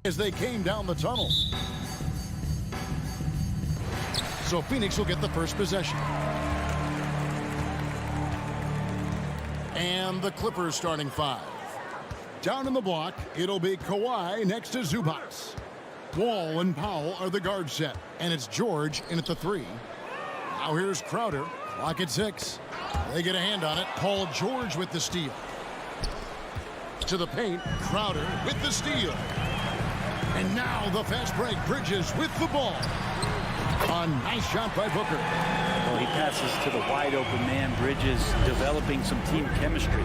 as they came down the tunnel. So Phoenix will get the first possession. And the Clippers starting 5. Down in the block, it'll be Kawhi next to Zubac. Wall and Powell are the guard set, and it's George in at the 3. Now here's Crowder, clock at 6. They get a hand on it. Paul George with the steal. To the paint, Crowder with the steal. And now the fast break, Bridges with the ball. A nice shot by Booker. Well, he passes to the wide open man. Bridges developing some team chemistry.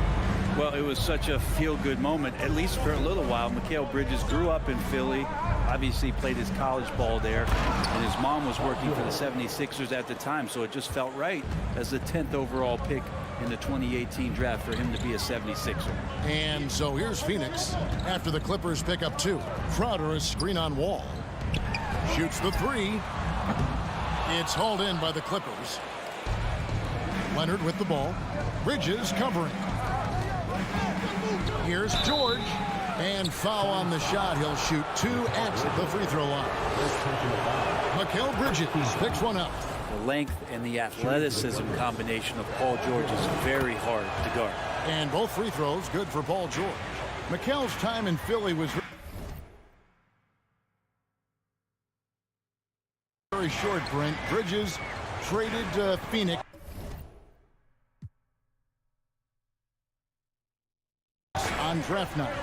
Well, it was such a feel-good moment, at least for a little while. Mikal Bridges grew up in Philly, obviously played his college ball there, and his mom was working for the 76ers at the time, so it just felt right as the 10th overall pick in the 2018 draft for him to be a 76er. And so here's Phoenix after the Clippers pick up 2. Crowder a screen on Wall. Shoots the 3. It's hauled in by the Clippers. Leonard with the ball. Bridges covering. Here's George. And foul on the shot. He'll shoot 2 at the free throw line. Mikal Bridges picks one up. The length and the athleticism combination of Paul George is very hard to guard. And both free throws good for Paul George. Mikal's time in Philly was very short, Brent. Bridges traded to Phoenix on draft night.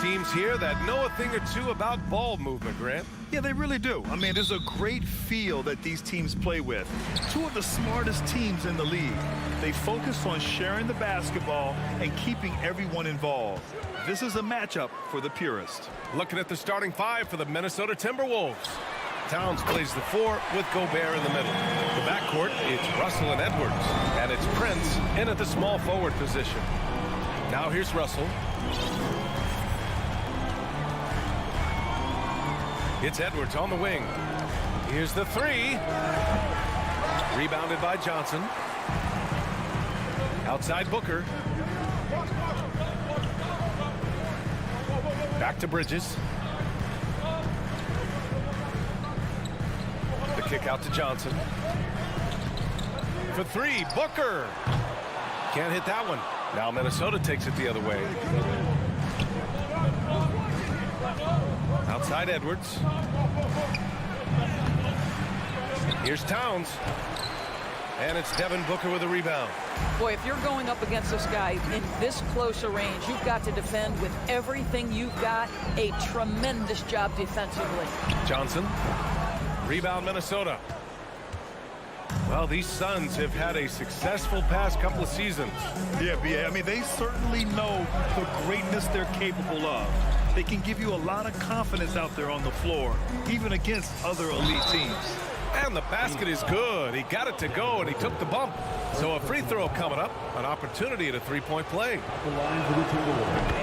teams here that know a thing or two about ball movement, Grant. Yeah, they really do. I mean, there's a great feel that these teams play with. Two of the smartest teams in the league. They focus on sharing the basketball and keeping everyone involved. This is a matchup for the purist. Looking at the starting five for the Minnesota Timberwolves. Towns plays the 4 with Gobert in the middle. The backcourt, it's Russell and Edwards. And it's Prince in at the small forward position. Now here's Russell. It's Edwards on the wing. Here's the 3. Rebounded by Johnson. Outside Booker. Back to Bridges. The kick out to Johnson. For 3, Booker. Can't hit that one. Now Minnesota takes it the other way. Outside Edwards. Here's Towns. And it's Devin Booker with a rebound. Boy, if you're going up against this guy in this close a range, you've got to defend with everything you've got. A tremendous job defensively. Johnson. Rebound Minnesota. Well, these Suns have had a successful past couple of seasons. Yeah, B.A. I mean, they certainly know the greatness they're capable of. They can give you a lot of confidence out there on the floor, even against other elite teams. And the basket is good. He got it to go, and he took the bump. So a free throw coming up, an opportunity at a three-point play.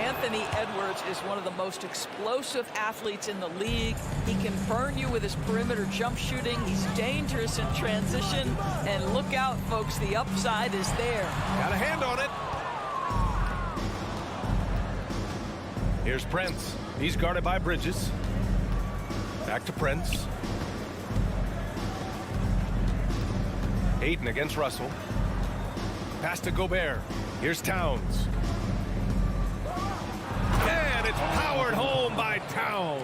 Anthony Edwards is one of the most explosive athletes in the league. He can burn you with his perimeter jump shooting. He's dangerous in transition. And look out, folks, the upside is there. Got a hand on it. Here's Prince. He's guarded by Bridges. Back to Prince. Hayden against Russell. Pass to Gobert. Here's Towns. And it's powered home by Towns.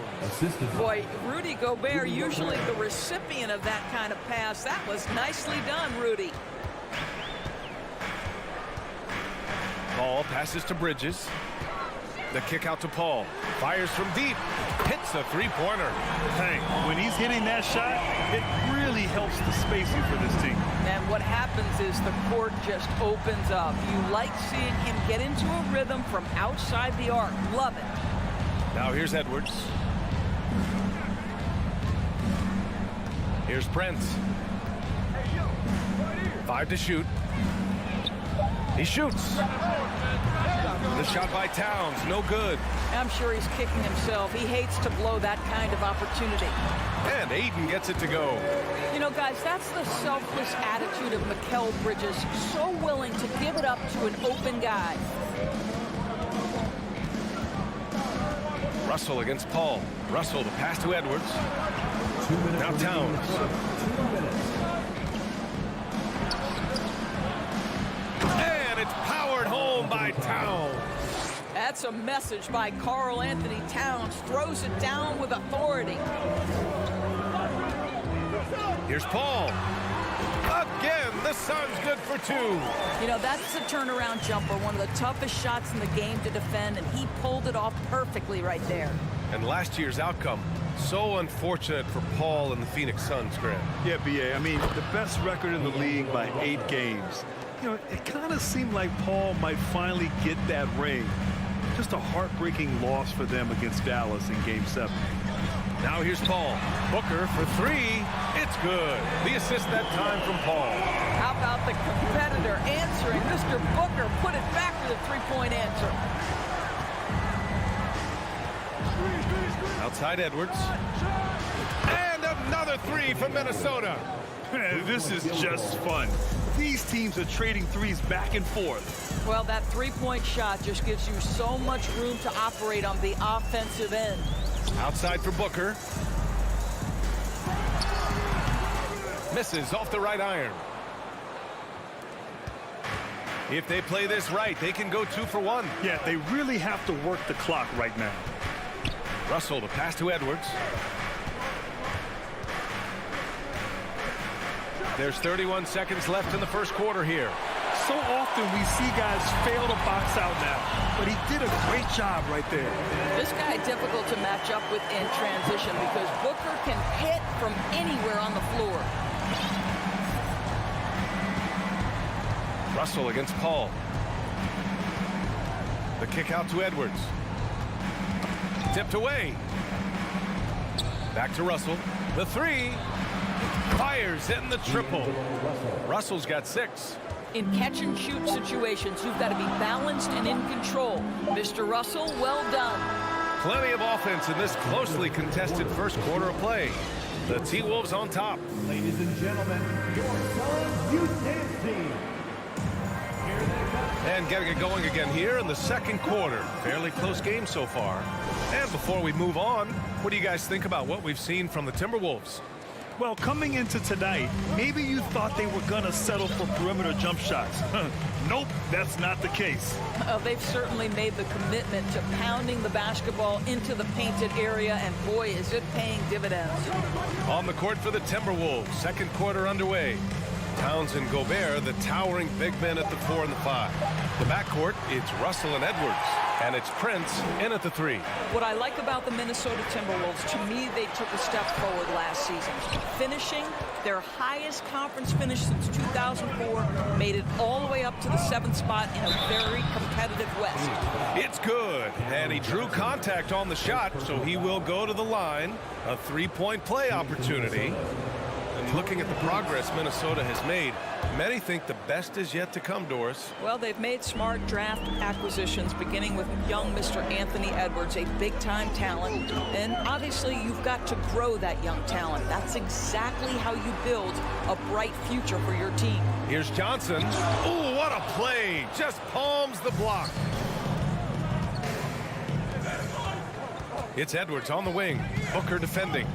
Boy, Rudy Gobert, usually the recipient of that kind of pass. That was nicely done, Rudy. Ball passes to Bridges. The kick out to Paul. Fires from deep. Hits a three-pointer. Hey, when he's hitting that shot, it really helps the spacing for this team. And what happens is the court just opens up. You like seeing him get into a rhythm from outside the arc. Love it. Now here's Edwards. Here's Prince. 5 to shoot. He shoots. The shot by Towns, no good. I'm sure he's kicking himself. He hates to blow that kind of opportunity. And Aiden gets it to go. You know, guys, that's the selfless attitude of Mikal Bridges. So willing to give it up to an open guy. Russell against Paul. Russell, the pass to Edwards. Now Towns. And it's powered home by Towns. That's a message by Karl Anthony Towns. Throws it down with authority. Here's Paul. Again, the Suns good for 2. You know, that's a turnaround jumper, one of the toughest shots in the game to defend, and he pulled it off perfectly right there. And last year's outcome, so unfortunate for Paul and the Phoenix Suns, Grant. Yeah, B.A. I mean, the best record in the league by 8 games. You know, it kind of seemed like Paul might finally get that ring. Just a heartbreaking loss for them against Dallas in Game 7. Now here's Paul. Booker for 3. It's good. The assist that time from Paul. How about the competitor answering? Mr. Booker put it back with a three-point answer. Outside Edwards. And another 3 from Minnesota. This is just fun. These teams are trading threes back and forth. Well, that three-point shot just gives you so much room to operate on the offensive end. Outside for Booker. Misses off the right iron. If they play this right, they can go 2 for 1. Yeah, they really have to work the clock right now. Russell, the pass to Edwards. There's 31 seconds left in the first quarter here. So often we see guys fail to box out now, but he did a great job right there. This guy difficult to match up with in transition because Booker can hit from anywhere on the floor. Russell against Paul. The kick out to Edwards. Tipped away. Back to Russell. The three. Fires in the triple. Russell's got 6. In catch-and-shoot situations, you've got to be balanced and in control. Mr. Russell, well done. Plenty of offense in this closely contested first quarter of play. The T-Wolves on top. Ladies and gentlemen, your Suns Youth Dance Team. And getting it going again here in the second quarter. Fairly close game so far. And before we move on, what do you guys think about what we've seen from the Timberwolves? Well, coming into tonight, maybe you thought they were going to settle for perimeter jump shots. Nope, that's not the case. They've certainly made the commitment to pounding the basketball into the painted area, and boy, is it paying dividends. On the court for the Timberwolves, second quarter underway. Towns and Gobert, the towering big men at the 4 and the 5. The backcourt, it's Russell and Edwards. And it's Prince in at the 3. What I like about the Minnesota Timberwolves, to me, they took a step forward last season. Finishing their highest conference finish since 2004, made it all the way up to the 7th spot in a very competitive West. It's good. And he drew contact on the shot, so he will go to the line. A 3-point play opportunity. And looking at the progress Minnesota has made, many think the best is yet to come, Doris. Well, they've made smart draft acquisitions, beginning with young Mr. Anthony Edwards, a big-time talent. And obviously, you've got to grow that young talent. That's exactly how you build a bright future for your team. Here's Johnson. Ooh, what a play. Just palms the block. It's Edwards on the wing. Booker defending.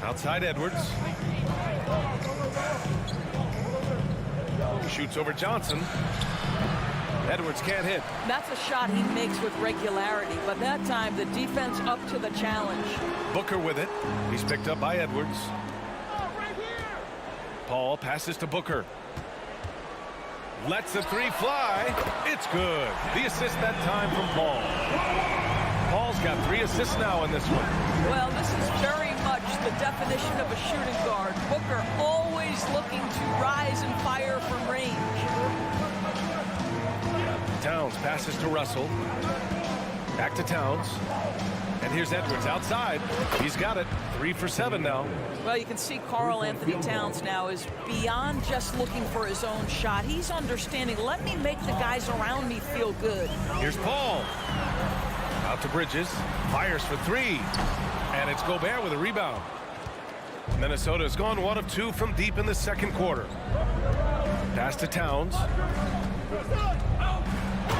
Outside Edwards. Shoots over Johnson. Edwards can't hit. That's a shot he makes with regularity, but that time the defense up to the challenge. Booker with it. He's picked up by Edwards. Paul passes to Booker. Lets the 3 fly. It's good. The assist that time from Paul. Paul's got 3 assists now in this one. Well, this is very much the definition of a shooting guard. Booker always looking to rise and fire from range. Towns passes to Russell. Back to Towns. And here's Edwards outside. He's got it. 3 for 7 now. Well, you can see Karl Anthony Towns now is beyond just looking for his own shot. He's understanding, let me make the guys around me feel good. Here's Paul. Out to Bridges. Fires for 3. And it's Gobert with a rebound. Minnesota has gone 1 of 2 from deep in the second quarter. Pass to Towns.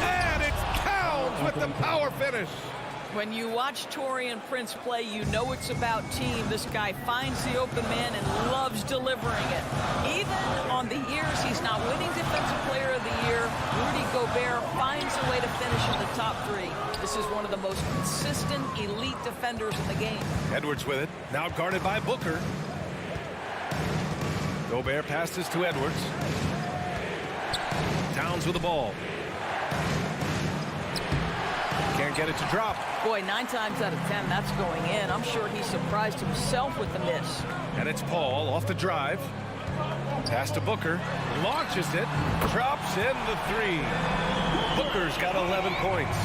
And it's Towns with the power finish. When you watch Taurean Prince play, you know it's about team. This guy finds the open man and loves delivering it. Even on the years he's not winning Defensive Player of the Year, Rudy Gobert finds a way to finish in the top 3. This is one of the most consistent, elite defenders in the game. Edwards with it. Now guarded by Booker. Gobert passes to Edwards. Towns with the ball. Can't get it to drop. Boy, 9 times out of 10, that's going in. I'm sure he surprised himself with the miss. And it's Paul off the drive. Pass to Booker. Launches it. Drops in the 3. Booker's got 11 points.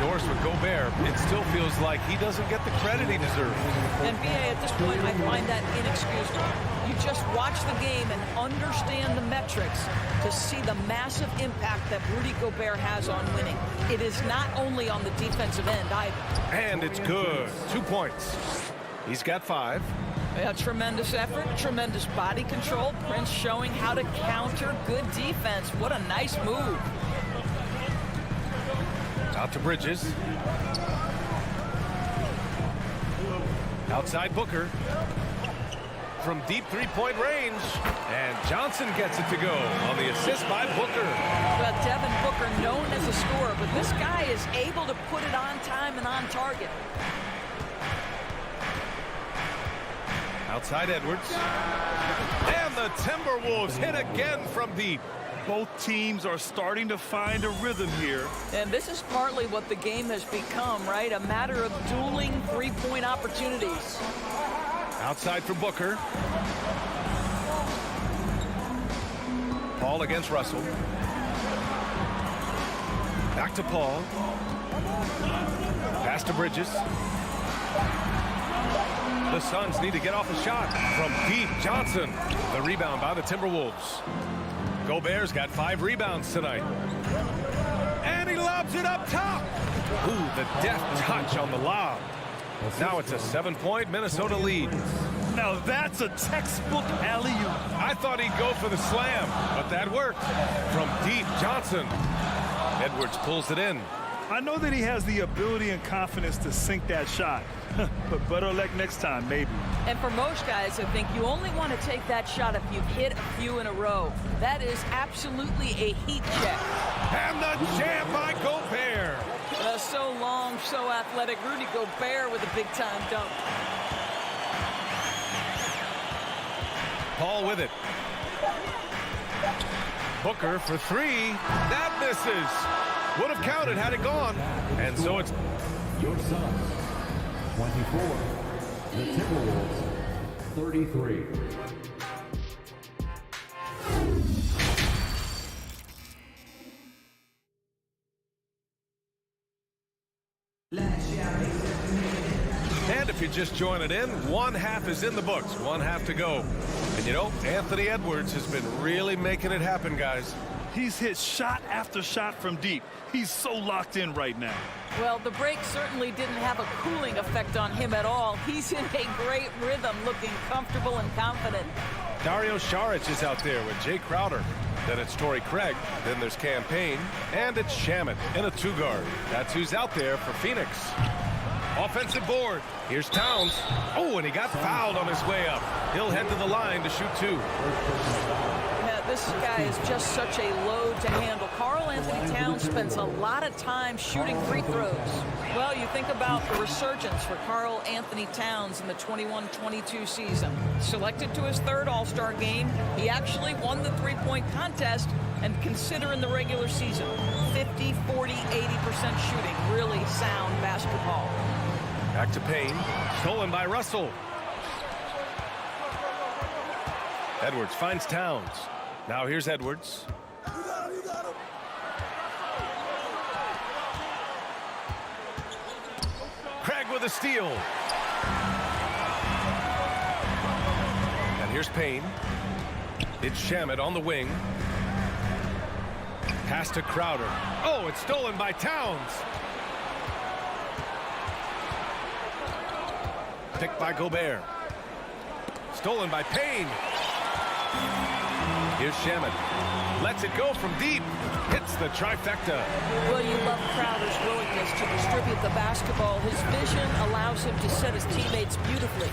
Doors with Gobert. It still feels like he doesn't get the credit he deserves. And BA, at this point, I find that inexcusable. You just watch the game and understand the metrics to see the massive impact that Rudy Gobert has on winning. It is not only on the defensive end either. And it's good. 2 points. He's got 5. A tremendous effort, tremendous body control. Prince showing how to counter good defense. What a nice move. Out to Bridges. Outside Booker. From deep 3-point range. And Johnson gets it to go on the assist by Booker. Well, Devin Booker known as a scorer, but this guy is able to put it on time and on target. Outside Edwards. And the Timberwolves hit again from deep. Both teams are starting to find a rhythm here. And this is partly what the game has become, right? A matter of dueling three-point opportunities. Outside for Booker. Paul against Russell. Back to Paul. Pass to Bridges. The Suns need to get off a shot from deep. Johnson. The rebound by the Timberwolves. Gobert's got 5 rebounds tonight. And he lobs it up top. Ooh, the deft touch on the lob. Now it's a 7-point Minnesota lead. Now that's a textbook alley-oop. I thought he'd go for the slam, but that worked. From deep, Johnson. Edwards pulls it in. I know that he has the ability and confidence to sink that shot. But better luck next time, maybe. And for most guys, I think you only want to take that shot if you've hit a few in a row. That is absolutely a heat check. And the jam by Gobert. So long, so athletic. Rudy Gobert with a big-time dunk. Paul with it. Booker for 3. That misses. Would have counted had it gone. And so it's Your Suns, 24. The Timberwolves, 33. And if you're just joining in, one half is in the books. One half to go. And you know, Anthony Edwards has been really making it happen, guys. He's hit shot after shot from deep. He's so locked in right now. Well, the break certainly didn't have a cooling effect on him at all. He's in a great rhythm, looking comfortable and confident. Dario Saric is out there with Jay Crowder. Then it's Torrey Craig. Then there's Campaign. And it's Shamet in a 2-guard. That's who's out there for Phoenix. Offensive board. Here's Towns. Oh, and he got fouled on his way up. He'll head to the line to shoot 2. Yeah, this guy is just such a load to handle. Karl Anthony Towns spends a lot of time shooting free throws. Well, you think about the resurgence for Karl Anthony Towns in the 21-22 season. Selected to his 3rd All-Star game, he actually won the three-point contest, and considering the regular season, 50, 40, 80% shooting. Really sound basketball. Back to Payne. Stolen by Russell. Edwards finds Towns. Now here's Edwards. Craig with a steal. And here's Payne. It's Shamet on the wing. Pass to Crowder. Oh, it's stolen by Towns. Picked by Gobert. Stolen by Payne. Here's Shamet. Lets it go from deep. Hits the trifecta. Well, you love Crowder's willingness to distribute the basketball. His vision allows him to set his teammates beautifully.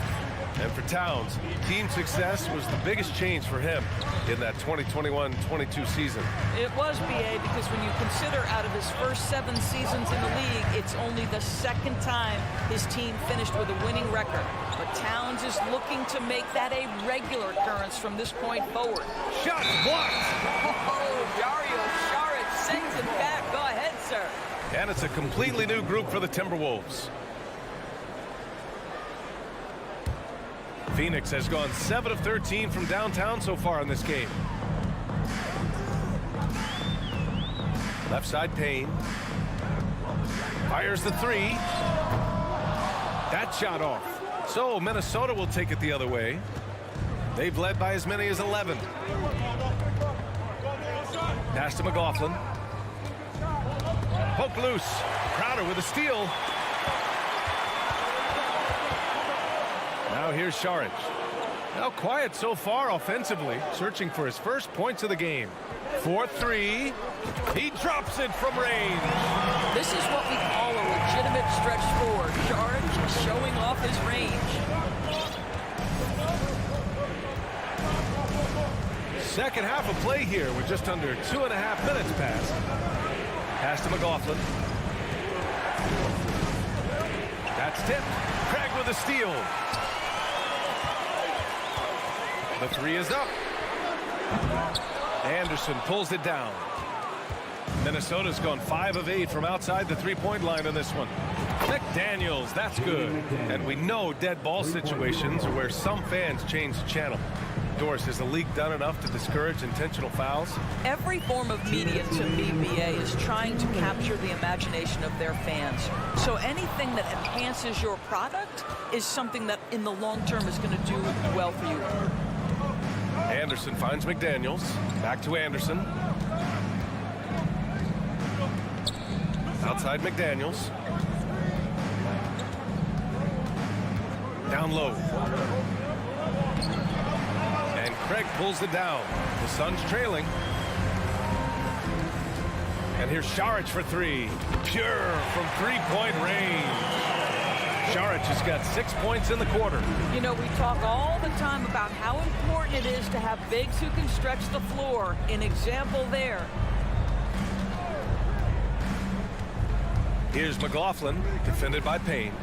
And for Towns, team success was the biggest change for him in that 2021-22 season. It was, BA, because when you consider out of his first 7 seasons in the league, it's only the 2nd time his team finished with a winning record. But Towns is looking to make that a regular occurrence from this point forward. Shot blocked. Oh, Dario Saric sends it back. Go ahead, sir. And it's a completely new group for the Timberwolves. Phoenix has gone 7 of 13 from downtown so far in this game. Left side Payne. Fires the 3. That shot off. So Minnesota will take it the other way. They've led by as many as 11. Pass to McLaughlin. Poke loose. Crowder with a steal. Now here's Saric. Now quiet so far offensively, searching for his first points of the game. 4-3. He drops it from range. This is what we call a legitimate stretch forward. Saric showing off his range. Second half of play here with just under 2.5 minutes passed. Pass to McLaughlin. That's tipped. Craig with a steal. The three is up. Anderson pulls it down. Minnesota's gone 5 of 8 from outside the three-point line on this one. McDaniels, that's good. And we know dead ball situations are where some fans change the channel. Doris, has the league done enough to discourage intentional fouls? Every form of media to me, BA, is trying to capture the imagination of their fans. So anything that enhances your product is something that in the long term is going to do well for you. Anderson finds McDaniels. Back to Anderson. Outside McDaniels. Down low. And Craig pulls it down. The Suns trailing. And here's Saric for three. Pure from three-point range. Saric has got 6 points in the quarter. You know, we talk all the time about how important it is to have bigs who can stretch the floor. An example there. Here's McLaughlin, defended by Payne.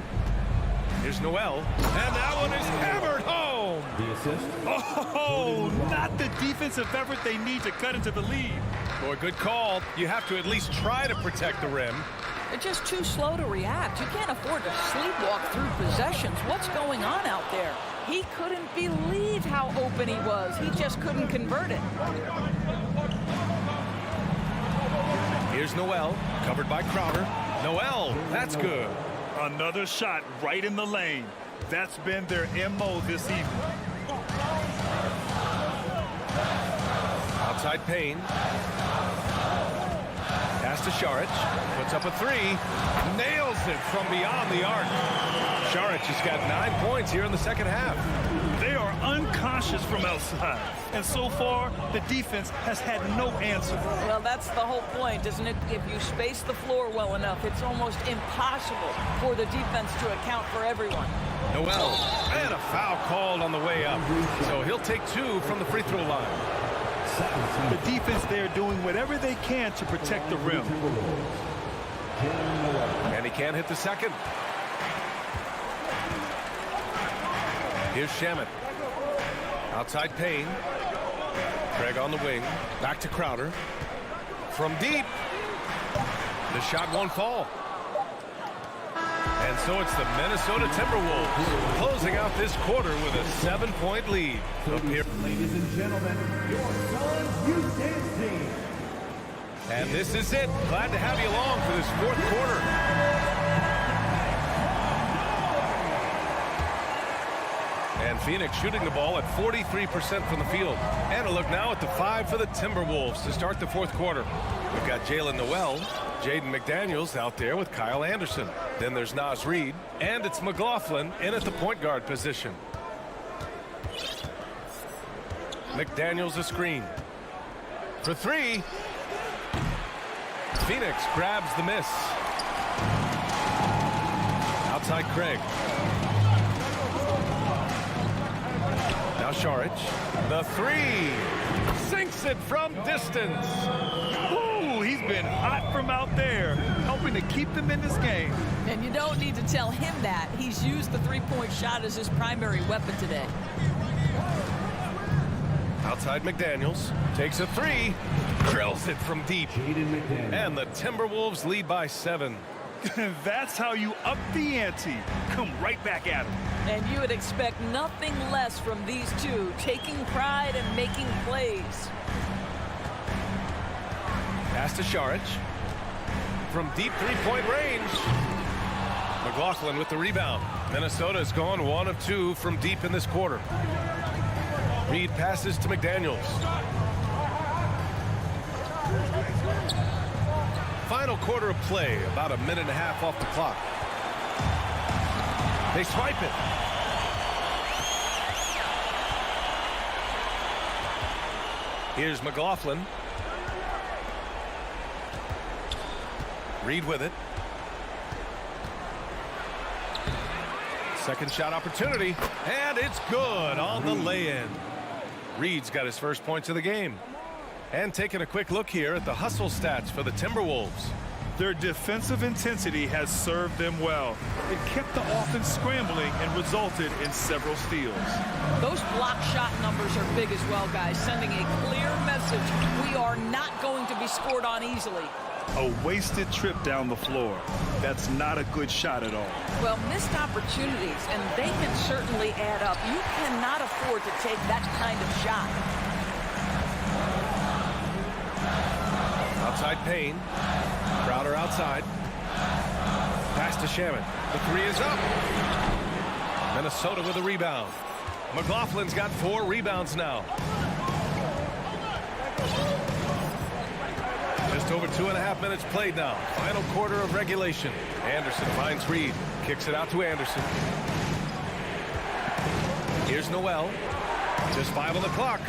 Here's Noel, and that one is hammered home. The assist. Oh, not the defensive effort they need to cut into the lead. Boy, good call. You have to at least try to protect the rim. They're just too slow to react. You can't afford to sleepwalk through possessions. What's going on out there? He couldn't believe how open he was. He just couldn't convert it. Here's Noel, covered by Crowder. Noel, that's good. Another shot right in the lane. That's been their MO this evening. Outside Payne. Pass to Saric. Puts up a three. Nails it from beyond the arc. Saric has got 9 points here in the second half. They are unconscious from outside. And so far, the defense has had no answer. Well, that's the whole point, isn't it? If you space the floor well enough, it's almost impossible for the defense to account for everyone. Noel, and a foul called on the way up. So he'll take 2 from the free throw line. The defense there doing whatever they can to protect the rim. And he can't hit the second. Here's Shamet. Outside Payne. Craig on the wing. Back to Crowder. From deep. The shot won't fall. And so it's the Minnesota Timberwolves closing out this quarter with a 7-point lead. Up here. Ladies and gentlemen, your Suns Youth Dance Team. And this is it. Glad to have you along for this fourth quarter. And Phoenix shooting the ball at 43% from the field. And a look now at the 5 for the Timberwolves to start the fourth quarter. We've got Jalen Noel, Jaden McDaniels out there with Kyle Anderson. Then there's Naz Reid, and it's McLaughlin in at the point guard position. McDaniels a screen. For three. Phoenix grabs the miss. Outside Craig. Now Saric. The three. Sinks it from distance. Ooh, he's been hot from out there, helping to keep them in this game. And you don't need to tell him that. He's used the three-point shot as his primary weapon today. Outside McDaniels. Takes a three. Drills it from deep. And the Timberwolves lead by 7. That's how you up the ante. Come right back at them. And you would expect nothing less from these two, taking pride and making plays. Pass to Saric. From deep three-point range. McLaughlin with the rebound. Minnesota's gone 1 of 2 from deep in this quarter. Reid passes to McDaniels. Final quarter of play, about a minute and a half off the clock. They swipe it. Here's McLaughlin. Reid with it. Second shot opportunity, and it's good on the lay-in. Reid's got his first points of the game. And taking a quick look here at the hustle stats for the Timberwolves. Their defensive intensity has served them well. It kept the offense scrambling and resulted in several steals. Those block shot numbers are big as well, guys, sending a clear message. We are not going to be scored on easily. A wasted trip down the floor. That's not a good shot at all. Well, missed opportunities, and they can certainly add up. You cannot afford to take that kind of shot. Outside Payne. Crowder outside. Pass to Shaman. The three is up. Minnesota with a rebound. McLaughlin's got 4 rebounds now. Just over 2.5 minutes played now. Final quarter of regulation. Anderson finds Reed. Kicks it out to Anderson. Here's Noel. Just 5 on the clock.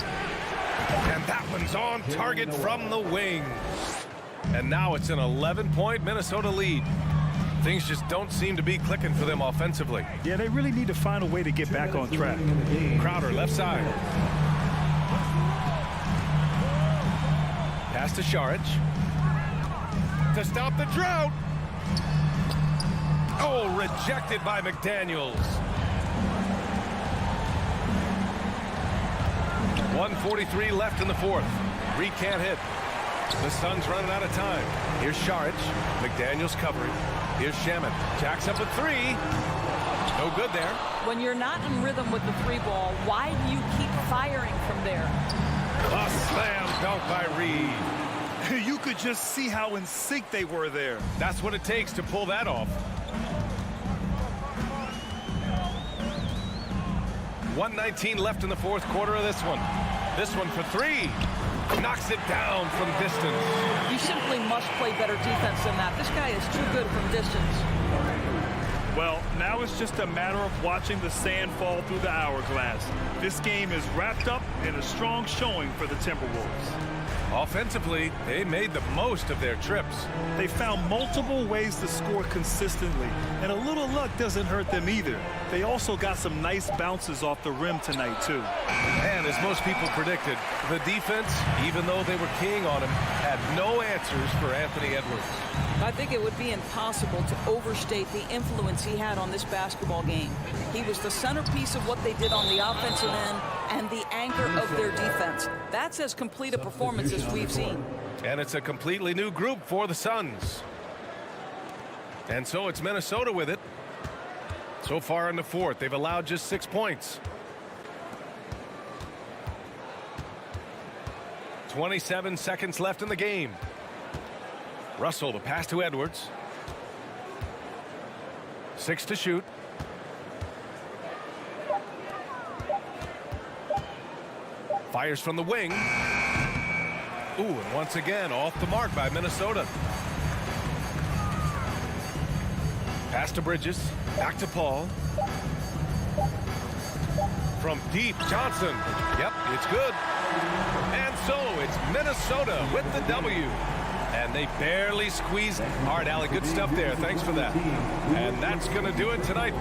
And that one's on target from the wing. And now it's an 11-point Minnesota lead. Things just don't seem to be clicking for them offensively. Yeah, they really need to find a way to get back on track. Crowder left side. Pass to Šarić. To stop the drought. Oh, rejected by McDaniels. 1:43 left in the fourth. Reed can't hit. The Suns running out of time. Here's Šarić. McDaniels covering. Here's Shaman. Jacks up a 3. No good there. When you're not in rhythm with the 3-ball, why do you keep firing from there? A slam dunk by Reed. You could just see how in sync they were there. That's what it takes to pull that off. 1:19 left in the fourth quarter of this one. This one for 3. Knocks it down from distance. You simply must play better defense than that. This guy is too good from distance. Well, now it's just a matter of watching the sand fall through the hourglass. This game is wrapped up in a strong showing for the Timberwolves. Offensively, they made the most of their trips. They found multiple ways to score consistently, and a little luck doesn't hurt them either. They also got some nice bounces off the rim tonight, too. And as most people predicted, the defense, even though they were keying on him, had no answers for Anthony Edwards. I think it would be impossible to overstate the influence he had on this basketball game. He was the centerpiece of what they did on the offensive end and the anchor of their defense. That's as complete a performance as we've seen. And it's a completely new group for the Suns. And so it's Minnesota with it. So far in the fourth, they've allowed just 6 points. 27 seconds left in the game. Russell, the pass to Edwards. 6 to shoot. Fires from the wing. Ooh, and once again, off the mark by Minnesota. Pass to Bridges. Back to Paul. From deep, Johnson. Yep, it's good. And so it's Minnesota with the W. And they barely squeeze. All right, Allie, good stuff there. Thanks for that. And that's going to do it tonight.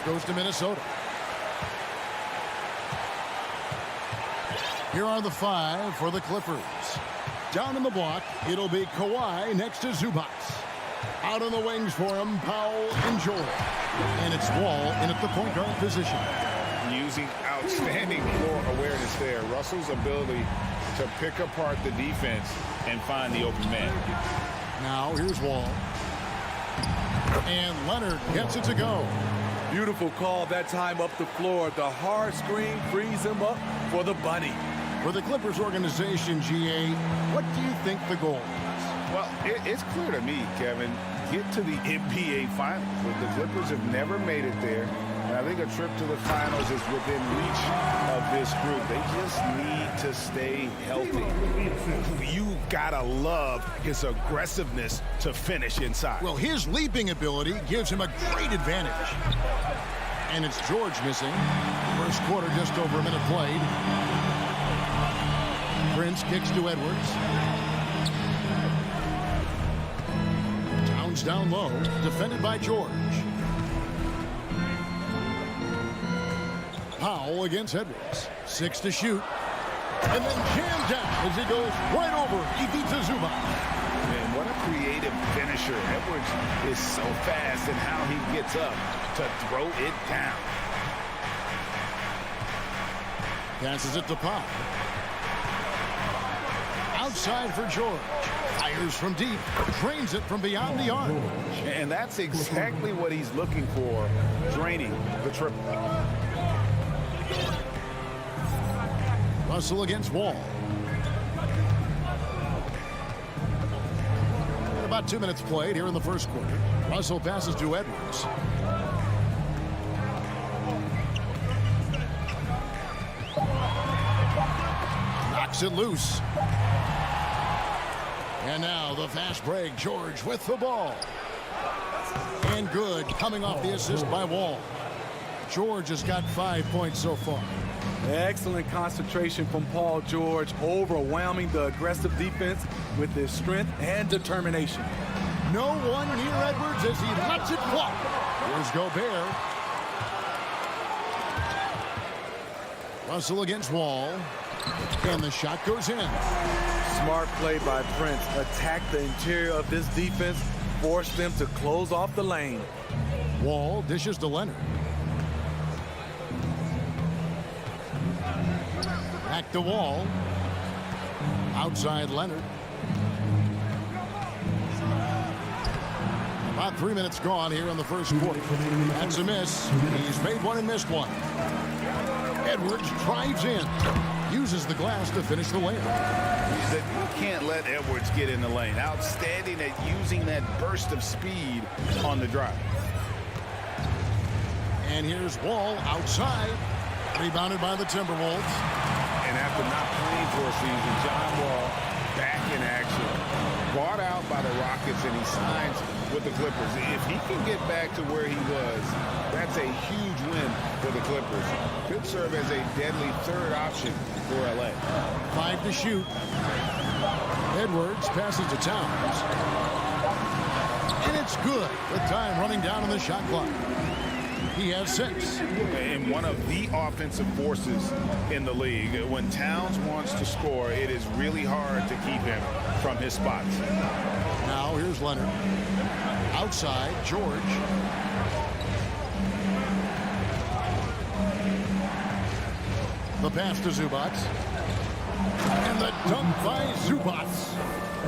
Handoff goes to Minnesota. Here are the 5 for the Clippers. Down in the block, it'll be Kawhi next to Zubac. Out on the wings for him, Powell and George. And it's Wall in at the point guard position. Using outstanding floor awareness there. Russell's ability to pick apart the defense and find the open man. Now here's Wall. And Leonard gets it to go. Beautiful call that time up the floor. The hard screen frees him up for the bunny. For the Clippers organization, GA, what do you think the goal is? Well, it's clear to me, Kevin, get to the NBA Finals. The Clippers have never made it there, and I think a trip to the Finals is within reach of this group. They just need to stay healthy. You gotta love his aggressiveness to finish inside. Well, his leaping ability gives him a great advantage. And it's George missing. First quarter, just over a minute played. Prince kicks to Edwards. Towns down low, defended by George. Powell against Edwards. 6 to shoot. And then jammed down as he goes right over Ivica Zubac. And what a creative finisher. Edwards is so fast in how he gets up to throw it down. Passes it to Powell. Outside for George. Fires from deep. Drains it from beyond the arc. And that's exactly what he's looking for, draining the triple. Russell against Wall. And about 2 minutes played here in the first quarter. Russell passes to Edwards. Knocks it loose. And now the fast break. George with the ball. And good, coming off the assist by Wall. George has got 5 points so far. Excellent concentration from Paul George, overwhelming the aggressive defense with his strength and determination. No one near Edwards as he lets it fly. Here's Gobert. Russell against Wall. And the shot goes in. Smart play by Prince. Attack the interior of this defense, force them to close off the lane. Wall dishes to Leonard. Back to Wall. Outside Leonard. About 3 minutes gone here in the first quarter. That's a miss. He's made one and missed one. Edwards drives in. Uses the glass to finish the layup. You can't let Edwards get in the lane. Outstanding at using that burst of speed on the drive. And here's Wall outside. Rebounded by the Timberwolves. And after not playing for a season, John Wall back in action. Bought out by the Rockets, and he signs with the Clippers. If he can get back to where he was, that's a huge win for the Clippers. Could serve as a deadly third option for LA. 5 to shoot. Edwards passes to Towns. And it's good with time running down on the shot clock. He has 6. And one of the offensive forces in the league. When Towns wants to score, it is really hard to keep him from his spots. Now here's Leonard. Outside, George. The pass to Zubac. And the dunk by Zubac.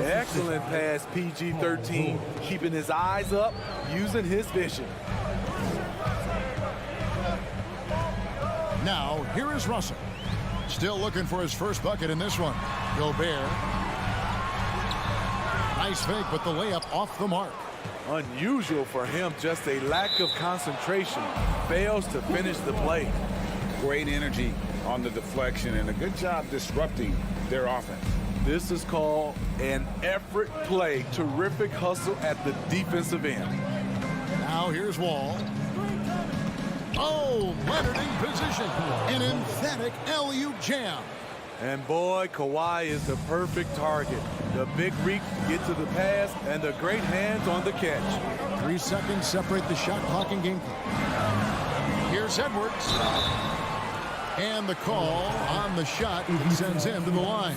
Excellent pass, PG-13, keeping his eyes up, using his vision. Now, here is Russell. Still looking for his first bucket in this one. Gobert. Nice fake, but the layup off the mark. Unusual for him, just a lack of concentration. Fails to finish the play. Great energy on the deflection and a good job disrupting their offense. This is called an effort play. Terrific hustle at the defensive end. Now here's Wall. Oh, Leonard in position. An emphatic alley-oop jam. And boy, Kawhi is the perfect target. The big reach to get to the pass and the great hands on the catch. 3 seconds separate the shot clock and game clock. Here's Edwards. And the call on the shot that sends him to the line.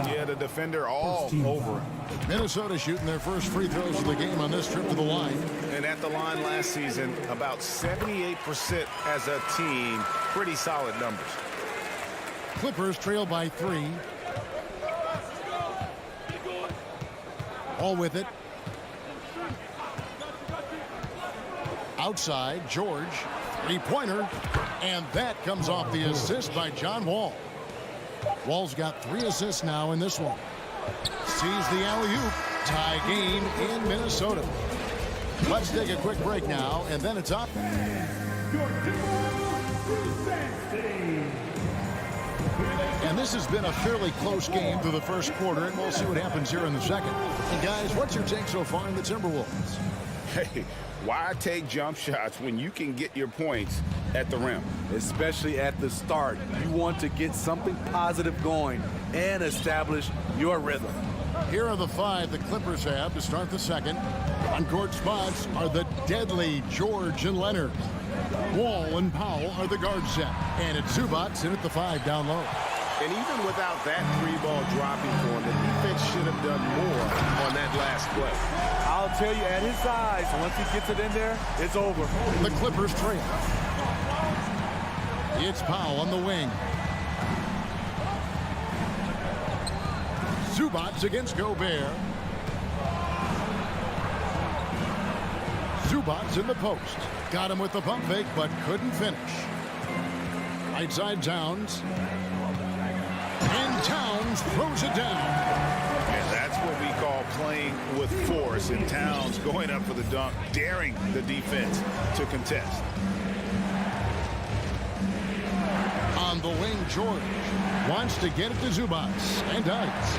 Yeah, the defender all over. Minnesota shooting their first free throws of the game on this trip to the line. And at the line last season, about 78% as a team. Pretty solid numbers. Clippers trail by 3. All with it. Outside, George. Three-pointer. And that comes off the assist by John Wall. Wall's got 3 assists now in this one. Sees the alley-oop. Tie game in Minnesota. Let's take a quick break now, and then it's up. And this has been a fairly close game through the first quarter, and we'll see what happens here in the second. And guys, what's your take so far in the Timberwolves? Hey, why take jump shots when you can get your points at the rim? Especially at the start. You want to get something positive going and establish your rhythm. Here are the 5 the Clippers have to start the second. On-court spots are the deadly George and Leonard. Wall and Powell are the guard set. And it's Zubac in at the 5 down low. And even without that 3-ball dropping for him, the defense should have done more on that last play. I'll tell you, at his size, once he gets it in there, it's over. The Clippers trail. It's Powell on the wing. Zubac against Gobert. Zubac in the post. Got him with the pump fake, but couldn't finish. Right side Towns. And Towns throws it down. And that's what we call playing with force. And Towns going up for the dunk, daring the defense to contest. On the wing, George wants to get it to Zubac, and does.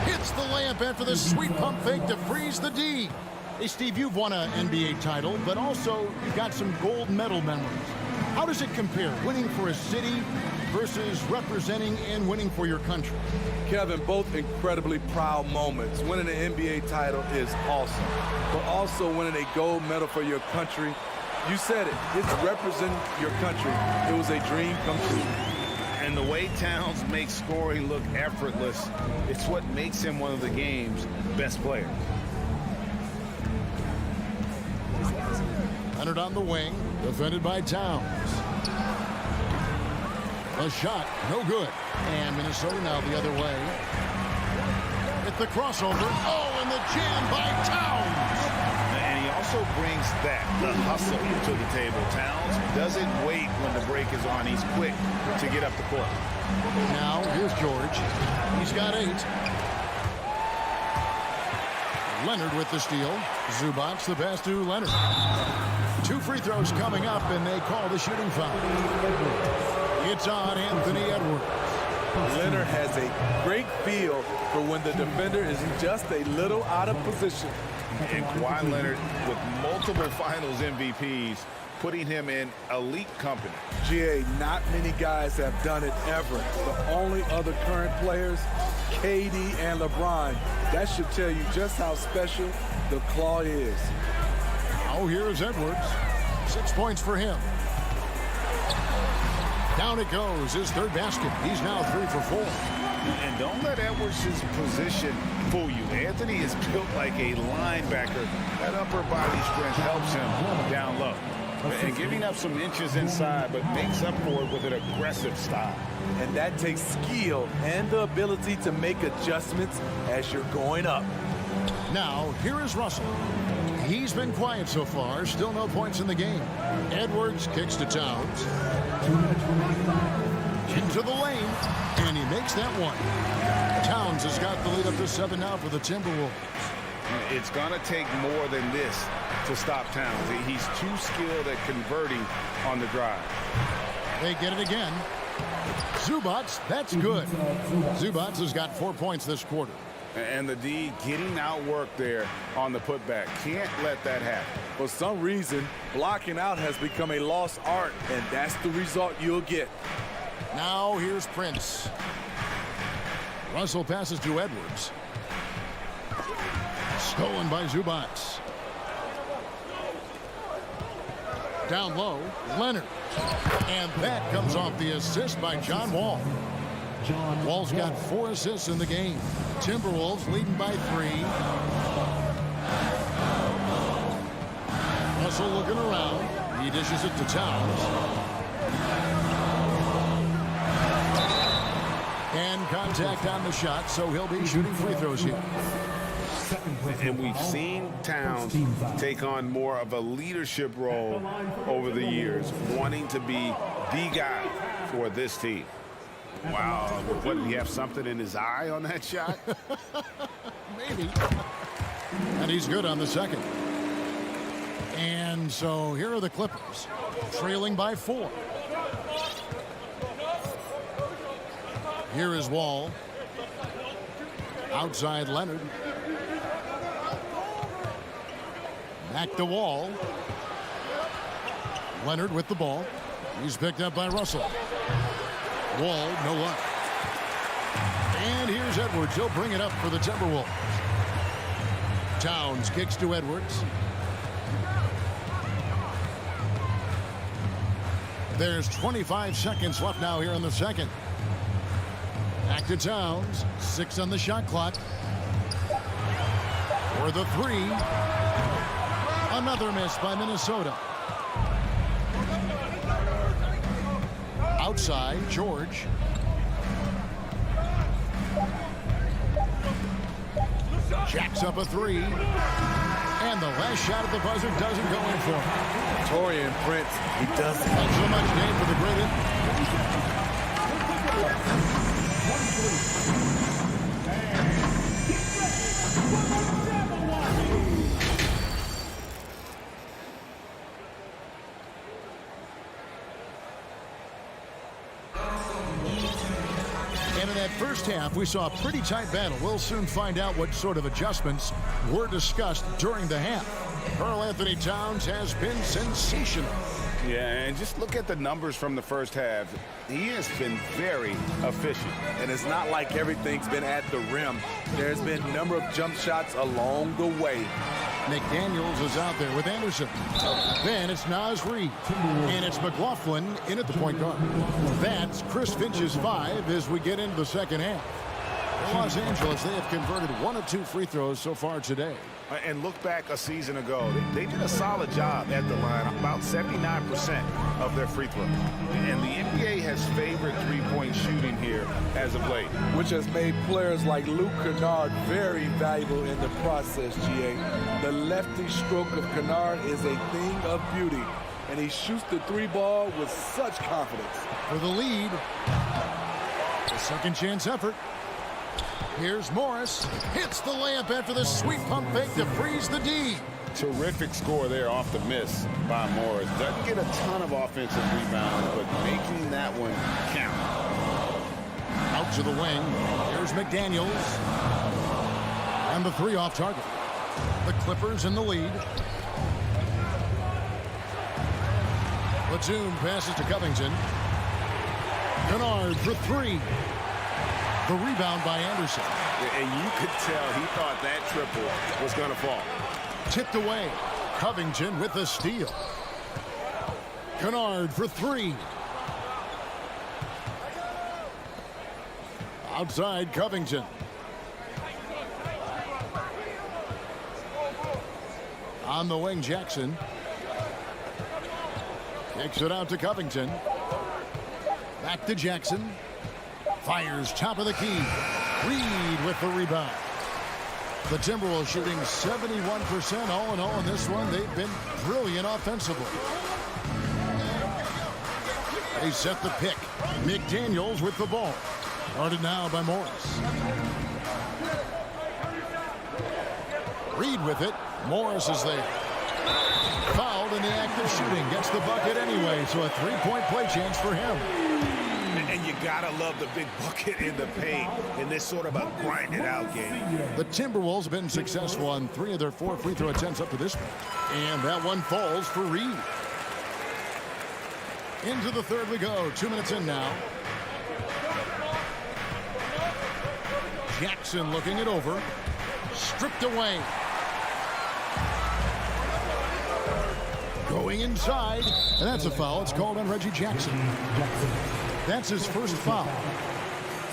Hits the layup after the sweet pump fake to freeze the D. Hey, Steve, you've won an NBA title, but also you've got some gold medal memories. How does it compare, winning for a city versus representing and winning for your country? Kevin, both incredibly proud moments. Winning an NBA title is awesome, but also winning a gold medal for your country, you said it, it's representing your country. It was a dream come true. And the way Towns makes scoring look effortless, it's what makes him one of the game's best players. Leonard on the wing, defended by Towns. A shot, no good. And Minnesota now the other way. At the crossover. Oh, and the jam by Towns. And he also brings that, the hustle, to the table. Towns doesn't wait when the break is on. He's quick to get up the court. Now, here's George. He's got 8. Leonard with the steal. Zubac the pass to Leonard. 2 free throws coming up, and they call the shooting foul. It's on Anthony Edwards. Leonard has a great feel for when the defender is just a little out of position. And Kawhi Leonard with multiple finals MVPs, putting him in elite company. GA, not many guys have done it ever. The only other current players, KD and LeBron. That should tell you just how special the Claw is. Oh, here's Edwards. 6 points for him. Down it goes, his 3rd basket. He's now 3 for 4. And don't let Edwards' position fool you. Anthony is built like a linebacker. That upper body strength helps him down low. And giving up some inches inside, but makes up for it with an aggressive style. And that takes skill and the ability to make adjustments as you're going up. Now, here is Russell. He's been quiet so far. Still no points in the game. Edwards kicks to Towns. Into the lane. And he makes that one. Towns has got the lead up to 7 now for the Timberwolves. It's going to take more than this to stop Towns. He's too skilled at converting on the drive. They get it again. Zubac, that's good. Zubac has got 4 points this quarter. And the D getting outworked there on the putback. Can't let that happen. For some reason, blocking out has become a lost art, and that's the result you'll get. Now here's Prince. Russell passes to Edwards. Stolen by Zubac. Down low, Leonard. And that comes off the assist by John Wall. Wall's got 4 assists in the game. Timberwolves leading by 3. Russell looking around. He dishes it to Towns. And contact on the shot, so he'll be shooting free throws here. And we've seen Towns take on more of a leadership role over the years, wanting to be the guy for this team. Wow, what, did he have something in his eye on that shot? Maybe. And he's good on the second. And so here are the Clippers, trailing by 4. Here is Wall. Outside Leonard. Back to Wall. Leonard with the ball. He's picked up by Russell. Wall, no luck. And here's Edwards. He'll bring it up for the Timberwolves. Towns kicks to Edwards. There's 25 seconds left now here in the second. Back to Towns. 6 on the shot clock. For the 3. Another miss by Minnesota. Outside, George. Jacks up a 3. And the last shot at the buzzer doesn't go in for him. Torian Prince, he doesn't. Not so much game for the Great. And in that first half, we saw a pretty tight battle. We'll soon find out what sort of adjustments were discussed during the half. Karl-Anthony Towns has been sensational. Yeah, and just look at the numbers from the first half. He has been very efficient. And it's not like everything's been at the rim. There's been a number of jump shots along the way. McDaniels is out there with Anderson. Then it's Naz Reid. And it's McLaughlin in at the point guard. That's Chris Finch's 5 as we get into the second half. For Los Angeles, they have converted 1 of 2 free throws so far today. And look back a season ago, they did a solid job at the line, about 79% of their free throws. And the NBA has favored three-point shooting here as of late. Which has made players like Luke Kennard very valuable in the process, GA. The lefty stroke of Kennard is a thing of beauty, and he shoots the 3 ball with such confidence. For the lead, a second chance effort. Here's Morris. Hits the layup after the sweet pump fake to freeze the D. Terrific score there off the miss by Morris. Doesn't get a ton of offensive rebounds, but making that one count. Out to the wing. Here's McDaniels. And the 3 off target. The Clippers in the lead. Platoon passes to Covington. Kennard for 3. The rebound by Anderson. And you could tell he thought that triple was going to fall. Tipped away. Covington with the steal. Kennard for 3. Outside Covington. On the wing, Jackson. Kicks it out to Covington. Back to Jackson. Fires top of the key. Reid with the rebound. The Timberwolves shooting 71% all in all in this one. They've been brilliant offensively. They set the pick. McDaniels with the ball. Guarded now by Morris. Reid with it. Morris is there. Fouled in the act of shooting. Gets the bucket anyway, so a 3-point play chance for him. And you gotta love the big bucket in the paint in this sort of a grind-it-out game. The Timberwolves have been successful on 3 of their 4 free throw attempts up to this point. And that one falls for Reid. Into the third we go. 2 minutes in now. Jackson looking it over. Stripped away. Going inside, and that's a foul. It's called on Reggie Jackson. That's his first foul.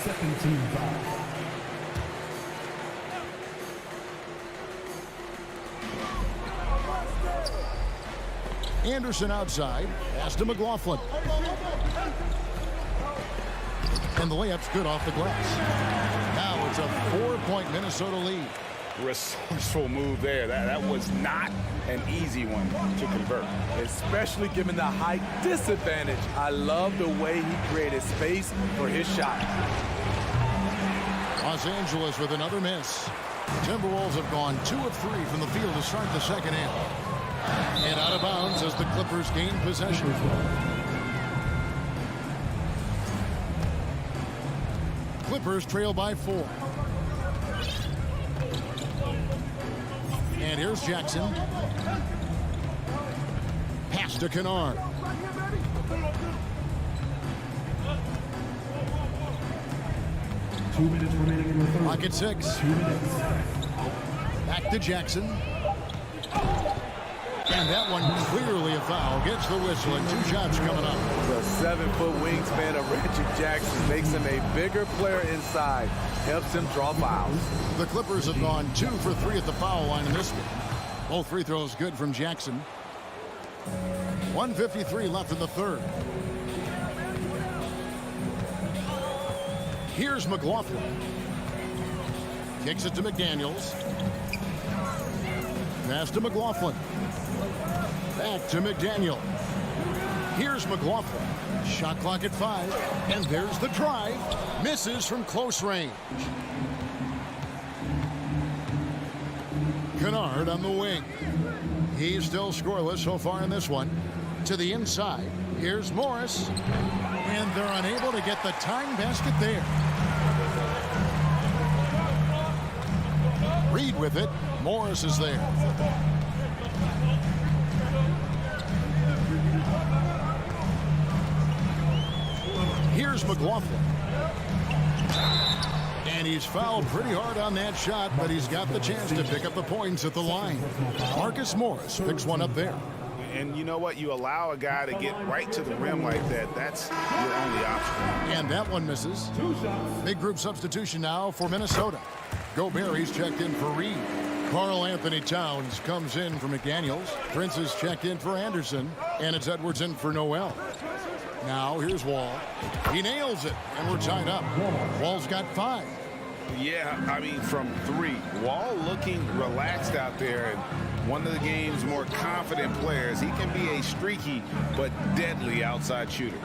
Second team foul. Anderson outside. Pass to McLaughlin. And the layup's good off the glass. Now it's a 4-point Minnesota lead. Resourceful move there. That was not an easy one to convert. Especially given the height disadvantage. I love the way he created space for his shot. Los Angeles with another miss. Timberwolves have gone 2 of 3 from the field to start the second half. And out of bounds as the Clippers gain possession. Clippers trail by 4. And here's Jackson. Pass to Kennard. Two minutes remaining in the third. Clock at 6. 2 minutes. Back to Jackson. And that one clearly a foul. Gets the whistle and 2 shots coming up. The 7-foot wingspan of Reggie Jackson makes him a bigger player inside. Helps him draw fouls. The Clippers have gone 2 for 3 at the foul line in this one. Both free throws good from Jackson. 1:53 left in the third. Here's McLaughlin. Kicks it to McDaniels. Pass to McLaughlin. Back to McDaniel. Here's McLaughlin. Shot clock at 5. And there's the drive. Misses from close range. Kennard on the wing. He's still scoreless so far in this one. To the inside. Here's Morris. And they're unable to get the tying basket there. Reed with it. Morris is there. Here's McLaughlin. And he's fouled pretty hard on that shot, but he's got the chance to pick up the points at the line. Marcus Morris picks one up there. And you know what? You allow a guy to get right to the rim like that. That's your only option. And that one misses. Big group substitution now for Minnesota. Gobert, he's checked in for Reed. Karl Anthony Towns comes in for McDaniels. Prince is checked in for Anderson. And it's Edwards in for Noel. Now here's Wall. He nails it, and we're tied up. Wall's got 5. Yeah, I mean, from 3. Wall looking relaxed out there, and one of the game's more confident players. He can be a streaky but deadly outside shooter.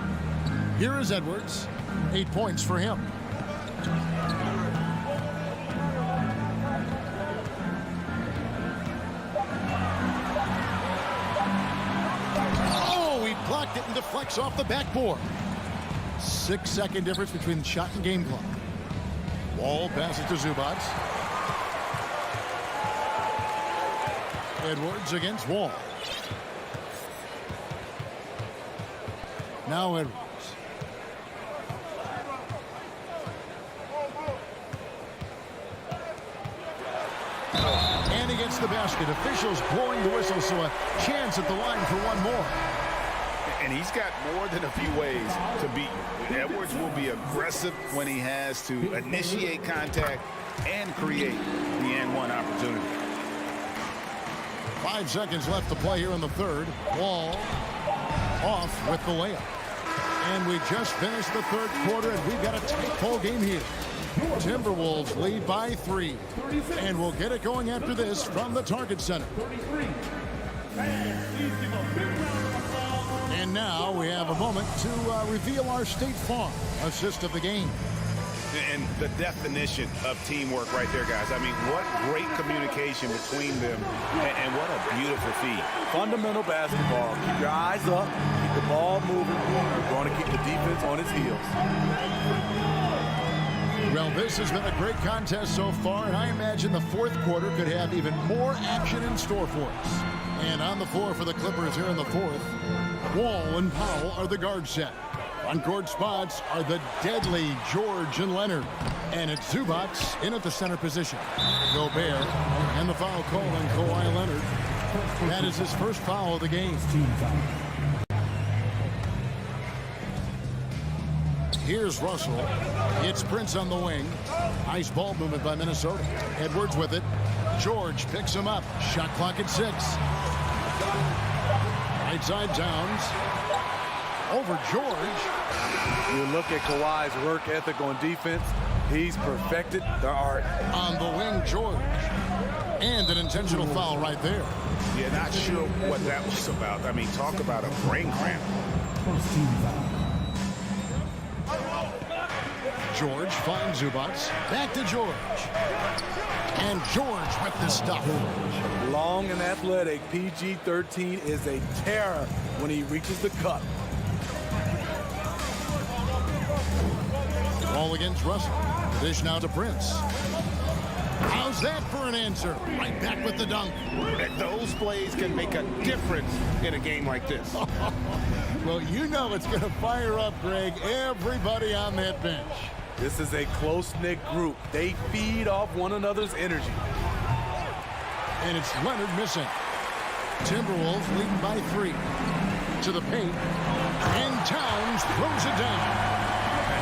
Here is Edwards. 8 points for him. Oh, he blocked it and deflects off the backboard. 6-second difference between shot and game clock. Wall passes to Zubac. Edwards against Wall. Now Edwards. And he gets the basket. Officials blowing the whistle, so a chance at the line for one more. And he's got more than a few ways to beat you. Edwards will be aggressive when he has to initiate contact and create the and-one opportunity. 5 seconds left to play here in the third. Wall off with the layup. And we just finished the third quarter, and we've got a tight ball game here. Timberwolves lead by 3. And we'll get it going after this from the Target Center. And now we have a moment to reveal our State Farm assist of the game. And the definition of teamwork right there, guys. I mean, what great communication between them, and what a beautiful feed. Fundamental basketball. Keep your eyes up. Keep the ball moving. We're going to keep the defense on its heels. Well, this has been a great contest so far, and I imagine the fourth quarter could have even more action in store for us. And on the floor for the Clippers here in the fourth, Wall and Powell are the guard set. On-court spots are the deadly George and Leonard. And it's Zubac in at the center position. Gobert and the foul call on Kawhi Leonard. That is his first foul of the game. Here's Russell. It's Prince on the wing. Nice ball movement by Minnesota. Edwards with it. George picks him up. Shot clock at 6. Right side Towns. Over George. You look at Kawhi's work ethic on defense. He's perfected the art. On the wing, George. And an intentional foul right there. Yeah, not sure what that was about. I mean, talk about a brain cramp. George finds Zubats. Back to George. And George with the stuff. Long and athletic, PG-13 is a terror when he reaches the cup. Ball against Russell. Dish now to Prince. How's that for an answer? Right back with the dunk. Those plays can make a difference in a game like this. Well, you know it's going to fire up, Greg, everybody on that bench. This is a close-knit group. They feed off one another's energy. And it's Leonard missing. Timberwolves leading by 3. To the paint. And Towns throws it down.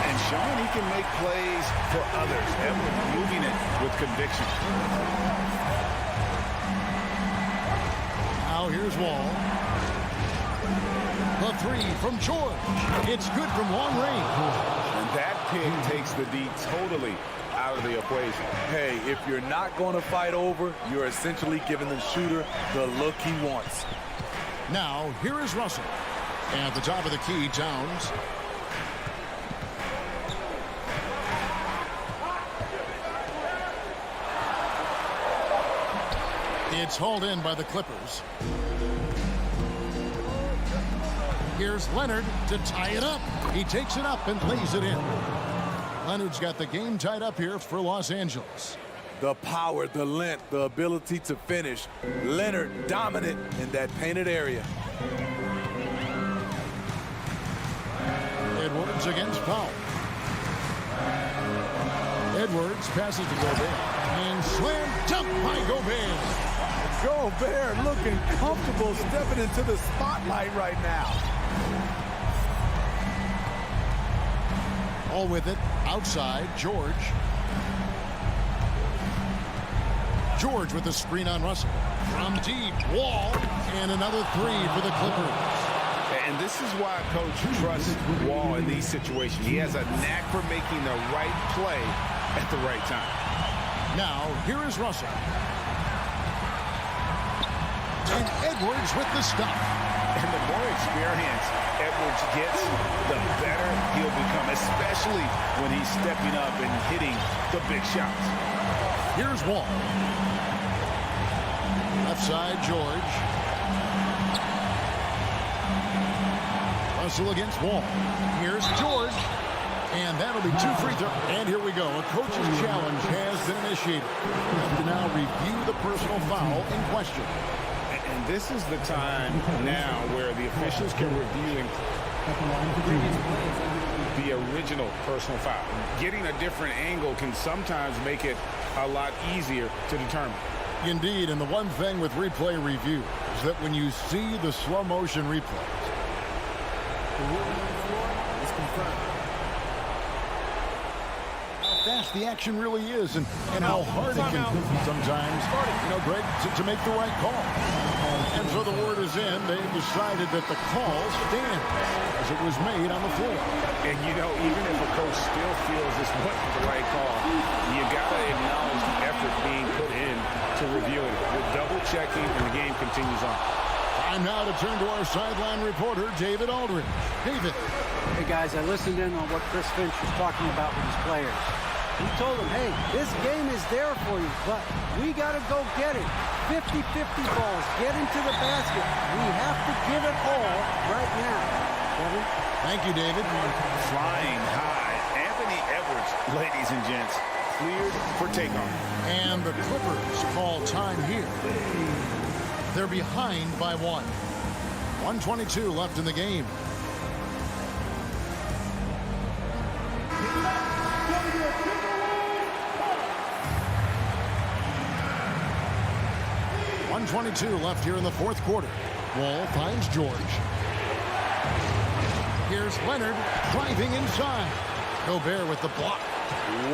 And showing he can make plays for others. Edwards moving it with conviction. Now here's Wall. The 3 from George. It's good from long range. And that pick takes the D totally out of the equation. Hey, if you're not going to fight over, you're essentially giving the shooter the look he wants. Now, here is Russell. At the top of the key, Towns. It's hauled in by the Clippers. Here's Leonard to tie it up. He takes it up and lays it in. Leonard's got the game tied up here for Los Angeles. The power, the length, the ability to finish. Leonard dominant in that painted area. Edwards against Powell. Edwards passes to Gobert. And slam dunk by Gobert. Gobert looking comfortable stepping into the spotlight right now. All with it. Outside, George. George with the screen on Russell. From deep, Wall. And another 3 for the Clippers. And this is why Coach trusts Wall in these situations. He has a knack for making the right play at the right time. Now, here is Russell. And Edwards with the stuff. And the more experience Edwards gets, the better he'll become, especially when he's stepping up and hitting the big shots. Here's Wall. Left side, George. Russell against Wall. Here's George. And that'll be 2 free throws. And here we go. A coach's challenge has been initiated. To now review the personal foul in question. And this is the time now where the officials can review the original personal foul. Getting a different angle can sometimes make it a lot easier to determine. Indeed, and the one thing with replay review is that when you see the slow motion replays, the rule on the floor is confirmed. How fast the action really is and how hard it can be sometimes, Greg, to make the right call. And so the word is in. They've decided that the call stands as it was made on the floor. And, even if a coach still feels this wasn't the right call, you got to acknowledge the effort being put in to review it. We're double-checking, and the game continues on. Time now to turn to our sideline reporter, David Aldridge. David. Hey, guys, I listened in on what Chris Finch was talking about with his players. He told them, hey, this game is there for you, but we got to go get it. 50-50 balls, get into the basket. We have to give it all right now. Kevin? Thank you, David. Flying high. Anthony Edwards, ladies and gents, cleared for takeoff. And the Clippers call time here. They're behind by 1. 1:22 left in the game. 1:22 left here in the fourth quarter. Wall finds George. Here's Leonard driving inside. Gobert with the block.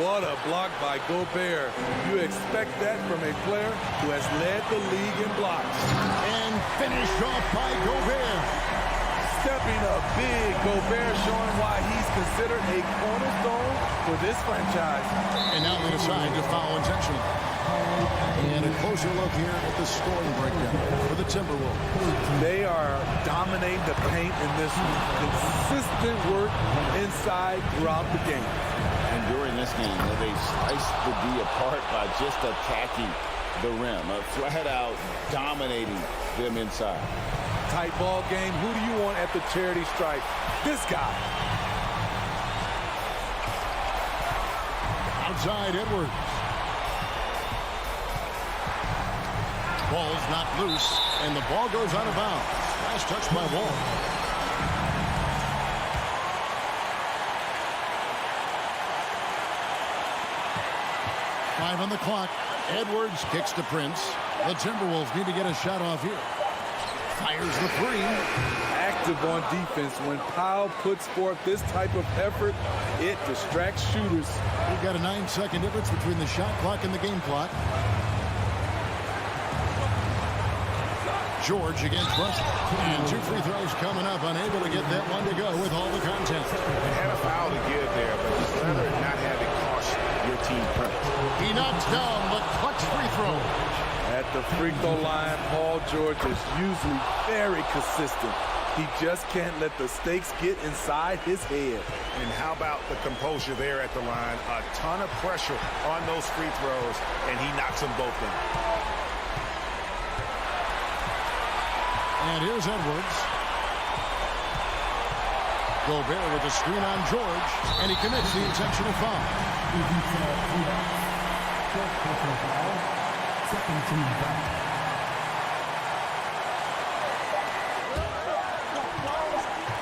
What a block by Gobert. You expect that from a player who has led the league in blocks. And finished off by Gobert. Stepping up big, Gobert showing why he's considered a cornerstone for this franchise. And now they decide to foul intentionally. And a closer look here at the scoring breakdown for the Timberwolves. They are dominating the paint in this consistent work inside throughout the game. And during this game, they sliced the D apart by just attacking the rim, flat out dominating them inside. Tight ball game. Who do you want at the charity stripe? This guy. Outside Edwards. Ball's not loose, and the ball goes out of bounds. Last touch by Wall. Five on the clock. Edwards kicks to Prince. The Timberwolves need to get a shot off here. Fires the three. Active on defense. When Powell puts forth this type of effort, it distracts shooters. We've got a 9-second difference between the shot clock and the game clock. George against Russell. And 2 free throws coming up. Unable to get that one to go with all the content. They had a foul to give there, but just rather not have it cost your team points. He knocks down the clutch free throw. At the free throw line, Paul George is usually very consistent. He just can't let the stakes get inside his head. And how about the composure there at the line? A ton of pressure on those free throws, and he knocks them both down. And here's Edwards. Gobert with a screen on George, and he commits the intentional foul.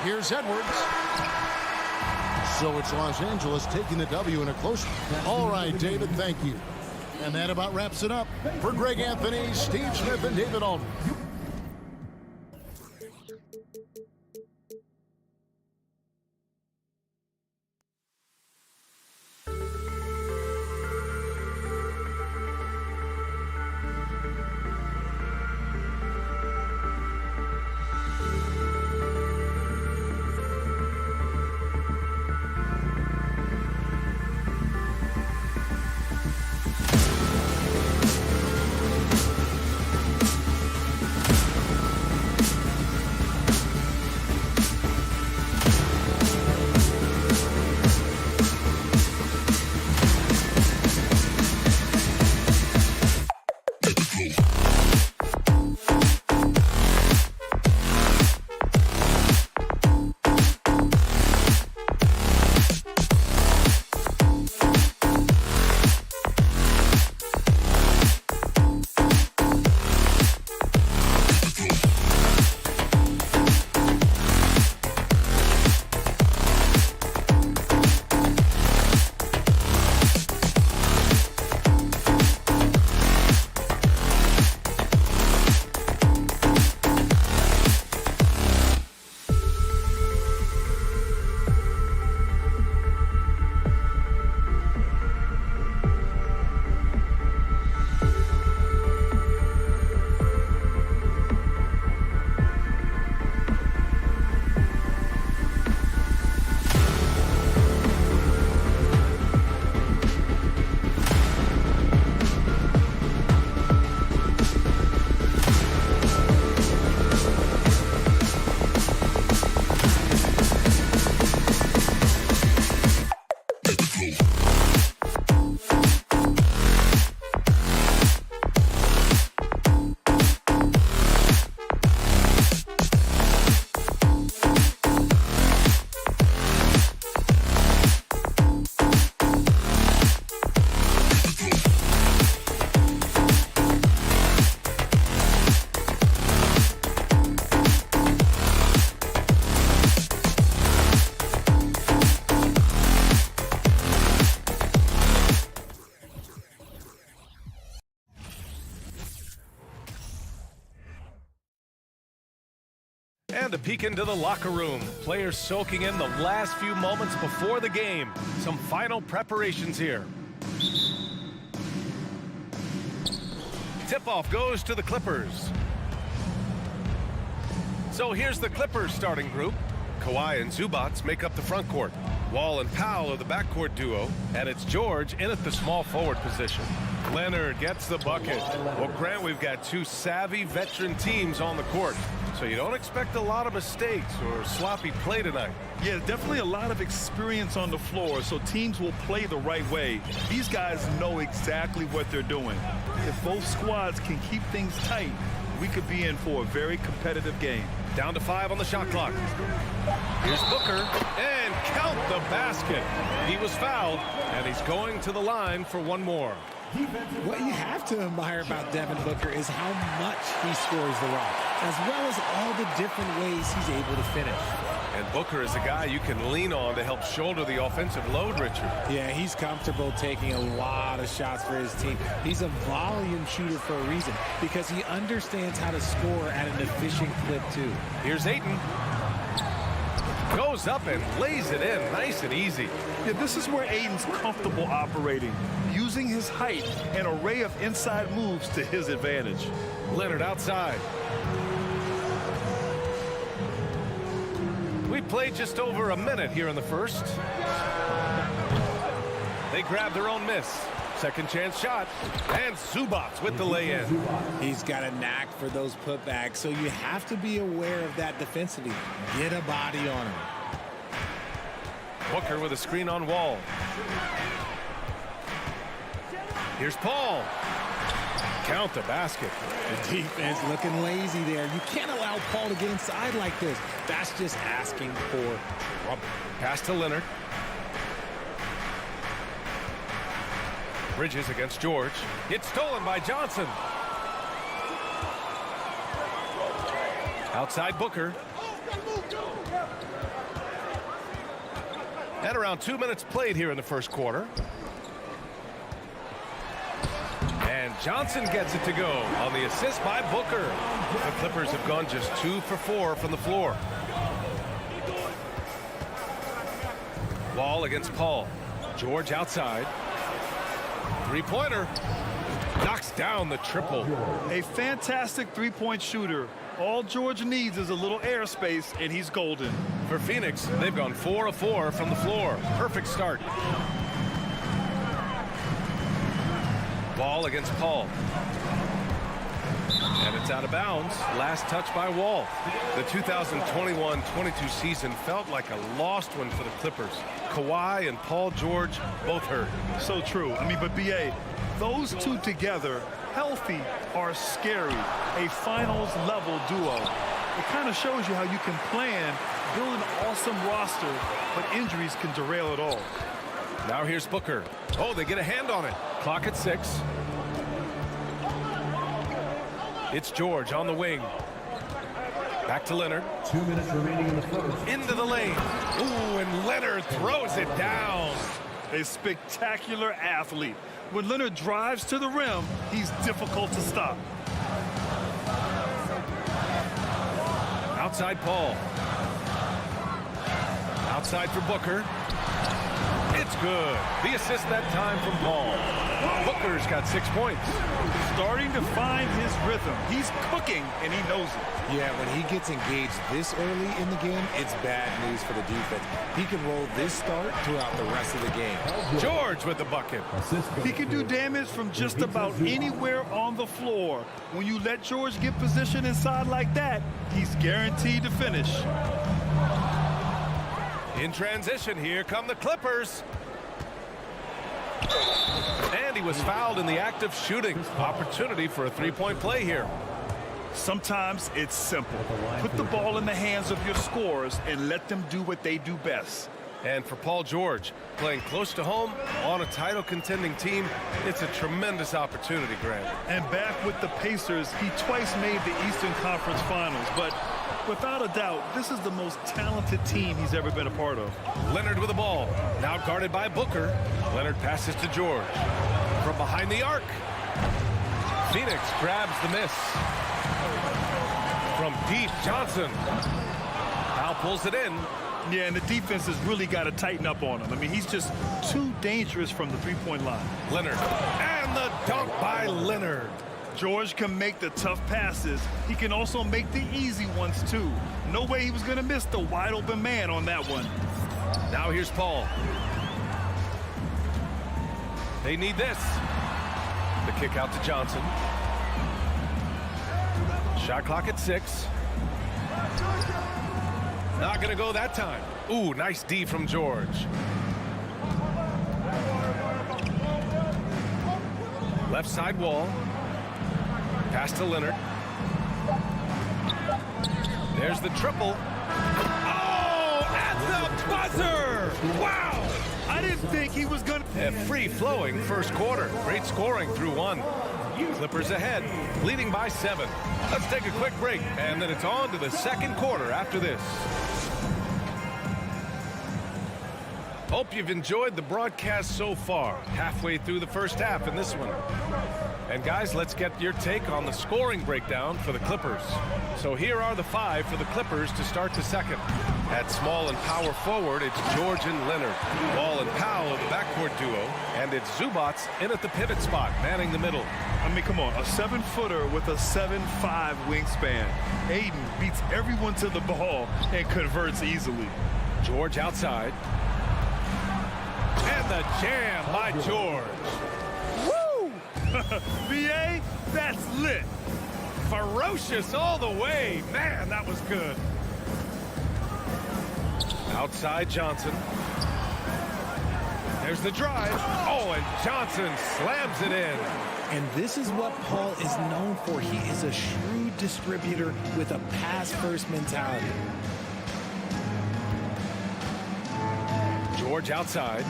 Here's Edwards. So it's Los Angeles taking the W in a close one. All right, David, thank you. And that about wraps it up. For Greg Anthony, Steve Smith, and David Aldridge. And a peek into the locker room. Players soaking in the last few moments before the game. Some final preparations here. Tip-off goes to the Clippers. So here's the Clippers starting group. Kawhi and Zubac make up the front court. Wall and Powell are the backcourt duo. And it's George in at the small forward position. Leonard gets the bucket. Well, Grant, we've got two savvy veteran teams on the court. So you don't expect a lot of mistakes or sloppy play tonight. Yeah, definitely a lot of experience on the floor, so teams will play the right way. These guys know exactly what they're doing. If both squads can keep things tight, we could be in for a very competitive game. Down to 5 on the shot clock. Here's Booker, and count the basket. He was fouled, and he's going to the line for one more. What you have to admire about Devin Booker is how much he scores the rock, as well as all the different ways he's able to finish. And Booker is a guy you can lean on to help shoulder the offensive load, Richard. Yeah, he's comfortable taking a lot of shots for his team. He's a volume shooter for a reason, because he understands how to score at an efficient clip, too. Here's Ayton. Goes up and lays it in nice and easy. Yeah, this is where Ayton's comfortable operating, using his height and array of inside moves to his advantage. Leonard outside. We played just over a minute here in the first. They grab their own miss. Second chance shot. And Zubac with the lay-in. He's got a knack for those putbacks, so you have to be aware of that defensively. Get a body on him. Booker with a screen on Wall. Here's Paul. Count the basket. The defense looking lazy there. You can't allow Paul to get inside like this. That's just asking for trouble. Pass to Leonard. Bridges against George. It's stolen by Johnson. Outside Booker. And around 2 minutes played here in the first quarter. And Johnson gets it to go on the assist by Booker. The Clippers have gone just 2 for 4 from the floor. Wall against Paul. George outside. Three-pointer. Knocks down the triple. A fantastic three-point shooter. All George needs is a little airspace, and he's golden. For Phoenix, they've gone 4 of 4 from the floor. Perfect start. Ball against Paul. And it's out of bounds. Last touch by Wall. The 2021-22 season felt like a lost one for the Clippers. Kawhi and Paul George both hurt. So true. I mean, but B.A., those two together, healthy, are scary. A finals-level duo. It kind of shows you how you can plan, build an awesome roster, but injuries can derail it all. Now here's Booker. Oh, they get a hand on it. Clock at 6. It's George on the wing. Back to Leonard. 2 minutes remaining in the first. Into the lane. Ooh, and Leonard throws it down. A spectacular athlete. When Leonard drives to the rim, he's difficult to stop. Outside Paul. Outside for Booker. It's good. The assist that time from Paul. Booker's got 6 points. Starting to find his rhythm. He's cooking, and he knows it. Yeah, when he gets engaged this early in the game, it's bad news for the defense. He can roll this start throughout the rest of the game. George with the bucket. He can do damage from just about anywhere on the floor. When you let George get position inside like that, he's guaranteed to finish. In transition, here come the Clippers. And he was fouled in the act of shooting. Opportunity for a three-point play here. Sometimes it's simple. Put the ball in the hands of your scorers and let them do what they do best. And for Paul George, playing close to home on a title contending team, it's a tremendous opportunity, Grant. And back with the Pacers, he twice made the Eastern Conference Finals, but without a doubt, this is the most talented team he's ever been a part of. Leonard with the ball, now guarded by Booker. Leonard passes to George. From behind the arc, Phoenix grabs the miss. From deep, Johnson. pulls it in. Yeah, and the defense has really got to tighten up on him. I mean, he's just too dangerous from the three-point line. Leonard. And the dunk by Leonard. George can make the tough passes. He can also make the easy ones, too. No way he was going to miss the wide-open man on that one. Now here's Paul. They need this. The kick out to Johnson. Shot clock at 6. Not going to go that time. Ooh, nice D from George. Left side Wall. Pass to Leonard. There's the triple. Oh, at the buzzer! Wow! I didn't think he was going to... A free-flowing first quarter. Great scoring through 1. Clippers ahead, leading by 7. Let's take a quick break, and then it's on to the second quarter after this. Hope you've enjoyed the broadcast so far. Halfway through the first half in this one. And guys, let's get your take on the scoring breakdown for the Clippers. So here are the 5 for the Clippers to start the second. At small and power forward, it's George and Leonard. Wall and Powell, the backcourt duo. And it's Zubac in at the pivot spot, manning the middle. I mean, come on, a 7-footer with a 7'5" wingspan. Ayton beats everyone to the ball and converts easily. George outside. And the jam by George. Woo! VA, that's lit. Ferocious all the way. Man, that was good. Outside Johnson. There's the drive. Oh, and Johnson slams it in. And this is what Paul is known for. He is a shrewd distributor with a pass-first mentality. George outside.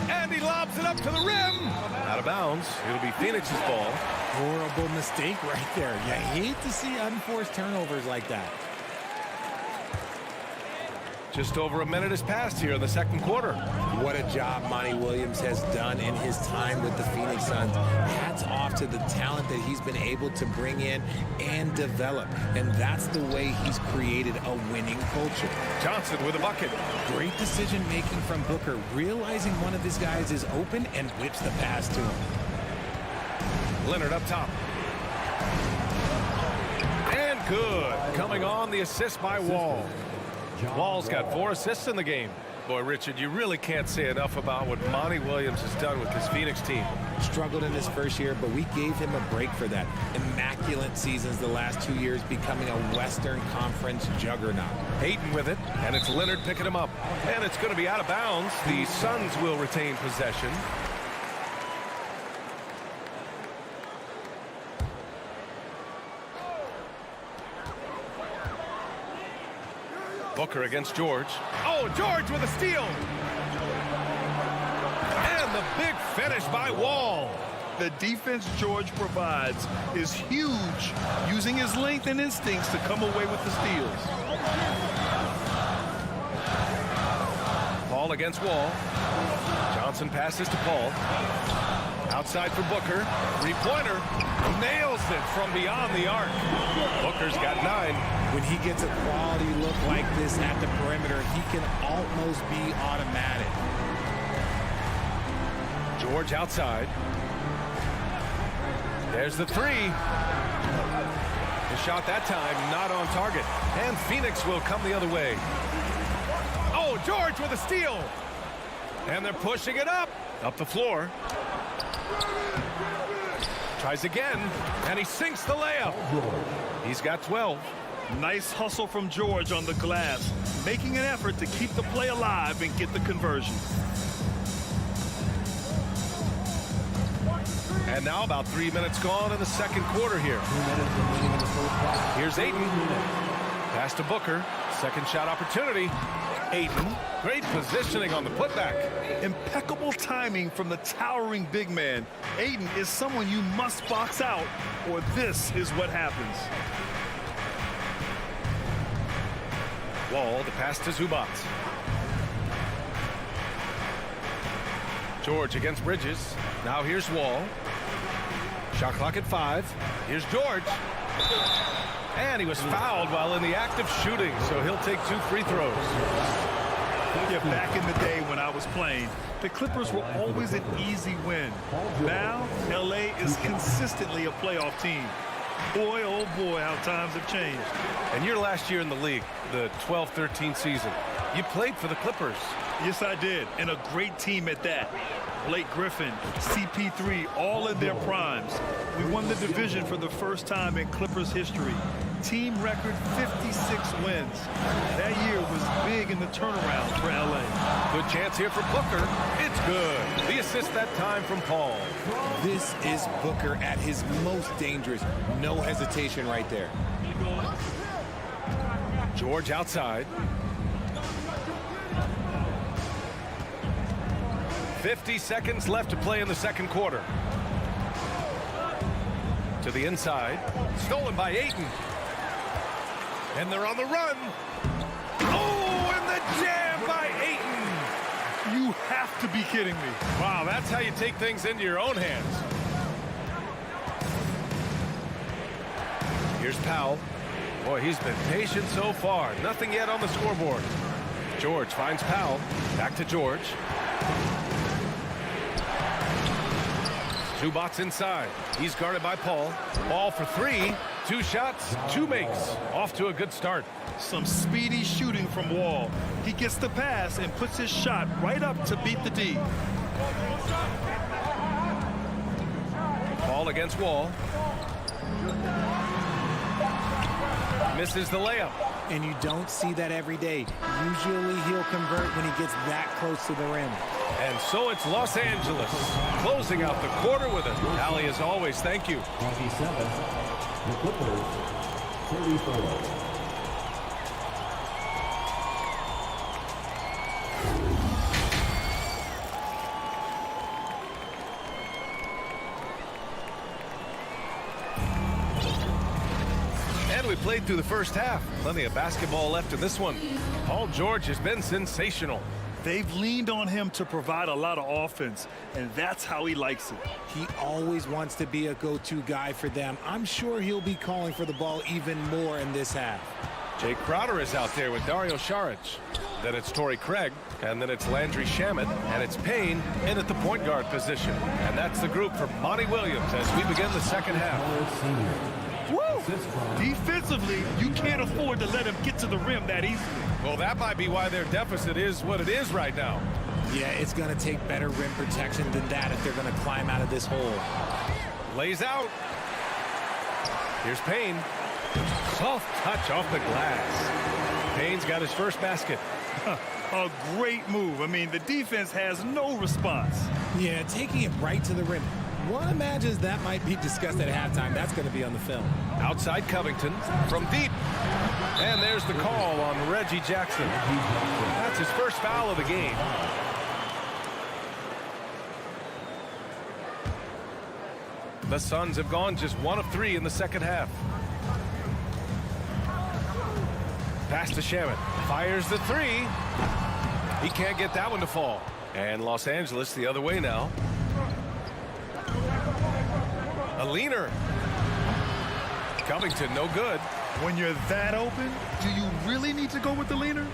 And he lobs it up to the rim. Out of bounds. It'll be Phoenix's ball. Horrible mistake right there. You hate to see unforced turnovers like that. Just over a minute has passed here in the second quarter. What a job Monty Williams has done in his time with the Phoenix Suns. Hats off to the talent that he's been able to bring in and develop. And that's the way he's created a winning culture. Johnson with a bucket. Great decision making from Booker, realizing one of his guys is open and whips the pass to him. Leonard up top. And good. Coming on, the assist by Wall. Wall's got 4 assists in the game. Boy, Richard, you really can't say enough about what Monty Williams has done with this Phoenix team. Struggled in his first year, but we gave him a break for that. Immaculate seasons the last 2 years, becoming a Western Conference juggernaut. Ayton with it, and it's Leonard picking him up. And it's going to be out of bounds. The Suns will retain possession. Booker against George. Oh, George with a steal. And the big finish by Wall. The defense George provides is huge, using his length and instincts to come away with the steals. Paul against Wall. Johnson passes to Paul. Outside for Booker. 3-pointer. Nails it from beyond the arc. Booker's got 9. When he gets a quality look like this at the perimeter, he can almost be automatic. George outside. There's the 3. The shot that time not on target. And Phoenix will come the other way. Oh, George with a steal. And they're pushing it up the floor. Tries again, and he sinks the layup. He's got 12. Nice hustle from George on the glass, making an effort to keep the play alive and get the conversion. And now about 3 minutes gone in the second quarter here. Here's Ayton. Pass to Booker. Second shot opportunity. Ayton. Great positioning on the putback. Impeccable timing from the towering big man. Ayton is someone you must box out, or this is what happens. Wall, the pass to Zubac. George against Bridges. Now here's Wall. Shot clock at 5. Here's George. And he was fouled while in the act of shooting, so he'll take 2 free throws. Yeah, back in the day when I was playing, the Clippers were always an easy win. Now, LA is consistently a playoff team. Boy, oh boy, how times have changed. And your last year in the league, the 12-13 season, you played for the Clippers. Yes, I did, and a great team at that. Blake Griffin, CP3, all in their primes. We won the division for the first time in Clippers history. Team record 56 wins. That year was big in the turnaround for LA. Good chance here for Booker. It's good. The assist that time from Paul. This is Booker at his most dangerous. No hesitation right there. George outside. 50 seconds left to play in the second quarter. To the inside. Stolen by Ayton. And they're on the run. Oh, and the jam by Ayton. You have to be kidding me. Wow, that's how you take things into your own hands. Here's Powell. Boy, he's been patient so far. Nothing yet on the scoreboard. George finds Powell. Back to George. Zubac inside. He's guarded by Paul. Ball for 3. 2 shots, 2 makes. Off to a good start. Some speedy shooting from Wall. He gets the pass and puts his shot right up to beat the D. Ball against Wall. Misses the layup. And you don't see that every day. Usually he'll convert when he gets that close to the rim. And so it's Los Angeles closing out the quarter with it. Allie, as always, thank you. 27. The Clippers, 34. And we played through the first half. Plenty of basketball left in this one. Paul George has been sensational. They've leaned on him to provide a lot of offense, and that's how he likes it. He always wants to be a go-to guy for them. I'm sure he'll be calling for the ball even more in this half. Jake Crowder is out there with Dario Saric. Then it's Torrey Craig, and then it's Landry Shamet, and it's Payne in at the point guard position. And that's the group for Monty Williams as we begin the second half. Woo! Defensively, you can't afford to let him get to the rim that easily. Well, that might be why their deficit is what it is right now. Yeah, it's going to take better rim protection than that if they're going to climb out of this hole. Lays out. Here's Payne. Soft touch off the glass. Payne's got his first basket. A great move. I mean, the defense has no response. Yeah, taking it right to the rim. One imagines that might be discussed at halftime. That's going to be on the film. Outside Covington from deep. And there's the call on Reggie Jackson. That's his first foul of the game. The Suns have gone just 1 of 3 in the second half. Pass to Shamet. Fires the 3. He can't get that one to fall. And Los Angeles the other way now. A leaner. Covington, no good. When you're that open, do you really need to go with the leaner?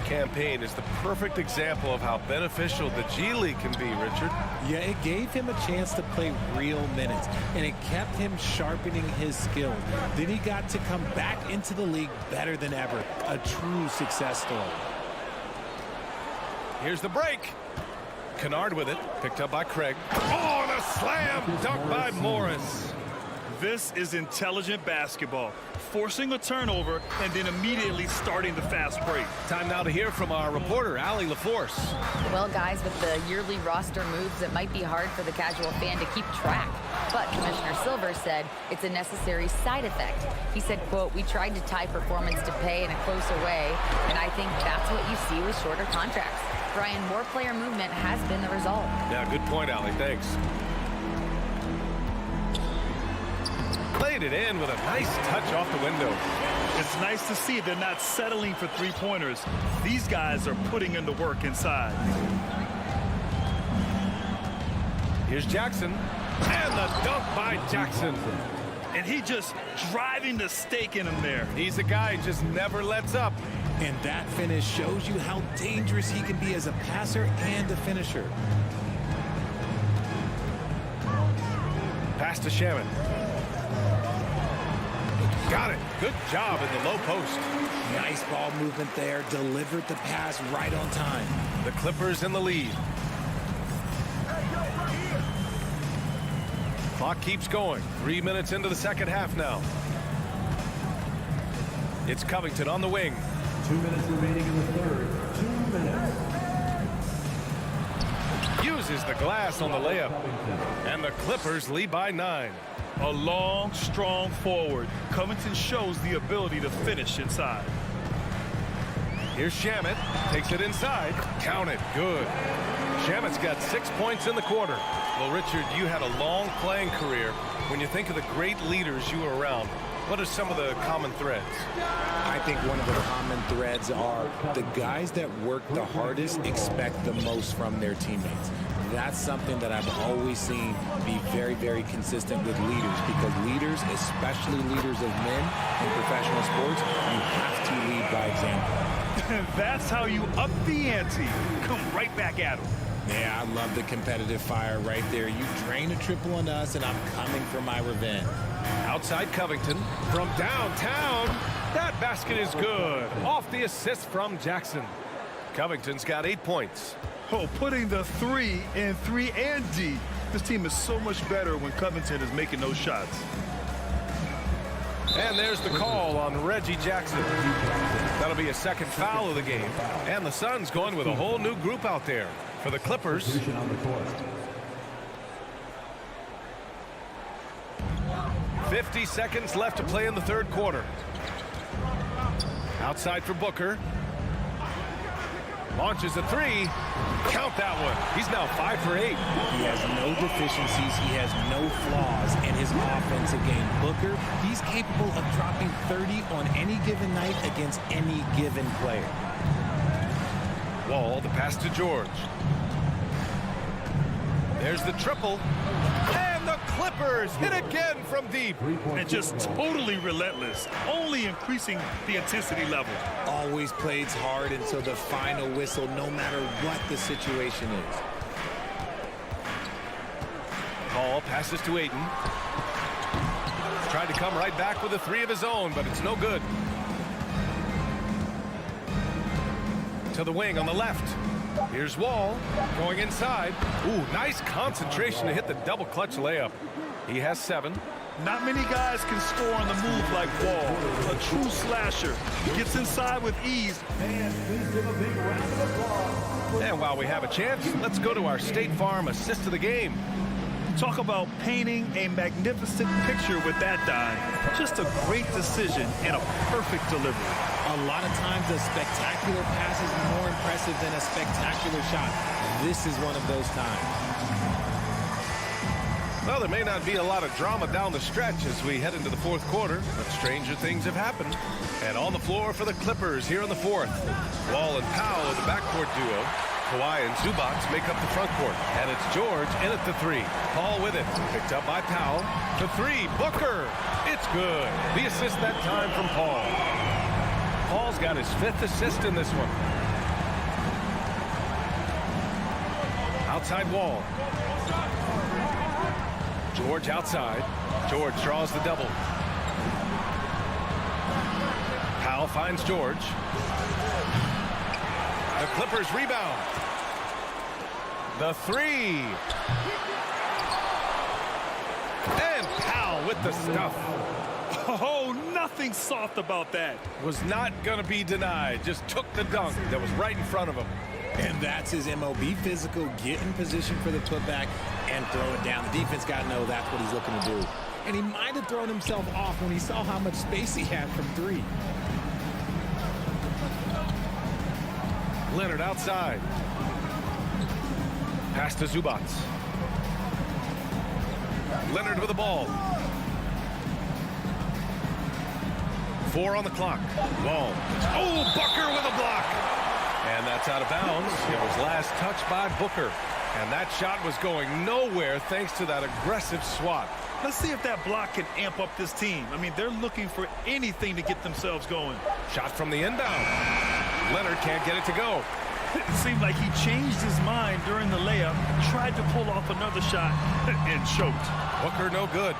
Campaign is the perfect example of how beneficial the G League can be, Richard. Yeah, it gave him a chance to play real minutes, and it kept him sharpening his skill. Then he got to come back into the league better than ever. A true success story. Here's the break. Kennard with it, picked up by Craig. Oh, and a slam dunk by Morris. This is intelligent basketball. Forcing a turnover and then immediately starting the fast break. Time now to hear from our reporter, Allie LaForce. Well, guys, with the yearly roster moves, it might be hard for the casual fan to keep track. But Commissioner Silver said it's a necessary side effect. He said, quote, "We tried to tie performance to pay in a closer way, and I think that's what you see with shorter contracts." Brian, more player movement has been the result. Yeah, good point, Allie. Thanks. Played it in with a nice touch off the window. It's nice to see they're not settling for three-pointers. These guys are putting in the work inside. Here's Jackson. And the dunk by Jackson. And he just driving the stake in him there. He's a guy who just never lets up. And that finish shows you how dangerous he can be as a passer and a finisher. Pass to Shaman. Got it. Good job in the low post. Nice ball movement there. Delivered the pass right on time. The Clippers in the lead. Clock keeps going. 3 minutes into the second half now. It's Covington on the wing. 2 minutes remaining in the third. 2 minutes. Uses the glass on the layup. And the Clippers lead by 9. A long, strong forward. Covington shows the ability to finish inside. Here's Shamet. Takes it inside. Count it. Good. Shamet's got 6 points in the quarter. Well, Richard, you had a long playing career. When you think of the great leaders you were around, what are some of the common threads? I think one of the common threads are the guys that work the hardest expect the most from their teammates. That's something that I've always seen be very, very consistent with leaders, because leaders, especially leaders of men in professional sports, you have to lead by example. That's how you up the ante. Come right back at him. Yeah, I love the competitive fire right there. You drain a triple on us, and I'm coming for my revenge. Outside Covington from downtown. That basket is good. Off the assist from Jackson. Covington's got 8 points. Oh, putting the 3 in 3 and D. This team is so much better when Covington is making those shots. And there's the call on Reggie Jackson. That'll be a second foul of the game. And the Suns going with a whole new group out there for the Clippers. 50 seconds left to play in the third quarter. Outside for Booker. Launches a 3. Count that one. He's now 5 for 8. He has no deficiencies. He has no flaws in his offensive game. Booker, he's capable of dropping 30 on any given night against any given player. Wall, the pass to George. There's the triple. And the Clippers hit again from deep. And just totally relentless, only increasing the intensity level. Always plays hard until the final whistle, no matter what the situation is. Paul passes to Ayton. Tried to come right back with a 3 of his own, but it's no good. To the wing on the left. Here's Wall going inside. Ooh, nice concentration to hit the double clutch layup. He has 7. Not many guys can score on the move like Wall. A true slasher. Gets inside with ease. And please give a big round of applause. And while we have a chance, let's go to our State Farm assist of the game. Talk about painting a magnificent picture with that dive. Just a great decision and a perfect delivery. A lot of times a spectacular pass is more impressive than a spectacular shot. This is one of those times. Well, there may not be a lot of drama down the stretch as we head into the fourth quarter, but stranger things have happened. And on the floor for the Clippers here in the fourth. Wall and Powell are the backcourt duo. Kawhi and Zubac make up the front court. And it's George in at the 3. Paul with it. Picked up by Powell. The 3. Booker. It's good. The assist that time from Paul. Paul's got his 5th assist in this one. Outside Wall. George outside. George draws the double. Powell finds George. The Clippers rebound. The 3. And Powell with the stuff. Oh, nothing soft about that. Was not going to be denied. Just took the dunk that was right in front of him. And that's his MLB physical. Get in position for the putback and throw it down. The defense got to know that's what he's looking to do. And he might have thrown himself off when he saw how much space he had from 3. Leonard outside. Pass to Zubac. Leonard with the ball. 4 on the clock. Wall. Oh, Booker with a block. And that's out of bounds. It was last touched by Booker. And that shot was going nowhere thanks to that aggressive swat. Let's see if that block can amp up this team. I mean, they're looking for anything to get themselves going. Shot from the inbound. Leonard can't get it to go. It seemed like he changed his mind during the layup, tried to pull off another shot, and choked. Booker no good.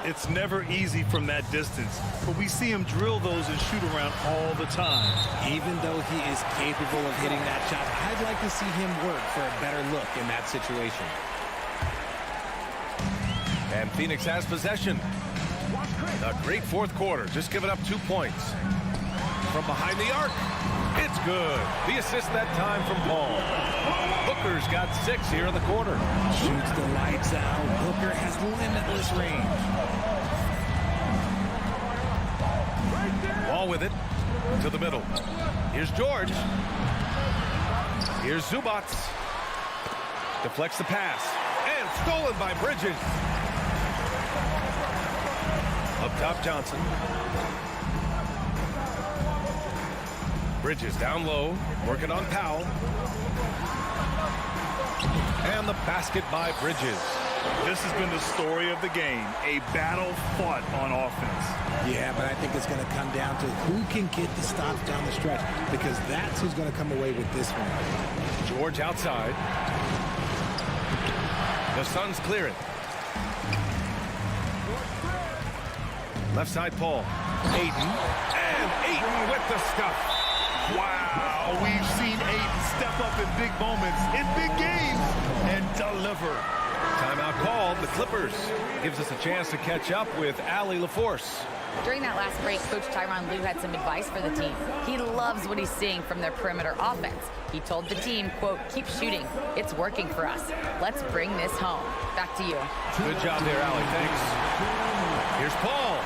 It's never easy from that distance, but we see him drill those and shoot around all the time. Even though he is capable of hitting that shot, I'd like to see him work for a better look in that situation. And Phoenix has possession. A great fourth quarter. Just giving up 2 points. From behind the arc. It's good. The assist that time from Paul. Booker's got 6 here in the quarter. Shoots the lights out. Booker has limitless range. Ball with it. To the middle. Here's George. Here's Zubac. Deflects the pass. And stolen by Bridges. Up top, Johnson. Bridges down low, working on Powell. And the basket by Bridges. This has been the story of the game, a battle fought on offense. Yeah, but I think it's going to come down to who can get the stops down the stretch, because that's who's going to come away with this one. George outside. The Suns clear it. Left side, Paul. Ayton. And Ayton with the stuff. Wow, we've seen Ayton step up in big moments, in big games, and deliver. Timeout called. The Clippers gives us a chance to catch up with Allie LaForce. During that last break, Coach Tyronn Lue had some advice for the team. He loves what he's seeing from their perimeter offense. He told the team, quote, keep shooting. It's working for us. Let's bring this home. Back to you. Good job there, Allie. Thanks. Here's Paul.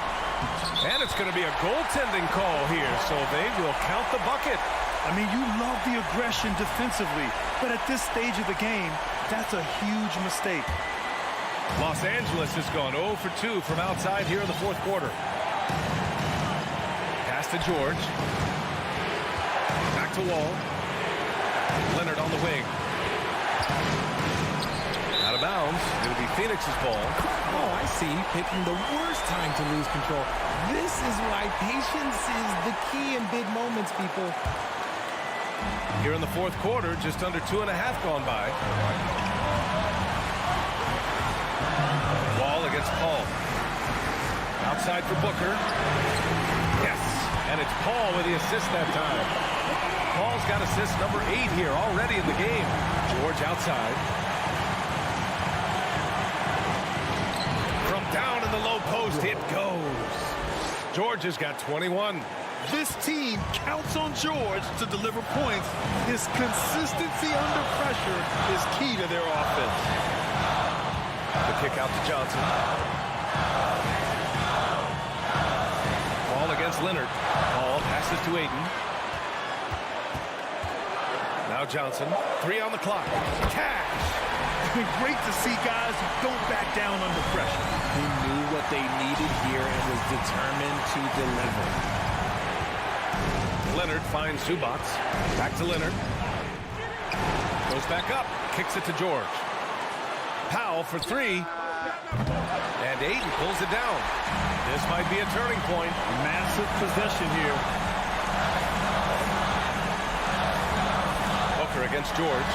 And it's going to be a goaltending call here, so they will count the bucket. I mean, you love the aggression defensively, but at this stage of the game, that's a huge mistake. Los Angeles has gone 0 for 2 from outside here in the fourth quarter. Pass to George. Back to Wall. Leonard on the wing. Out of bounds. It'll be Phoenix's ball. Oh, I see. Picking the worst time to lose control. This is why patience is the key in big moments, people. Here in the fourth quarter, just under 2.5 gone by. Wall against Paul. Outside for Booker. Yes, and it's Paul with the assist that time. Paul's got assist number 8 here already in the game. George outside. From down in the low post, it goes. George has got 21. This team counts on George to deliver points. His consistency under pressure is key to their offense. The kick out to Johnson. Ball against Leonard. Paul passes to Ayton. Now Johnson. 3 on the clock. Cash. Great to see guys who don't back down under pressure. He knew what they needed here and was determined to deliver. Leonard finds Zubac. Back to Leonard. Goes back up. Kicks it to George. Powell for 3. And Ayton pulls it down. This might be a turning point. Massive possession here. Booker against George.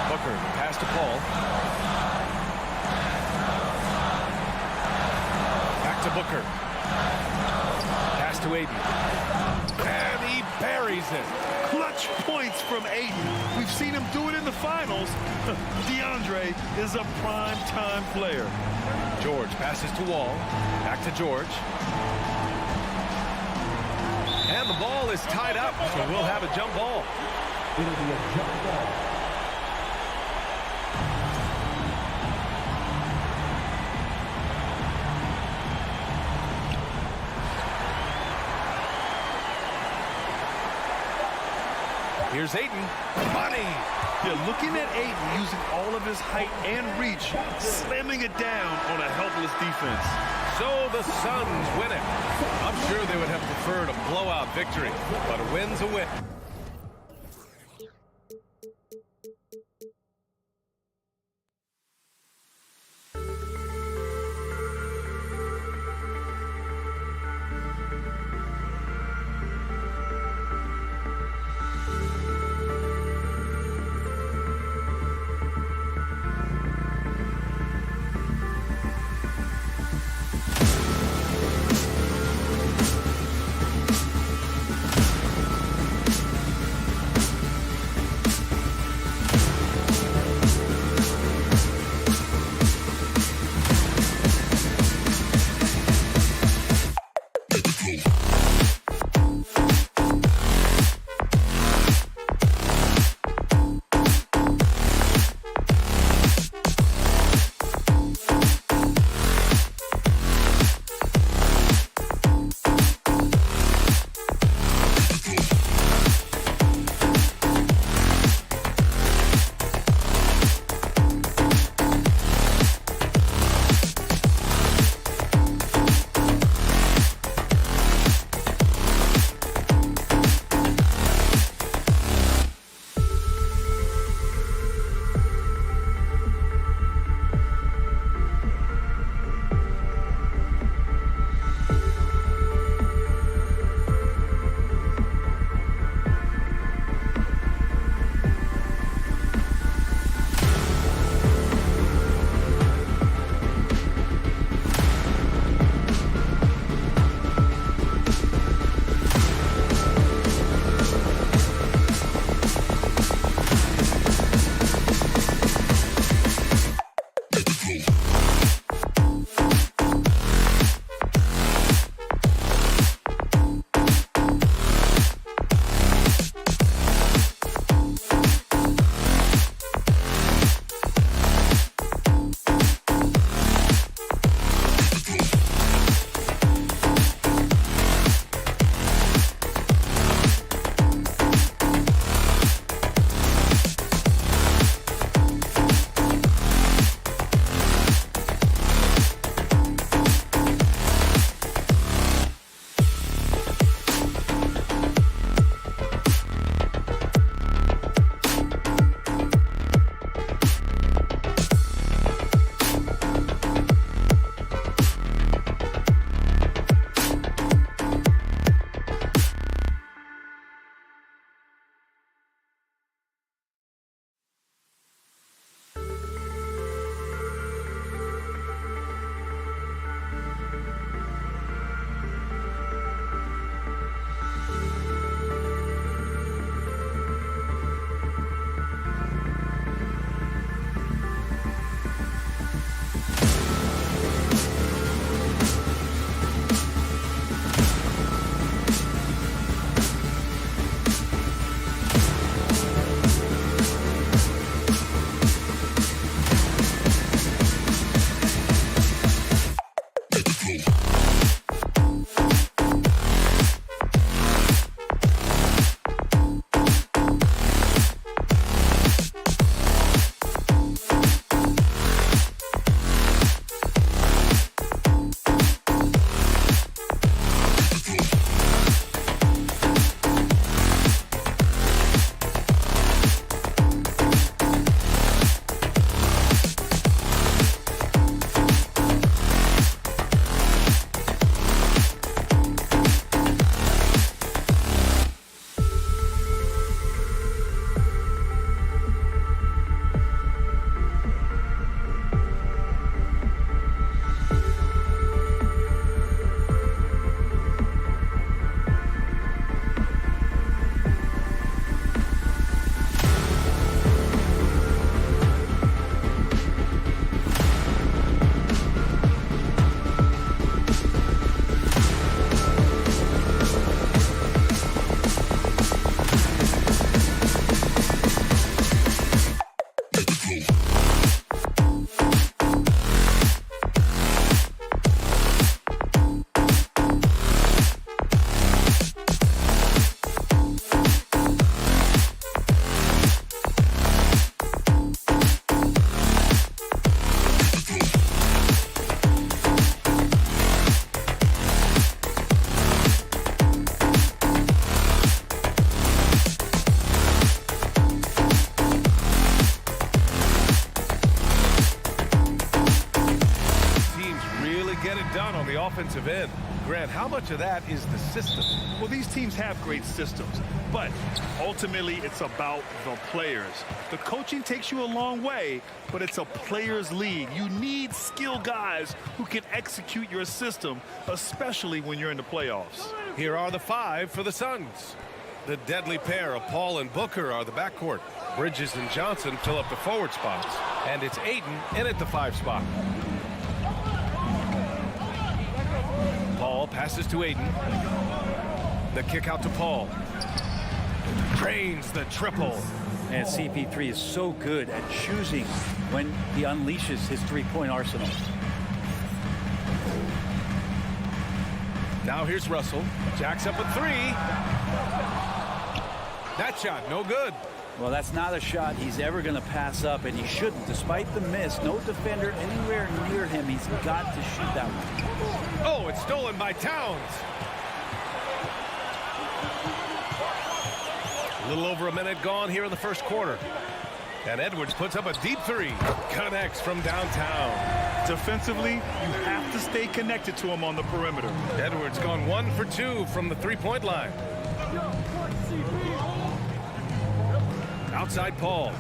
Booker, pass to Paul. Back to Booker. Pass to Ayton. And he buries it. Clutch points from Ayton. We've seen him do it in the finals. DeAndre is a prime-time player. George passes to Wall. Back to George. And the ball is tied up, so we'll have a jump ball. It'll be a jump ball. Here's Ayton. Money. Yeah, looking at Ayton using all of his height and reach, slamming it down on a helpless defense. So the Suns win it. I'm sure they would have preferred a blowout victory, but a win's a win. done on the offensive end. Grant, how much of that is the system? Well, these teams have great systems, but ultimately it's about the players. The coaching takes you a long way, but it's a players' league. You need skilled guys who can execute your system, especially when you're in the playoffs. Here are the 5 for the Suns. The deadly pair of Paul and Booker are the backcourt. Bridges and Johnson fill up the forward spots. And it's Ayton in at the 5 spot. Paul passes to Ayton. The kick out to Paul. Drains the triple. And CP3 is so good at choosing when he unleashes his three-point arsenal. Now here's Russell. Jacks up a 3. That shot, no good. Well, that's not a shot he's ever going to pass up, and he shouldn't. Despite the miss, no defender anywhere near him. He's got to shoot that one. Oh, it's stolen by Towns. A little over a minute gone here in the first quarter. And Edwards puts up a deep 3. Connects from downtown. Defensively, you have to stay connected to him on the perimeter. Edwards gone 1 for 2 from the three-point line. Outside Paul.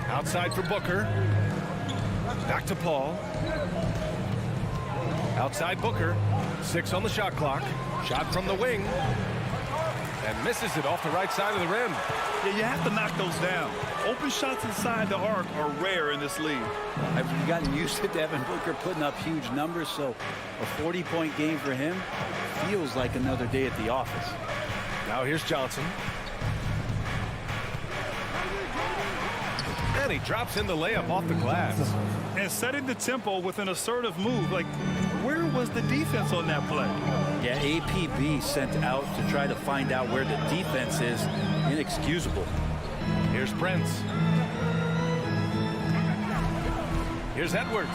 Outside for Booker. Back to Paul. Outside Booker. 6 on the shot clock. Shot from the wing. And misses it off the right side of the rim. Yeah, you have to knock those down. Open shots inside the arc are rare in this league. I've gotten used to Devin Booker putting up huge numbers, so a 40-point game for him feels like another day at the office. Now here's Johnson. And he drops in the layup off the glass. And setting the tempo with an assertive move. Like, where was the defense on that play? Yeah, APB sent out to try to find out where the defense is. Inexcusable. Here's Prince. Here's Edwards.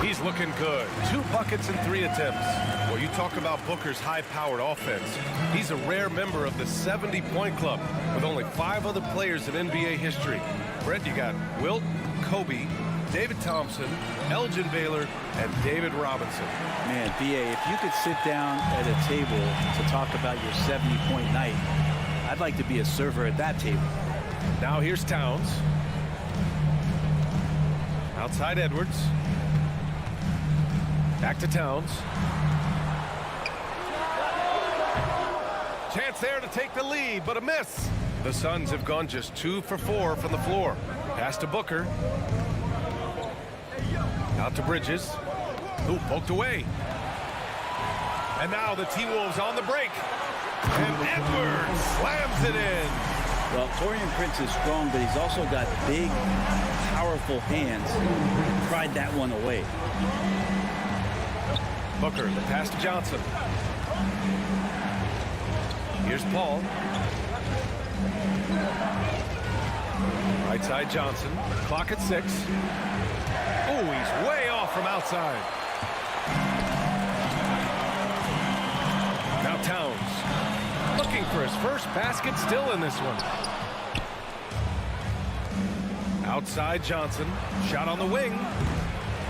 He's looking good. 2 buckets and 3 attempts. Well, you talk about Booker's high-powered offense. He's a rare member of the 70-point club with only 5 other players in NBA history. Brent, you got Wilt, Kobe, David Thompson, Elgin Baylor, and David Robinson. Man, BA, if you could sit down at a table to talk about your 70-point night, I'd like to be a server at that table. Now here's Towns. Outside Edwards. Back to Towns. Chance there to take the lead, but a miss. The Suns have gone just 2 for 4 from the floor. Pass to Booker. Out to Bridges. Who poked away. And now the T-Wolves on the break. And Edwards slams it in. Well, Taurean Prince is strong, but he's also got big, powerful hands. Pried that one away. Booker, the pass to Johnson. Here's Paul. Right side Johnson. Clock at 6. Oh, he's way off from outside. Now Towns. Looking for his first basket, still in this one. Outside Johnson. Shot on the wing.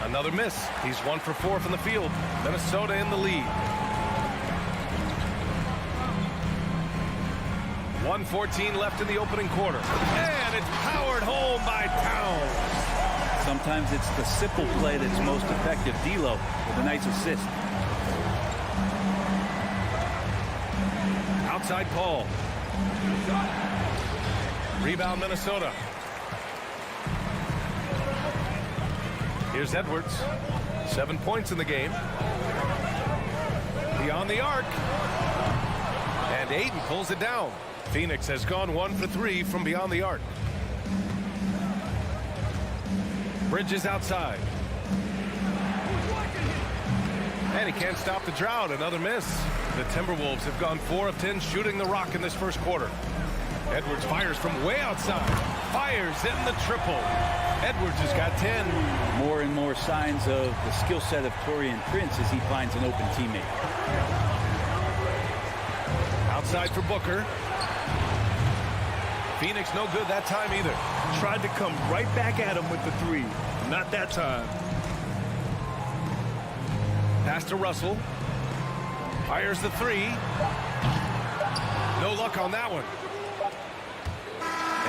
Another miss. He's 1 for 4 from the field. Minnesota in the lead. 1:14 left in the opening quarter. And it's powered home by Towns. Sometimes it's the simple play that's most effective. D'Lo with a nice assist. Outside Paul. Rebound Minnesota. Here's Edwards. 7 points in the game. Beyond the arc. And Ayton pulls it down. Phoenix has gone 1 for 3 from beyond the arc. Bridges outside. And he can't stop the drought. Another miss. The Timberwolves have gone 4 of 10 shooting the rock in this first quarter. Edwards fires from way outside. Fires in the triple. Edwards has got 10. More and more signs of the skill set of Taurean Prince as he finds an open teammate. Outside for Booker. Phoenix no good that time either. Tried to come right back at him with the 3. Not that time. Pass to Russell. Fires the three. No luck on that one.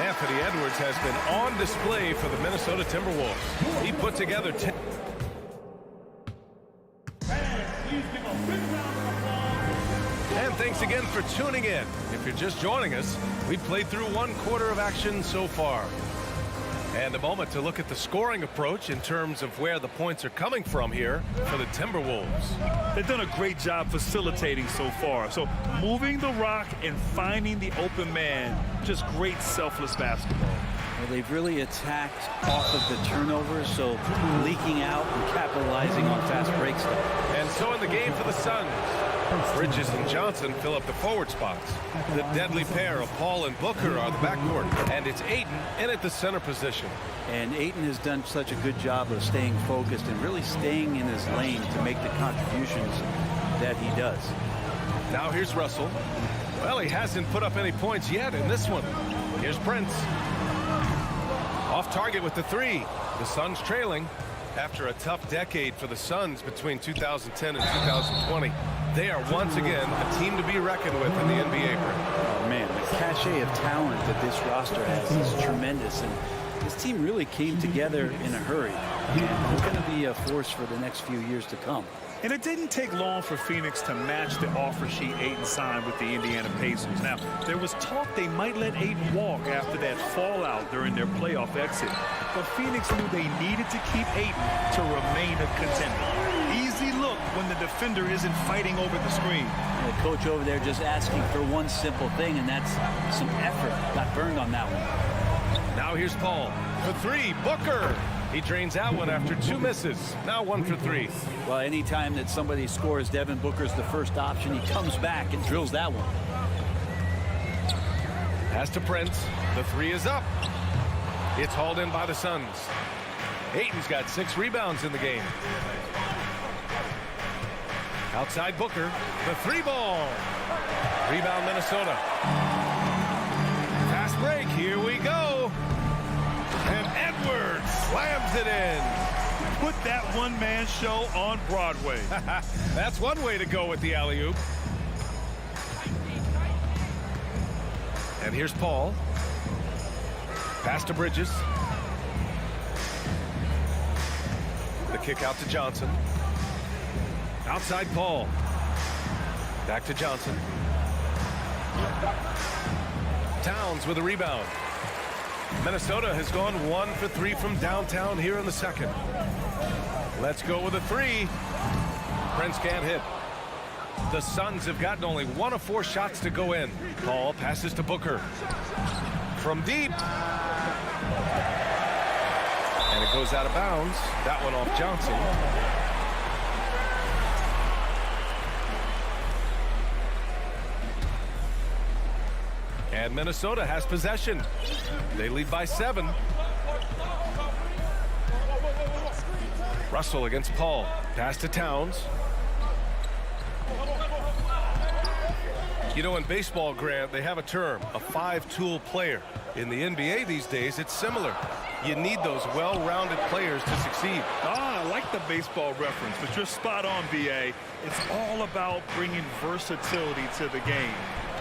Anthony Edwards has been on display for the Minnesota Timberwolves. He put together 10. And thanks again for tuning in. If you're just joining us, we played through 1 quarter of action so far. And a moment to look at the scoring approach in terms of where the points are coming from here for the Timberwolves. They've done a great job facilitating so far. So moving the rock and finding the open man, just great selfless basketball. Well, they've really attacked off of the turnovers, so leaking out and capitalizing on fast breaks. And so in the game for the Suns, Bridges and Johnson fill up the forward spots. The deadly pair of Paul and Booker are the backcourt, and it's Ayton in at the center position. And Ayton has done such a good job of staying focused and really staying in his lane to make the contributions that he does. Now here's Russell. Well, he hasn't put up any points yet in this one. Here's Prince. Off target with the three. The Suns trailing. After a tough decade for the Suns between 2010 and 2020, they are once again a team to be reckoned with in the NBA. Oh, man, the cachet of talent that this roster has is tremendous, and this team really came together in a hurry. And they're going to be a force for the next few years to come. And it didn't take long for Phoenix to match the offer sheet Ayton signed with the Indiana Pacers. Now, there was talk they might let Ayton walk after that fallout during their playoff exit. But Phoenix knew they needed to keep Ayton to remain a contender. Easy look when the defender isn't fighting over the screen. The coach over there just asking for one simple thing, and that's some effort. Got burned on that one. Now here's Paul. For three, Booker. He drains that one after 2 misses. Now 1 for 3. Well, anytime that somebody scores, Devin Booker's the first option. He comes back and drills that one. Pass to Prince. The 3 is up. It's hauled in by the Suns. Ayton's got 6 rebounds in the game. Outside Booker. The 3 ball. Rebound Minnesota. Fast break. Here we go. And Edwards slams it in. Put that one-man show on Broadway. That's one way to go with the alley-oop. And here's Paul. Pass to Bridges. The kick out to Johnson. Outside Paul. Back to Johnson. Towns with a rebound. Minnesota has gone 1 for 3 from downtown here in the second. Let's go with a 3. Prince can't hit. The Suns have gotten only 1 of 4 shots to go in. Paul passes to Booker. From deep. And it goes out of bounds. That one off Johnson. And Minnesota has possession. They lead by 7. Russell against Paul. Pass to Towns. You know, in baseball, Grant, they have a term, a 5-tool player. In the NBA these days, it's similar. You need those well-rounded players to succeed. I like the baseball reference, but you're spot on, BA. It's all about bringing versatility to the game.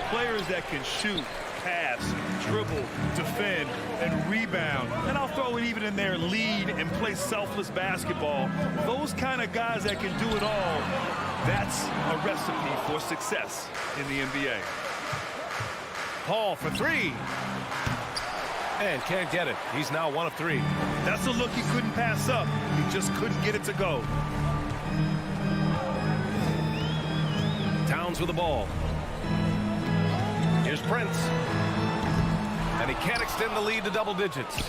Players that can shoot, pass, dribble, defend, and rebound. And I'll throw it even in there, lead and play selfless basketball. Those kind of guys that can do it all, that's a recipe for success in the NBA. Paul for 3. And can't get it. He's now 1 of 3. That's a look he couldn't pass up. He just couldn't get it to go. Towns with the ball. Here's Prince. And he can't extend the lead to double digits.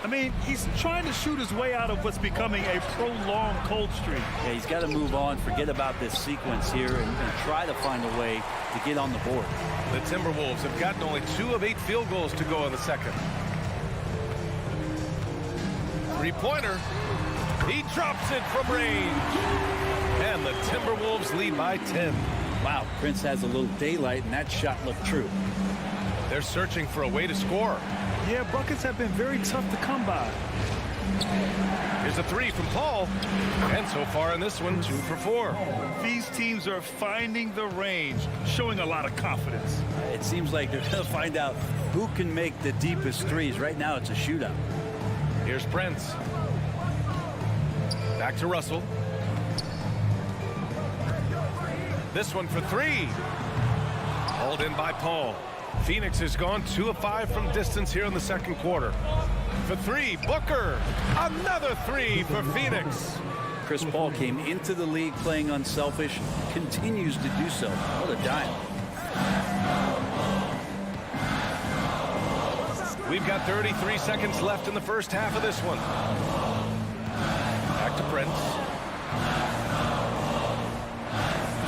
I mean, he's trying to shoot his way out of what's becoming a prolonged cold streak. Yeah, he's got to move on, forget about this sequence here, and try to find a way to get on the board. The Timberwolves have gotten only 2 of 8 field goals to go in the second. 3-pointer. He drops it from range. And the Timberwolves lead by 10. Wow, Prince has a little daylight, and that shot looked true. They're searching for a way to score. Yeah, buckets have been very tough to come by. Here's Here's a three from Paul. And so far in this one, 2 for 4. These teams are finding the range, showing a lot of confidence. It seems like they're going to find out who can make the deepest threes. Right now, it's a shootout. Here's Prince. Back to Russell. This one for 3. Hauled in by Paul. Phoenix has gone 2 of 5 from distance here in the second quarter. For 3, Booker. Another 3 for Phoenix. Chris Paul came into the league playing unselfish, continues to do so. What a dime. We've got 33 seconds left in the first half of this one. Back to Prince.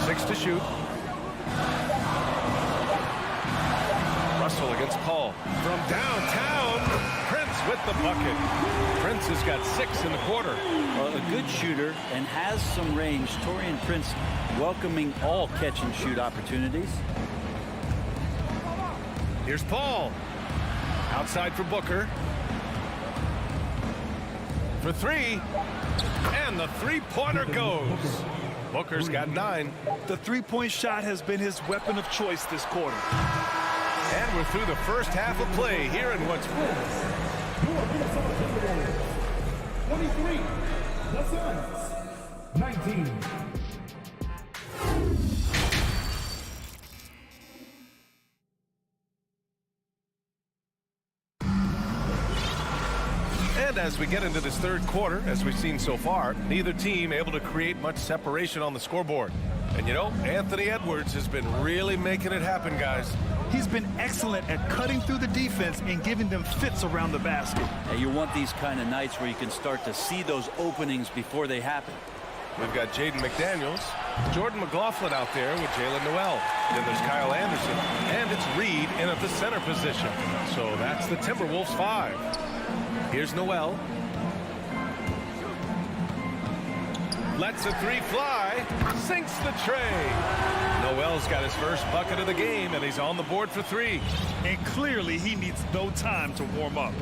6 to shoot. Russell against Paul. From downtown, Prince with the bucket. Prince has got 6 in the quarter. Well, a good shooter and has some range. Taurean Prince welcoming all catch and shoot opportunities. Here's Paul. Outside for Booker. For 3. And the three-pointer goes. Booker's got 9. The three-point shot has been his weapon of choice this quarter. And we're through the first half of play here in what's 23, the Suns, 19. And as we get into this third quarter, as we've seen so far, neither team able to create much separation on the scoreboard. And you know, Anthony Edwards has been really making it happen, guys. He's been excellent at cutting through the defense and giving them fits around the basket. And you want these kind of nights where you can start to see those openings before they happen. We've got Jaden McDaniels, Jordan McLaughlin out there with Jalen Noel. Then there's Kyle Anderson, and it's Reed in at the center position. So that's the Timberwolves 5. Here's Noel. Lets a 3 fly, sinks the tray. Noel's got his first bucket of the game, and he's on the board for 3. And clearly he needs no time to warm up.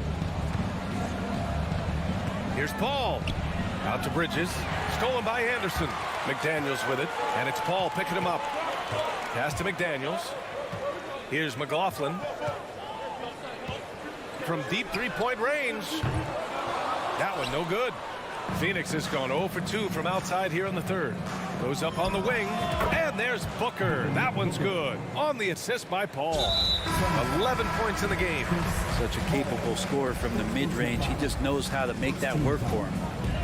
Here's Paul. Out to Bridges. Stolen by Anderson. McDaniels with it, and it's Paul picking him up. Pass to McDaniels. Here's McLaughlin. From deep three-point range. That one no good. Phoenix has gone 0 for 2 from outside here in the third. Goes up on the wing, and there's Booker. That one's good. On the assist by Paul. 11 points in the game. Such a capable scorer from the mid-range. He just knows how to make that work for him.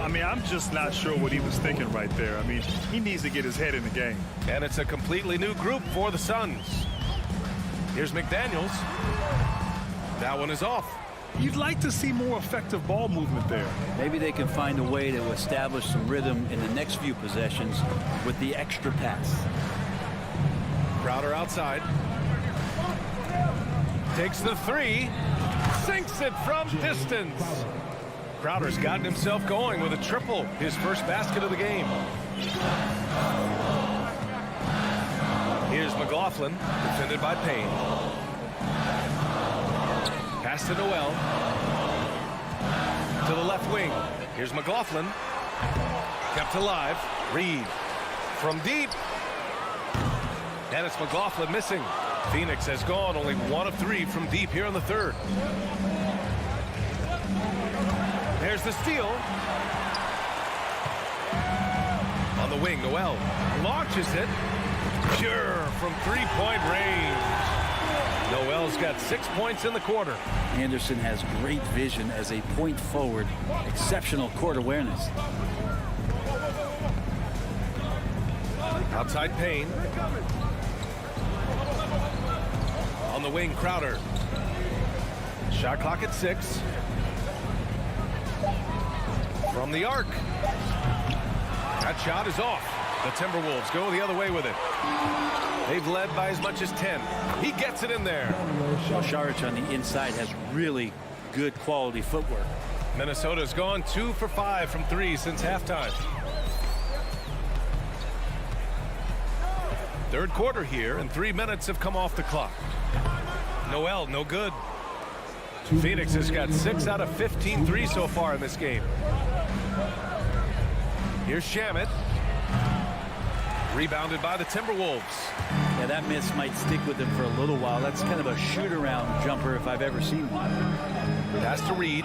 I mean, I'm just not sure what he was thinking right there. I mean, he needs to get his head in the game. And it's a completely new group for the Suns. Here's McDaniels. That one is off. You'd like to see more effective ball movement there. Maybe they can find a way to establish some rhythm in the next few possessions with the extra pass. Crowder outside. Takes the 3. Sinks it from distance. Crowder's gotten himself going with a triple. His first basket of the game. Here's McLaughlin, defended by Payne. Pass to Noel. To the left wing. Here's McLaughlin. Kept alive. Reed. From deep. And it's McLaughlin missing. Phoenix has gone only 1 of 3 from deep here in the third. There's the steal. On the wing, Noel launches it. Pure from three-point range. Noel's got 6 points in the quarter. Anderson has great vision as a point forward. Exceptional court awareness. Outside Payne. On the wing, Crowder. Shot clock at 6. From the arc. That shot is off. The Timberwolves go the other way with it. They've led by as much as 10. He gets it in there. Well, Šarić on the inside has really good quality footwork. Minnesota's gone 2 for 5 from 3 since halftime. Third quarter here, and 3 minutes have come off the clock. Noel, no good. Phoenix has got 6 out of 15 threes so far in this game. Here's Shamet. Rebounded by the Timberwolves. Yeah, that miss might stick with him for a little while. That's kind of a shoot-around jumper if I've ever seen one. Pass to Reed.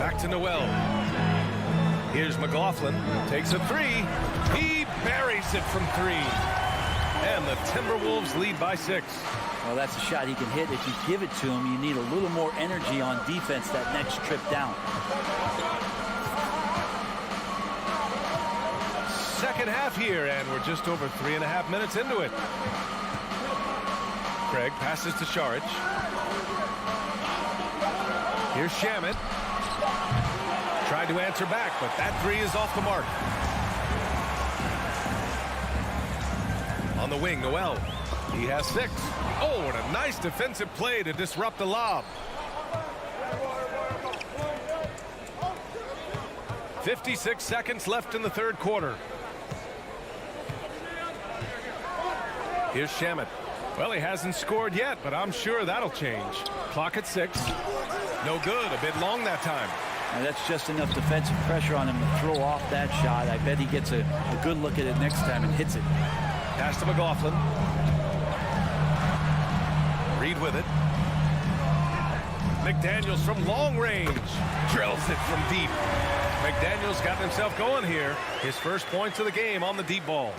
Back to Noel. Here's McLaughlin. Takes a three. He buries it from three. And the Timberwolves lead by 6. Well, that's a shot he can hit. If you give it to him, you need a little more energy on defense that next trip down. Second half here, and we're just over 3.5 minutes into it. Craig passes to Saric. Here's Shamet. Tried to answer back, but that three is off the mark. On the wing, Noel. He has 6. Oh, and a nice defensive play to disrupt the lob. 56 seconds left in the third quarter. Here's Shamet. Well, he hasn't scored yet, but I'm sure that'll change. Clock at 6. No good. A bit long that time. And that's just enough defensive pressure on him to throw off that shot. I bet he gets a good look at it next time and hits it. Pass to McLaughlin. Reed with it. McDaniels from long range. Drills it from deep. McDaniels got himself going here. His first points of the game on the deep ball.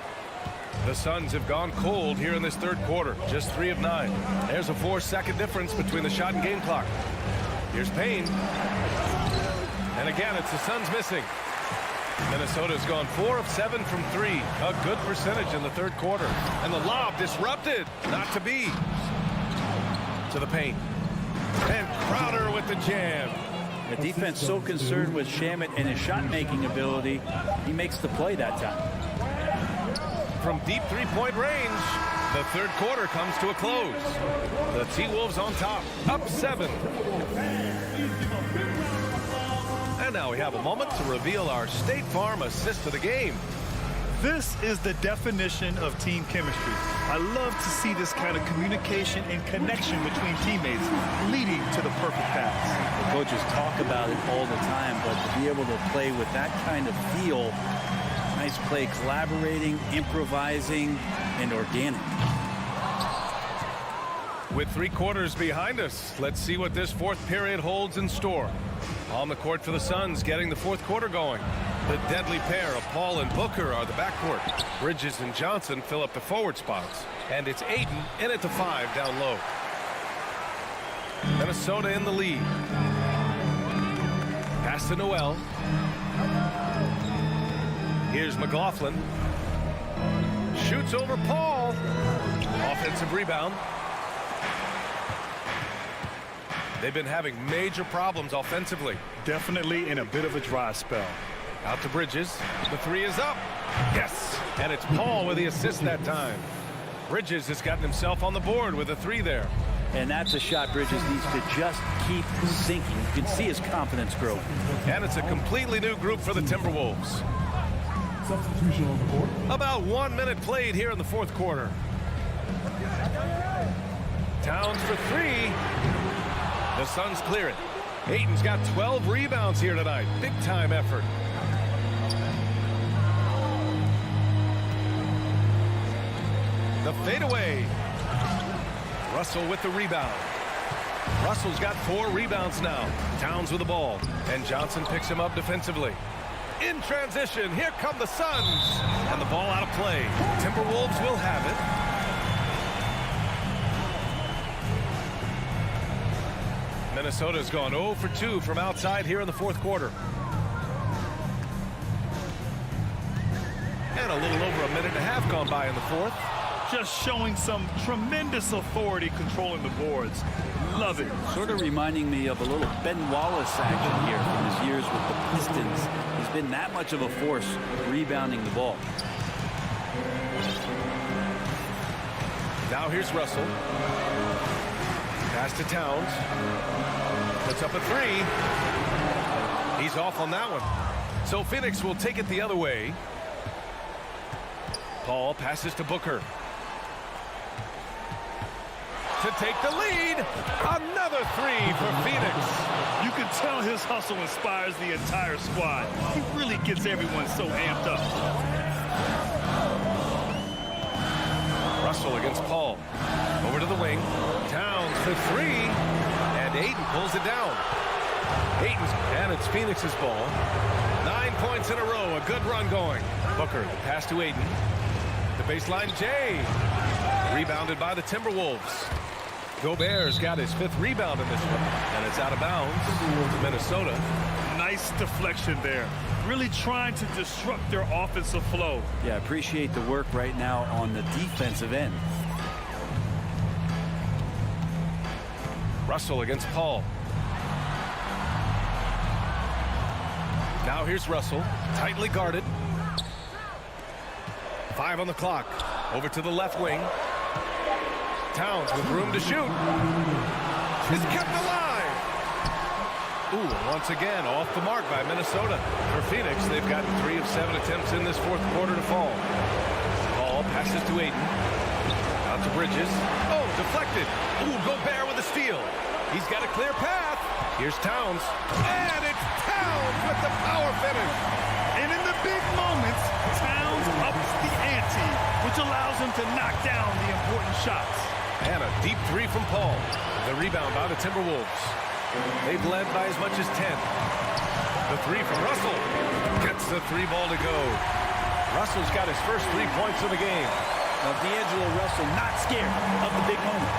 The Suns have gone cold here in this third quarter. Just 3 of 9. There's a 4-second difference between the shot and game clock. Here's Payne. And again, it's the Suns missing. Minnesota's gone 4 of 7 from 3. A good percentage in the third quarter. And the lob disrupted. Not to be. To the paint. And Crowder with the jam. The defense so concerned with Shamet and his shot-making ability, he makes the play that time. From deep three-point range, the third quarter comes to a close. The T-Wolves on top, up 7. And now we have a moment to reveal our State Farm assist of the game. This is the definition of team chemistry. I love to see this kind of communication and connection between teammates leading to the perfect pass. The coaches talk about it all the time, but to be able to play with that kind of feel, nice play, collaborating, improvising, and organic. With 3 quarters behind us, let's see what this fourth period holds in store. On the court for the Suns, getting the fourth quarter going. The deadly pair of Paul and Booker are the backcourt. Bridges and Johnson fill up the forward spots. And it's Ayton in at the 5 down low. Minnesota in the lead. Pass to Noel. Here's McLaughlin. Shoots over Paul. Offensive rebound. They've been having major problems offensively. Definitely in a bit of a dry spell. Out to Bridges. The 3 is up. Yes. And it's Paul with the assist that time. Bridges has gotten himself on the board with a 3 there. And that's a shot Bridges needs to just keep sinking. You can see his confidence grow. And it's a completely new group for the Timberwolves. Substitution on the court. About 1 minute played here in the fourth quarter. Towns for 3. The Suns clear it. Ayton's got 12 rebounds here tonight. Big time effort. The fadeaway. Russell with the rebound. Russell's got 4 rebounds now. Towns with the ball. And Johnson picks him up defensively. In transition, here come the Suns. And the ball out of play. Timberwolves will have it. Minnesota's gone 0 for 2 from outside here in the fourth quarter. And a little over a minute and a half gone by in the fourth. Just showing some tremendous authority controlling the boards. Love it. Sort of reminding me of a little Ben Wallace action here from his years with the Pistons. He's been that much of a force rebounding the ball. Now here's Russell. Pass to Towns. Puts up a 3. He's off on that one. So Phoenix will take it the other way. Paul passes to Booker. to take the lead. Another three for Phoenix. You can tell his hustle inspires the entire squad. He really gets everyone so amped up. Russell against Paul. Over to the wing. Towns for three. And Ayton pulls it down. And it's Phoenix's ball. 9 points in a row. A good run going. Booker, the pass to Ayton. The baseline, Jay. Rebounded by the Timberwolves. Gobert's got his 5th rebound in this one. And it's out of bounds to Minnesota. Nice deflection there. Really trying to disrupt their offensive flow. Yeah, appreciate the work right now on the defensive end. Russell against Paul. Now here's Russell, tightly guarded. 5 on the clock. Over to the left wing. Towns with room to shoot. Is kept alive. Ooh, once again, off the mark by Minnesota. For Phoenix, they've gotten 3 of 7 attempts in this 4th quarter to fall. Paul passes to Ayton. Out to Bridges. Oh, deflected. Ooh, Gobert with a steal. He's got a clear path. Here's Towns. And it's Towns with the power finish. And in the big moments, Towns ups the ante, which allows him to knock down the important shots. And a deep 3 from Paul. The rebound by the Timberwolves. They've led by as much as 10. The 3 from Russell. Gets the 3 ball to go. Russell's got his first 3 points of the game. Now, D'Angelo Russell not scared of the big moment.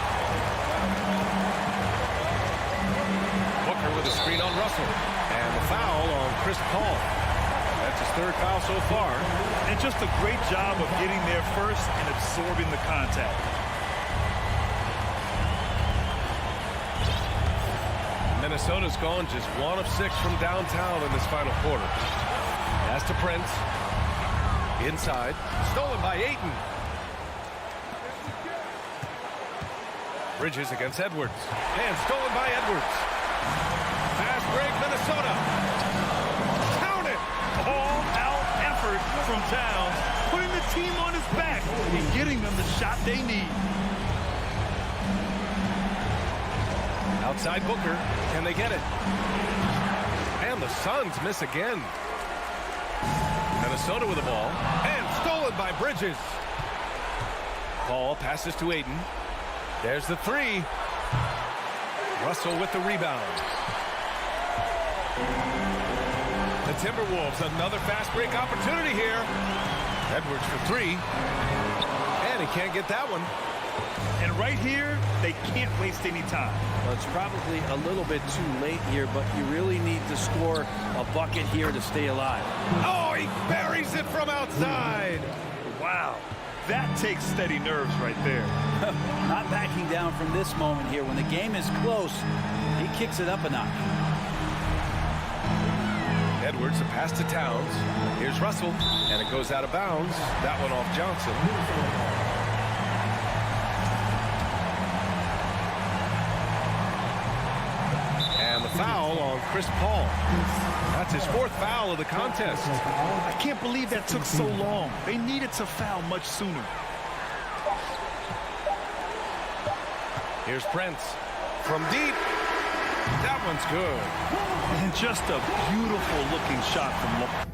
Booker with a screen on Russell. And the foul on Chris Paul. That's his 3rd foul so far. And just a great job of getting there first and absorbing the contact. Minnesota's gone just 1 of 6 from downtown in this final quarter. Pass to Prince. Inside. Stolen by Ayton. Bridges against Edwards. And stolen by Edwards. Fast break, Minnesota. Count it. All-out effort from Towns, putting the team on his back and getting them the shot they need. Outside Booker. Can they get it? And the Suns miss again. Minnesota with the ball. And stolen by Bridges. Paul passes to Ayton. There's the 3. Russell with the rebound. The Timberwolves, another fast break opportunity here. Edwards for 3. And he can't get that one. And right here, they can't waste any time. Well, it's probably a little bit too late here, but you really need to score a bucket here to stay alive. Oh, he buries it from outside. Wow. That takes steady nerves right there. Not backing down from this moment here. When the game is close, he kicks it up a notch. Edwards, a pass to Towns. Here's Russell, and it goes out of bounds. That one off Johnson. And the foul on Chris Paul. That's his 4th foul of the contest. I can't believe that took so long. They needed to foul much sooner. Here's Prince from deep. That one's good. And just a beautiful looking shot from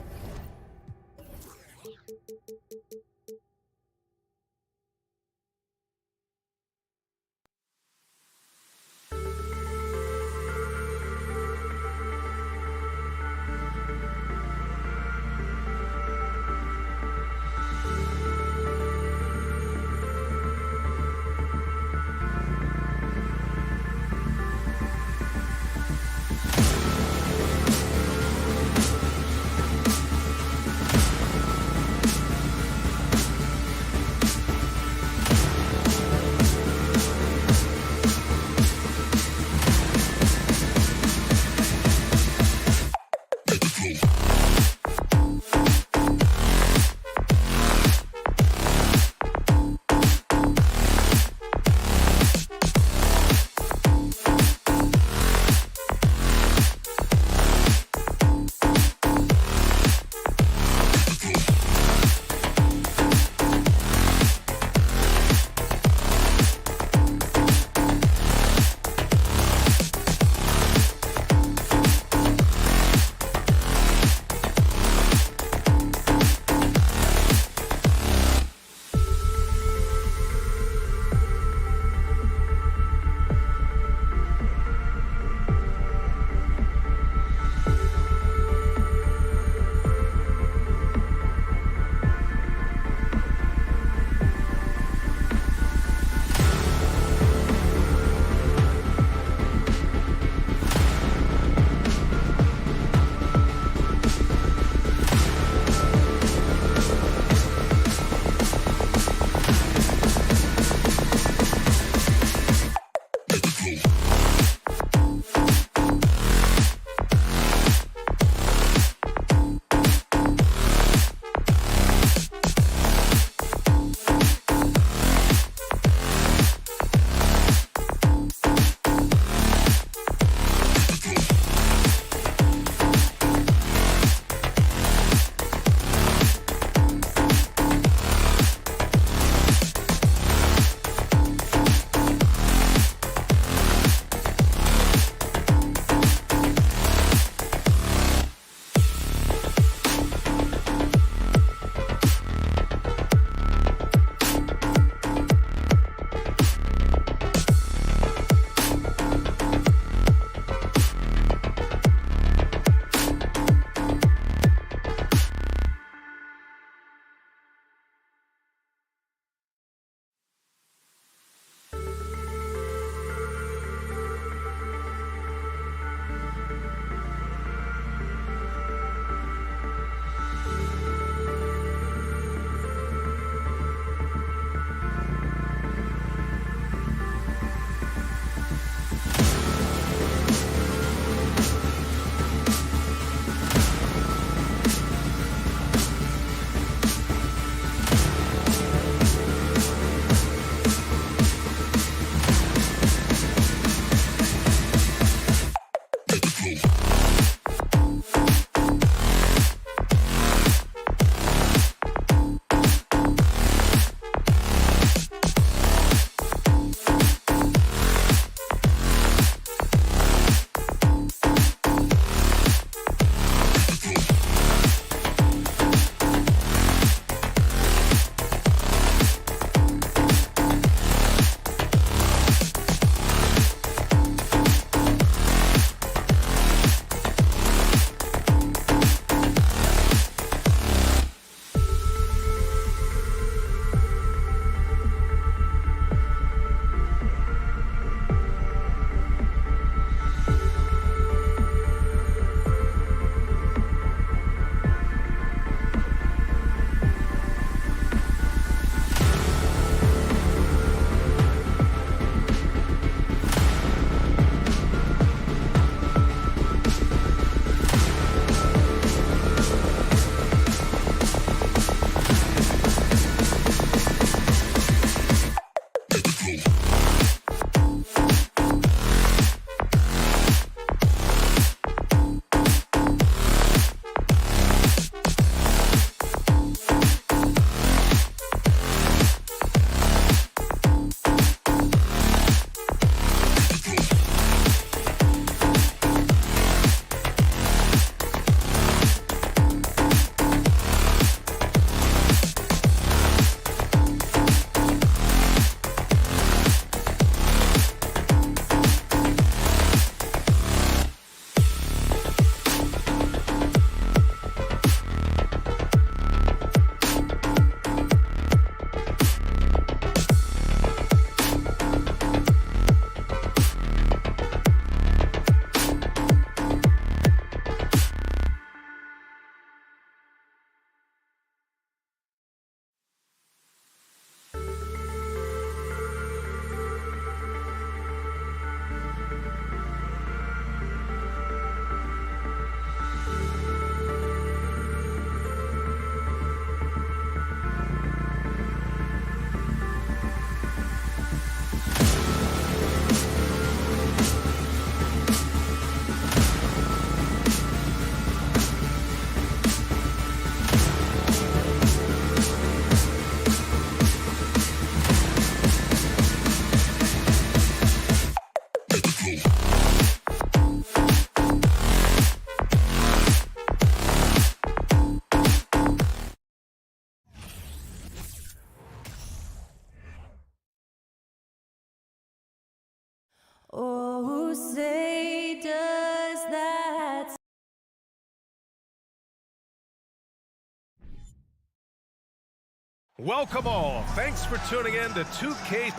Welcome all. Thanks for tuning in to 2K. Here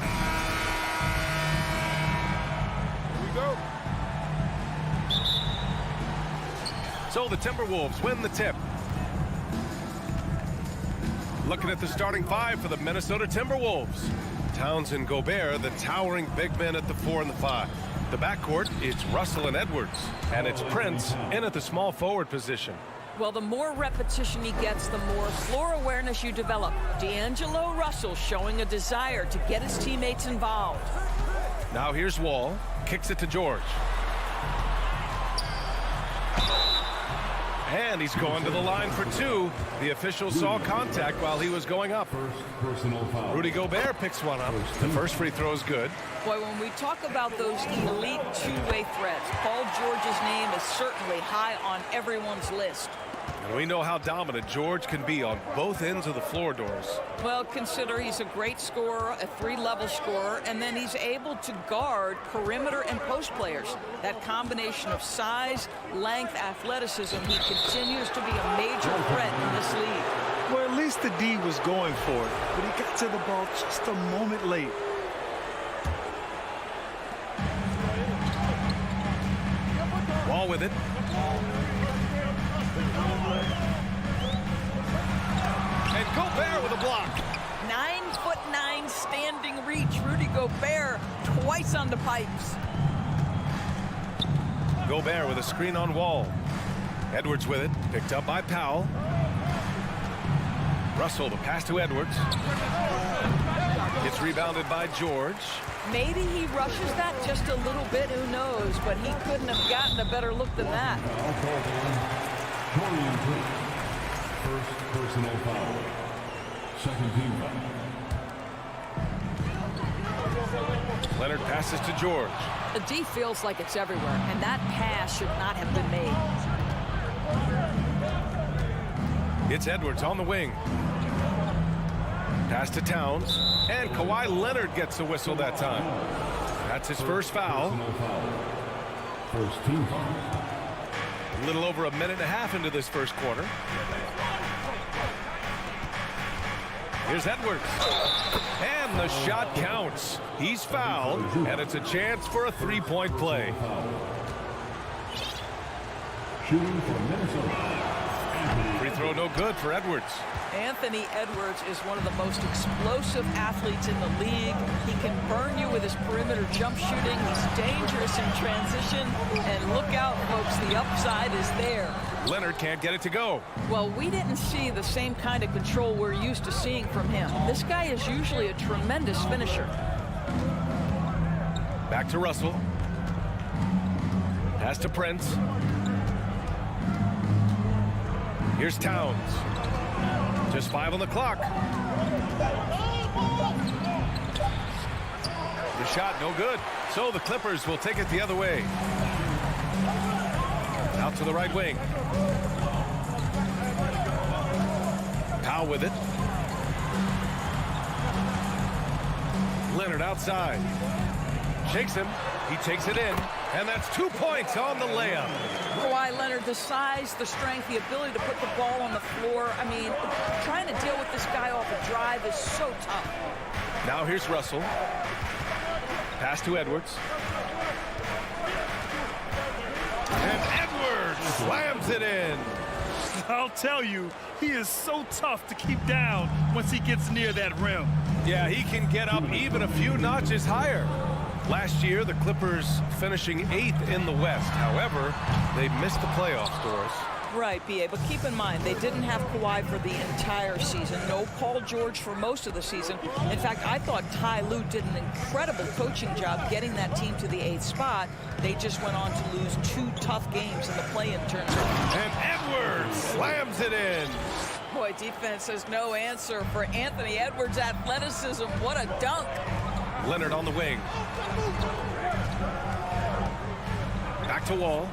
we go. So the Timberwolves win the tip. Looking at the starting five for the Minnesota Timberwolves. Towns and Gobert, the towering big men at the 4 and the 5. The backcourt, it's Russell and Edwards. And it's Prince in at the small forward position. Well, the more repetition he gets, the more floor awareness you develop. D'Angelo Russell showing a desire to get his teammates involved. Now here's Wall. Kicks it to George. And he's going to the line for 2. The official saw contact while he was going up. Rudy Gobert picks one up. The first free throw is good. Boy, when we talk about those elite two-way threats, Paul George's name is certainly high on everyone's list. And we know how dominant George can be on both ends of the floor, Doris. Well, consider he's a great scorer, a 3-level scorer, and then he's able to guard perimeter and post players. That combination of size, length, athleticism, he continues to be a major threat in this league. Well, at least the D was going for it, but he got to the ball just a moment late. Wall with it. And Gobert with a block. 9'9" standing reach. Rudy Gobert twice on the pipes. Gobert with a screen on Wall. Edwards with it. Picked up by Powell. Russell, the pass to Edwards. Gets rebounded by George. Maybe he rushes that just a little bit, who knows, but he couldn't have gotten a better look than that. First personal foul. Second team foul. Leonard passes to George. The D feels like it's everywhere, and that pass should not have been made. It's Edwards on the wing. Pass to Towns. And Kawhi Leonard gets the whistle that time. That's his first foul. First team foul. A little over a minute and a half into this first quarter. Here's Edwards. And the shot counts. He's fouled, and it's a chance for a three-point play. Shooting for Minnesota. Free throw no good for Edwards. Anthony Edwards is one of the most explosive athletes in the league. He can burn you with his perimeter jump shooting. He's dangerous in transition. And look out, folks, the upside is there. Leonard can't get it to go. Well, we didn't see the same kind of control we're used to seeing from him. This guy is usually a tremendous finisher. Back to Russell. Pass to Prince. Here's Towns. Just 5 on the clock. The shot no good. So the Clippers will take it the other way. Out to the right wing. Powell with it. Leonard outside. Shakes him. He takes it in. And that's 2 points on the layup. Kawhi Leonard, the size, the strength, the ability to put the ball on the floor. I mean, trying to deal with this guy off a drive is so tough. Now here's Russell. Pass to Edwards. And Edwards slams it in. I'll tell you, he is so tough to keep down once he gets near that rim. Yeah, he can get up even a few notches higher. Last year, the Clippers finishing 8th in the West. However, they missed the playoffs, Doris. Right, B.A., but keep in mind, they didn't have Kawhi for the entire season. No Paul George for most of the season. In fact, I thought Ty Lue did an incredible coaching job getting that team to the 8th spot. They just went on to lose 2 tough games in the play-in tournament. And Edwards slams it in. Boy, defense has no answer for Anthony Edwards' athleticism. What a dunk. Leonard on the wing. Back to Wall.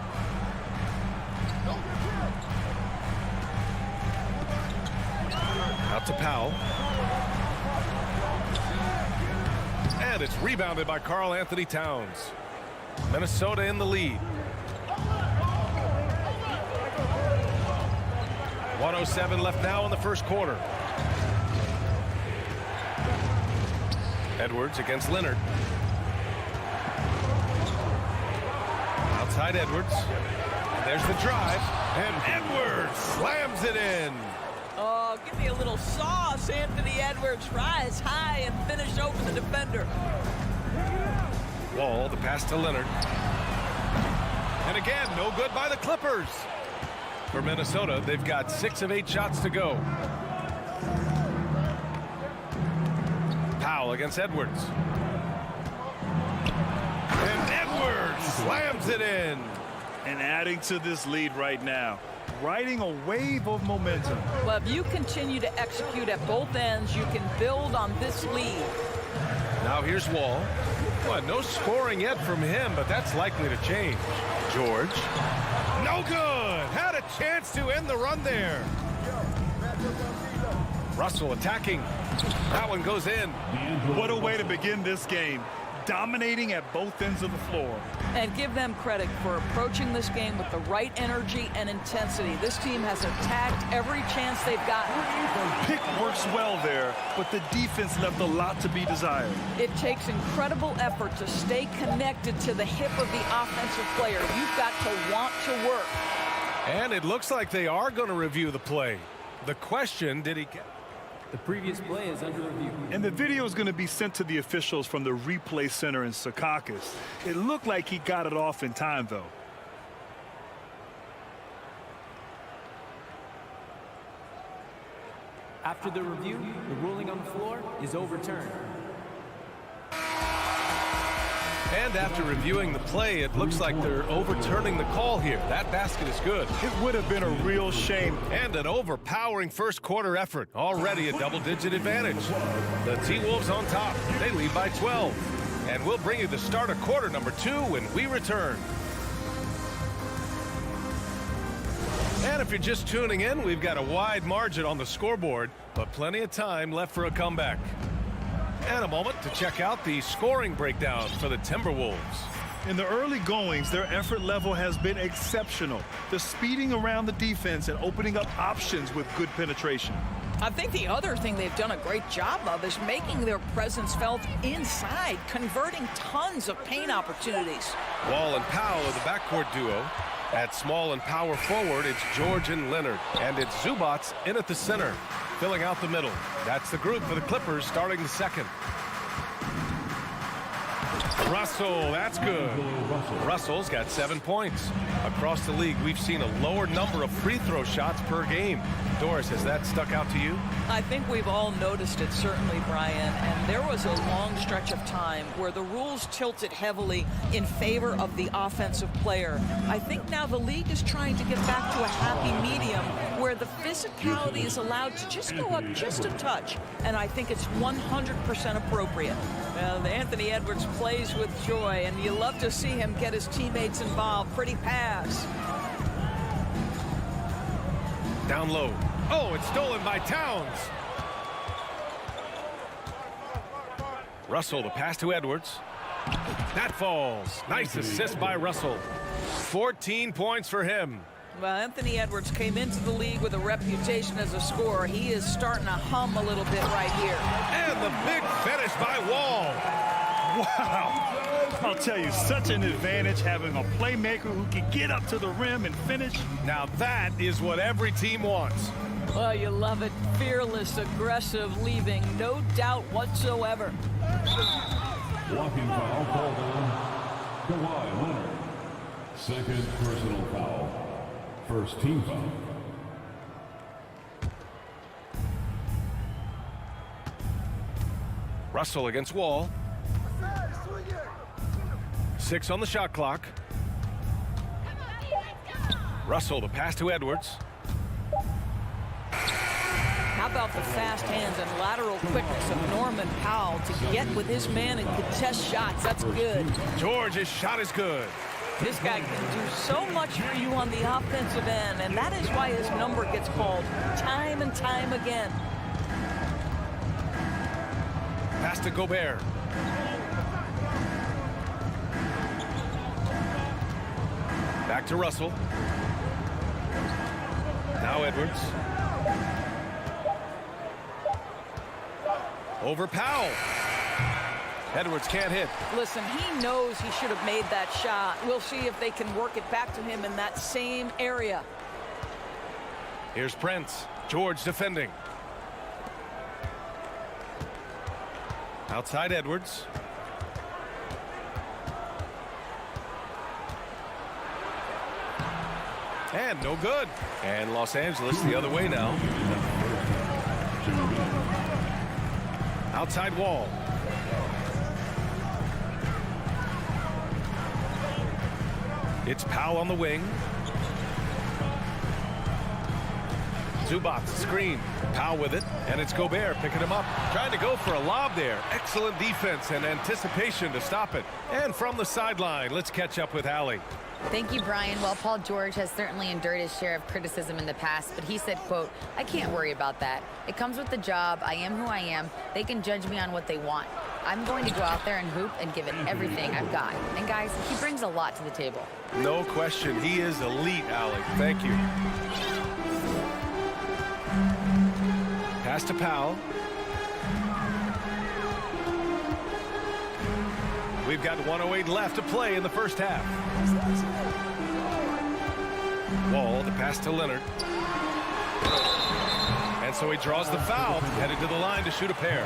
Out to Powell. And it's rebounded by Karl Anthony Towns. Minnesota in the lead. 1:07 left now in the first quarter. Edwards against Leonard. Outside Edwards. There's the drive. And Edwards slams it in. Oh, give me a little sauce, Anthony Edwards. Rise high and finish over the defender. Wall, the pass to Leonard. And again, no good by the Clippers. For Minnesota, they've got 6 of 8 shots to go. Powell against Edwards. And Edwards slams it in. And adding to this lead right now, riding a wave of momentum. Well, if you continue to execute at both ends, you can build on this lead. Now here's Wall. Well, no scoring yet from him, but that's likely to change. George. No good. Had a chance to end the run there. Russell attacking. That one goes in. What a way to begin this game. Dominating at both ends of the floor. And give them credit for approaching this game with the right energy and intensity. This team has attacked every chance they've gotten. Pick works well there, but the defense left a lot to be desired. It takes incredible effort to stay connected to the hip of the offensive player. You've got to want to work. And it looks like they are going to review the play. The question, did he get? The previous play is under review. And the video is going to be sent to the officials from the replay center in Secaucus. It looked like he got it off in time, though. After the review, the ruling on the floor is overturned. And after reviewing the play, it looks like they're overturning the call here. That basket is good. It would have been a real shame. And an overpowering first quarter effort. Already a double-digit advantage. The T-Wolves on top. They lead by 12. And we'll bring you the start of quarter number 2 when we return. And if you're just tuning in, we've got a wide margin on the scoreboard, but plenty of time left for a comeback. And a moment to check out the scoring breakdown for the Timberwolves. In the early goings, their effort level has been exceptional. The speeding around the defense and opening up options with good penetration. I think the other thing they've done a great job of is making their presence felt inside, converting tons of paint opportunities. Wall and Powell are the backcourt duo. At small and power forward, it's George and Leonard. And it's Zubats in at the center, filling out the middle. That's the group for the Clippers starting the second. Russell, that's good. Russell's got 7 points. Across the league, we've seen a lower number of free throw shots per game. Doris, has that stuck out to you? I think we've all noticed it, certainly, Brian. And there was a long stretch of time where the rules tilted heavily in favor of the offensive player. I think now the league is trying to get back to a happy medium where the physicality is allowed to just go up just a touch. And I think it's 100% appropriate. Well, Anthony Edwards plays with joy, and you love to see him get his teammates involved. Pretty pass. Down low. Oh, it's stolen by Towns. Russell, the pass to Edwards. That falls. Nice assist by Russell. 14 points for him. Well, Anthony Edwards came into the league with a reputation as a scorer. He is starting to hum a little bit right here. And the big finish by Wall. Wow. I'll tell you, such an advantage having a playmaker who can get up to the rim and finish. Now that is what every team wants. Well, you love it. Fearless, aggressive, leaving. No doubt whatsoever. Blocking foul called on Kawhi Leonard. Second personal foul. First team foul. Russell against Wall. 6 on the shot clock. Russell, the pass to Edwards. How about the fast hands and lateral quickness of Norman Powell to get with his man and contest shots? That's good. George's shot is good. This guy can do so much for you on the offensive end, and that is why his number gets called time and time again. Pass to Gobert. Back to Russell. Now Edwards. Over Powell. Edwards can't hit. Listen, he knows he should have made that shot. We'll see if they can work it back to him in that same area. Here's Prince. George defending. Outside Edwards. And no good. And Los Angeles the other way now. Outside Wall. It's Powell on the wing. Zubac screen. Powell with it, and it's Gobert picking him up. Trying to go for a lob there. Excellent defense and anticipation to stop it. And from the sideline, let's catch up with Allie. Thank you, Brian. Well, Paul George has certainly endured his share of criticism in the past, but he said, quote, "I can't worry about that. It comes with the job. I am who I am. They can judge me on what they want. I'm going to go out there and hoop and give it everything I've got." And guys, he brings a lot to the table. No question. He is elite, Allie. Thank you. Pass to Powell. We've got 1:08 left to play in the first half. Wall, the pass to Leonard. And so he draws the foul, headed to the line to shoot a pair.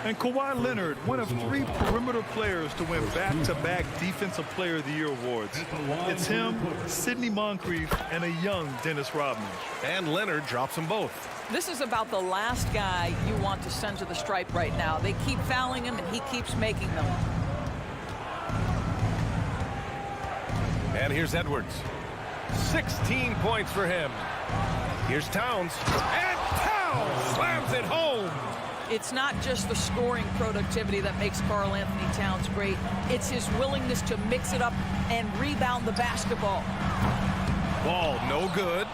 And Kawhi Leonard, one of 3 perimeter players to win back-to-back Defensive Player of the Year awards. It's him, Sidney Moncrief, and a young Dennis Rodman. And Leonard drops them both. This is about the last guy you want to send to the stripe right now. They keep fouling him, and he keeps making them. And here's Edwards. 16 points for him. Here's Towns. And Towns slams it home. It's not just the scoring productivity that makes Karl Anthony Towns great. It's his willingness to mix it up and rebound the basketball. Ball no good.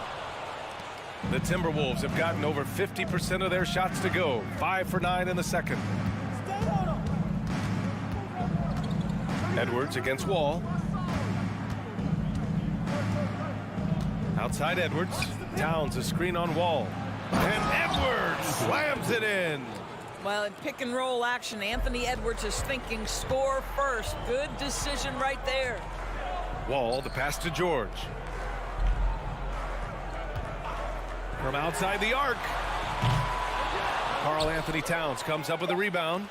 The Timberwolves have gotten over 50% of their shots to go. 5 for 9 in the second. Edwards against Wall. Outside Edwards. Towns a screen on Wall. And Edwards slams it in. Well, in pick and roll action, Anthony Edwards is thinking score first. Good decision right there. Wall, the pass to George. From outside the arc. Karl Anthony Towns comes up with a rebound.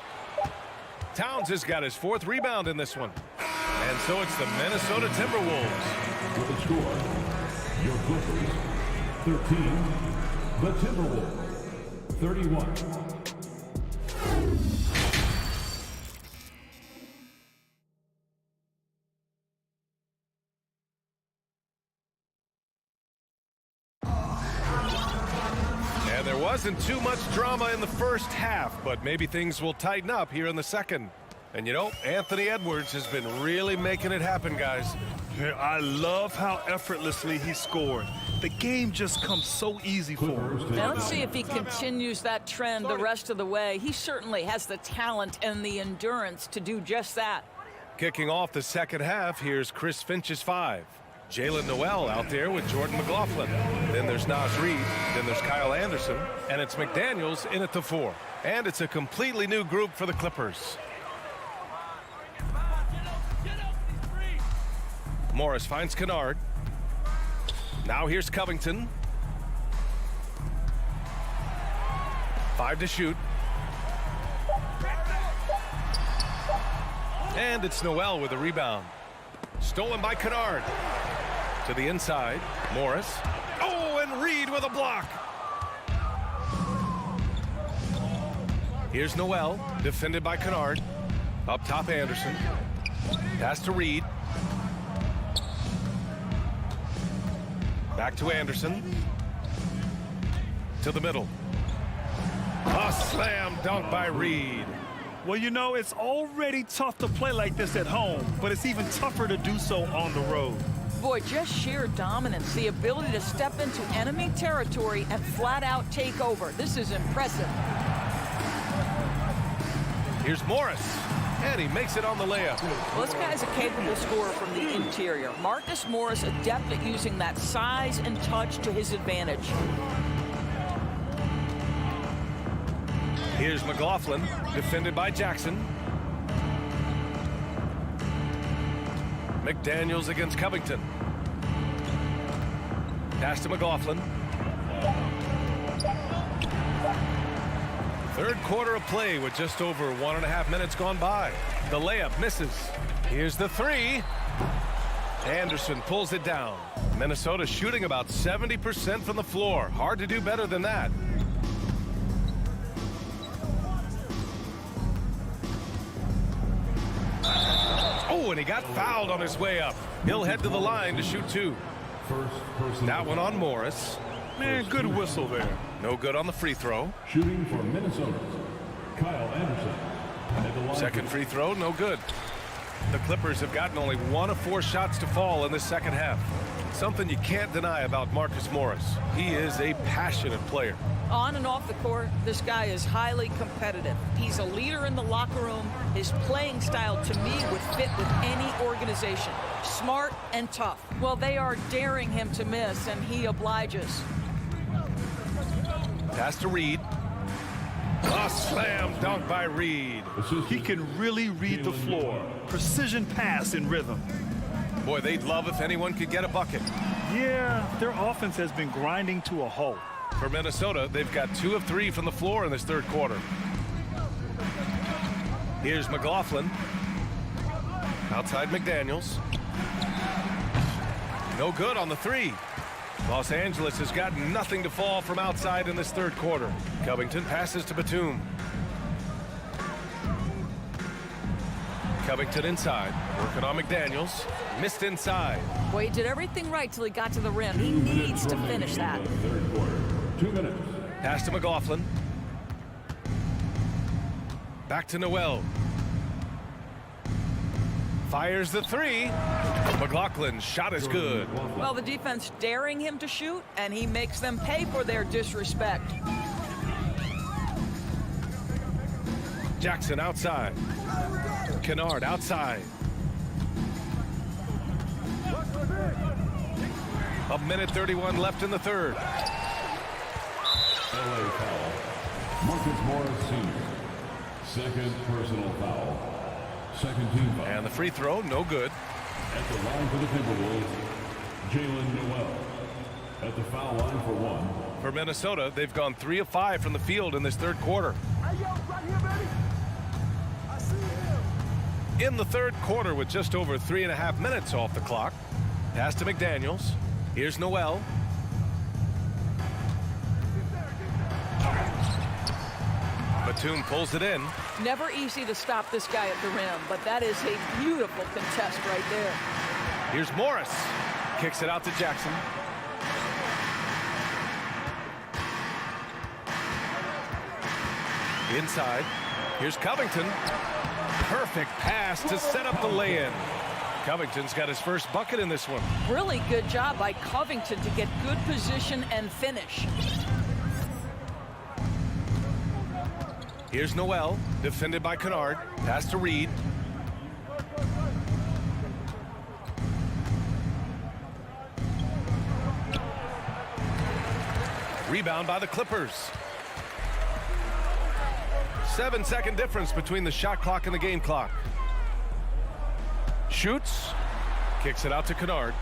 Towns has got his 4th rebound in this one. And so it's the Minnesota Timberwolves. With the score, your Clippers 13, the Timberwolves 31. And there wasn't too much drama in the first half, but maybe things will tighten up here in the second. And you know, Anthony Edwards has been really making it happen, guys. I love how effortlessly he scored. The game just comes so easy for him. Now let's see if he continues that trend the rest of the way. He certainly has the talent and the endurance to do just that. Kicking off the second half, here's Chris Finch's 5. Jalen Noel out there with Jordan McLaughlin. Then there's Naz Reid. Then there's Kyle Anderson. And it's McDaniels in at the 4. And it's a completely new group for the Clippers. Morris finds Kennard. Now here's Covington. 5 to shoot. And it's Noel with a rebound. Stolen by Kennard. To the inside, Morris. Oh, and Reid with a block. Here's Noel, defended by Kennard. Up top, Anderson. Pass to Reid. Back to Anderson. To the middle. A slam dunk by Reid. Well, you know, it's already tough to play like this at home, but it's even tougher to do so on the road. Boy, just sheer dominance, the ability to step into enemy territory and flat out take over. This is impressive. Here's Morris, and he makes it on the layup. Well, this guy's a capable scorer from the interior. Marcus Morris, adept at using that size and touch to his advantage. Here's McLaughlin, defended by Jackson. McDaniels against Covington. Pass to McLaughlin. Third quarter of play with just over 1.5 minutes gone by. The layup misses. Here's the three. Anderson pulls it down. Minnesota shooting about 70% from the floor. Hard to do better than that. Oh, and he got fouled on his way up. He'll head to the line to shoot two. That one on Morris. Man, good whistle there. No good on the free throw. Shooting for Minnesota, Kyle Anderson. Second free throw, no good. The Clippers have gotten only 1 of 4 shots to fall in this second half. Something you can't deny about Marcus Morris. He is a passionate player. On and off the court, this guy is highly competitive. He's a leader in the locker room. His playing style, to me, would fit with any organization. Smart and tough. Well, they are daring him to miss, and he obliges. Pass to Reed. A slam dunk by Reed. He can really read the floor. Precision pass in rhythm. Boy, they'd love if anyone could get a bucket. Yeah, their offense has been grinding to a halt. For Minnesota, they've got 2 of 3 from the floor in this third quarter. Here's McLaughlin. Outside McDaniels. No good on the three. Los Angeles has got nothing to fall from outside in this third quarter. Covington passes to Batum. Covington inside, working on McDaniels. Missed inside. Well, he did everything right till he got to the rim. He needs to finish that. Third quarter, 2 minutes. Pass to McLaughlin. Back to Noel. Fires the three. McLaughlin's shot is good. Well, the defense daring him to shoot, and he makes them pay for their disrespect. Jackson outside. Kennard outside. A minute 31 left in the third. LA foul. Marcus Morris Sr. Second personal foul. Second team foul. And the free throw, no good. At the line for the Timberwolves, Jalen Noel. At the foul line for 1. For Minnesota, they've gone 3 of 5 from the field in this third quarter. Hey, yo, right here, baby. I see him. In the third quarter with just over 3.5 minutes off the clock. Pass to McDaniels. Here's Noel. Batum pulls it in. Never easy to stop this guy at the rim, but that is a beautiful contest right there. Here's Morris. Kicks it out to Jackson. Inside. Here's Covington. Perfect pass to set up the lay-in. Covington's got his first bucket in this one. Really good job by Covington to get good position and finish. Here's Noel, defended by Kennard. Pass to Reed. Rebound by the Clippers. 7-second difference between the shot clock and the game clock. Shoots. Kicks it out to Kennard.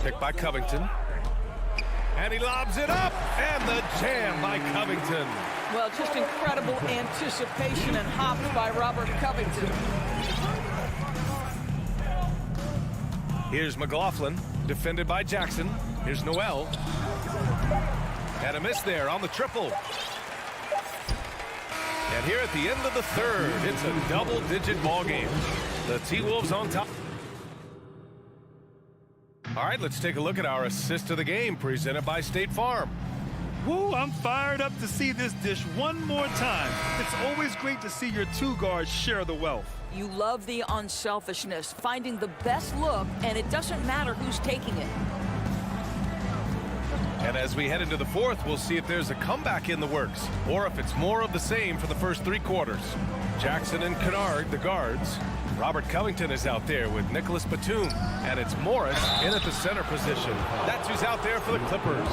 Picked by Covington. And he lobs it up. And the jam by Covington. Well, just incredible anticipation and hops by Robert Covington. Here's McLaughlin, defended by Jackson. Here's Noel. And a miss there on the triple. And here at the end of the third, it's a double-digit ball game. The T-Wolves on top. All right, let's take a look at our assist of the game presented by State Farm. Woo, I'm fired up to see this dish one more time. It's always great to see your two guards share the wealth. You love the unselfishness, finding the best look, and it doesn't matter who's taking it. And as we head into the fourth, we'll see if there's a comeback in the works or if it's more of the same for the first 3 quarters. Jackson and Kennard, the guards. Robert Covington is out there with Nicholas Batum, and it's Morris in at the center position. That's who's out there for the Clippers.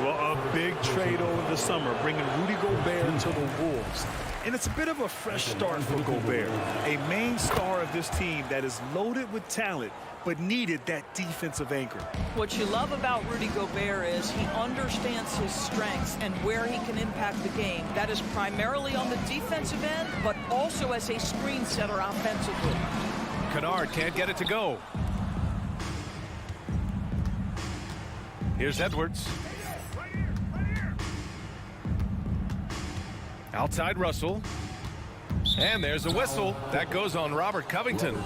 Well, a big trade over the summer, bringing Rudy Gobert to the Wolves. And it's a bit of a fresh start for Gobert, a main star of this team that is loaded with talent, but needed that defensive anchor. What you love about Rudy Gobert is he understands his strengths and where he can impact the game. That is primarily on the defensive end, but also as a screen setter offensively. Kennard can't get it to go. Here's Edwards. Outside Russell. And there's a whistle. That goes on Robert Covington.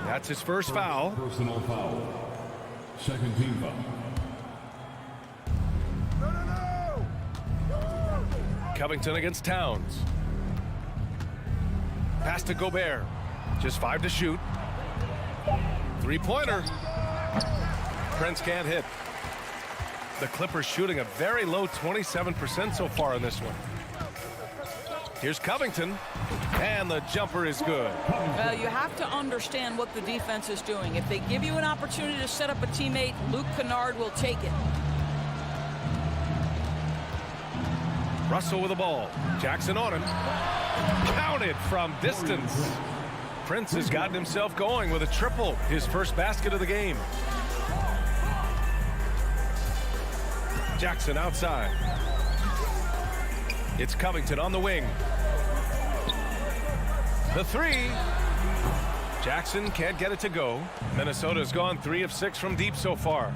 That's his first foul. Personal foul. Second team foul. Covington against Towns. Pass to Gobert. Just 5 to shoot. Three-pointer. Prince can't hit. The Clippers shooting a very low 27% so far in this one. Here's Covington, and the jumper is good. Well, you have to understand what the defense is doing. If they give you an opportunity to set up a teammate, Luke Kennard will take it. Russell with the ball. Jackson on him. Counted from distance. Prince has gotten himself going with a triple, his first basket of the game. Jackson outside. It's Covington on the wing. The three. Jackson can't get it to go. Minnesota's gone 3 of 6 from deep so far.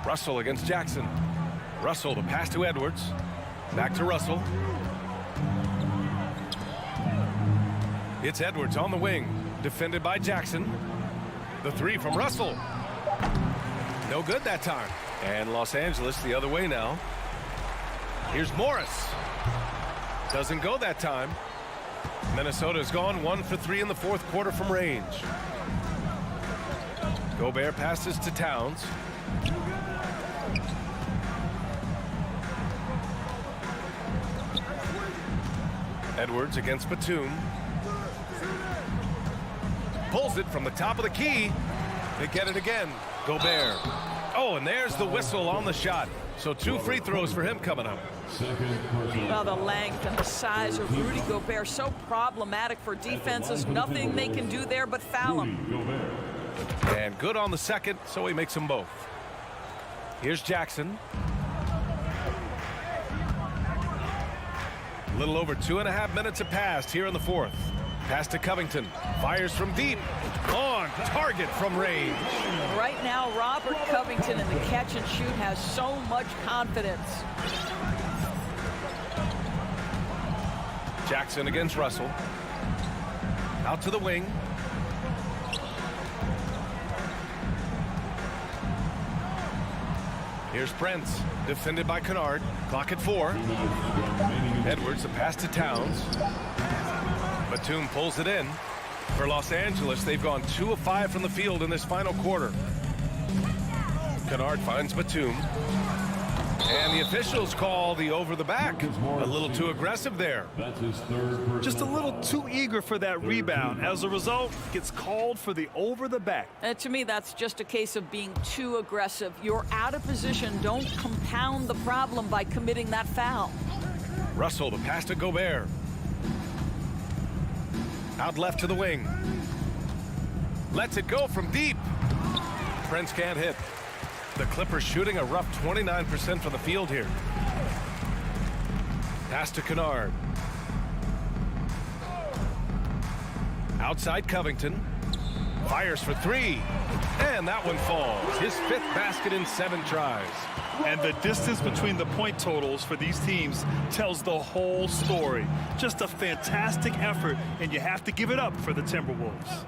Russell against Jackson. Russell, the pass to Edwards. Back to Russell. It's Edwards on the wing, defended by Jackson. The three from Russell. No good that time. And Los Angeles the other way now. Here's Morris. Doesn't go that time. Minnesota's gone 1 for 3 in the fourth quarter from range. Gobert passes to Towns. Edwards against Batum. Pulls it from the top of the key. They get it again. Gobert. Oh, and there's the whistle on the shot. So 2 free throws for him coming up. Well, the length and the size of Rudy Gobert so problematic for defenses. Nothing they can do there but foul him. And good on the second, so he makes them both. Here's Jackson. A little over 2.5 minutes have passed here in the fourth. Pass to Covington. Fires from deep. On target from range. Right now, Robert Covington in the catch and shoot has so much confidence. Jackson against Russell. Out to the wing. Here's Prince, defended by Kennard. Clock at 4. Edwards, the pass to Towns. Batum pulls it in. For Los Angeles, they've gone 2 of 5 from the field in this final quarter. Kennard finds Batum. And the officials call the over the back. A little too aggressive there. That's his third. Just a little too eager for that rebound. As a result, gets called for the over the back. To me, that's just a case of being too aggressive. You're out of position. Don't compound the problem by committing that foul. Russell, the pass to Gobert. Out left to the wing. Lets it go from deep. Prince can't hit. The Clippers shooting a rough 29% from the field here. Pass to Kennard. Outside Covington. Fires for 3. And that one falls. His 5th basket in 7 tries. And the distance between the point totals for these teams tells the whole story. Just a fantastic effort, and you have to give it up for the Timberwolves.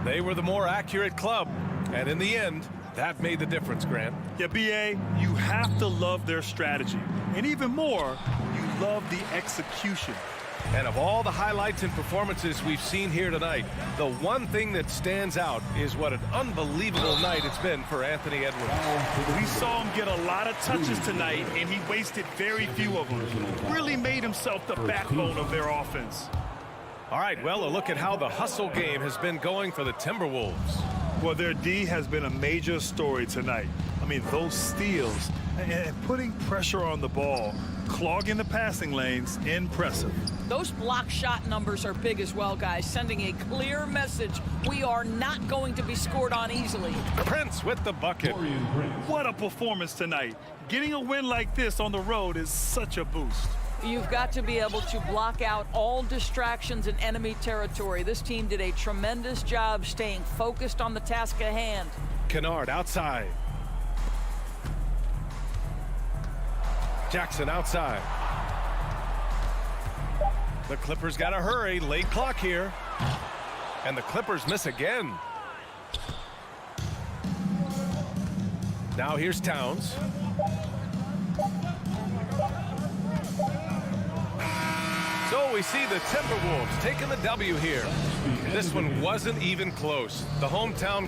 They were the more accurate club. And in the end, that made the difference, Grant. Yeah, B.A., you have to love their strategy. And even more, you love the execution. And of all the highlights and performances we've seen here tonight, the one thing that stands out is what an unbelievable night it's been for Anthony Edwards. We saw him get a lot of touches tonight, and he wasted very few of them. Really made himself the backbone of their offense. All right, well, a look at how the hustle game has been going for the Timberwolves. Well, their D has been a major story tonight. I mean, those steals and putting pressure on the ball, clogging the passing lanes, impressive. Those block shot numbers are big as well, guys, sending a clear message. We are not going to be scored on easily. Prince with the bucket. What a performance tonight. Getting a win like this on the road is such a boost. You've got to be able to block out all distractions in enemy territory. This team did a tremendous job staying focused on the task at hand. Kennard outside. Jackson outside. The Clippers got to hurry. Late clock here. And the Clippers miss again. Now here's Towns. So we see the Timberwolves taking the W here. This one wasn't even close. The hometown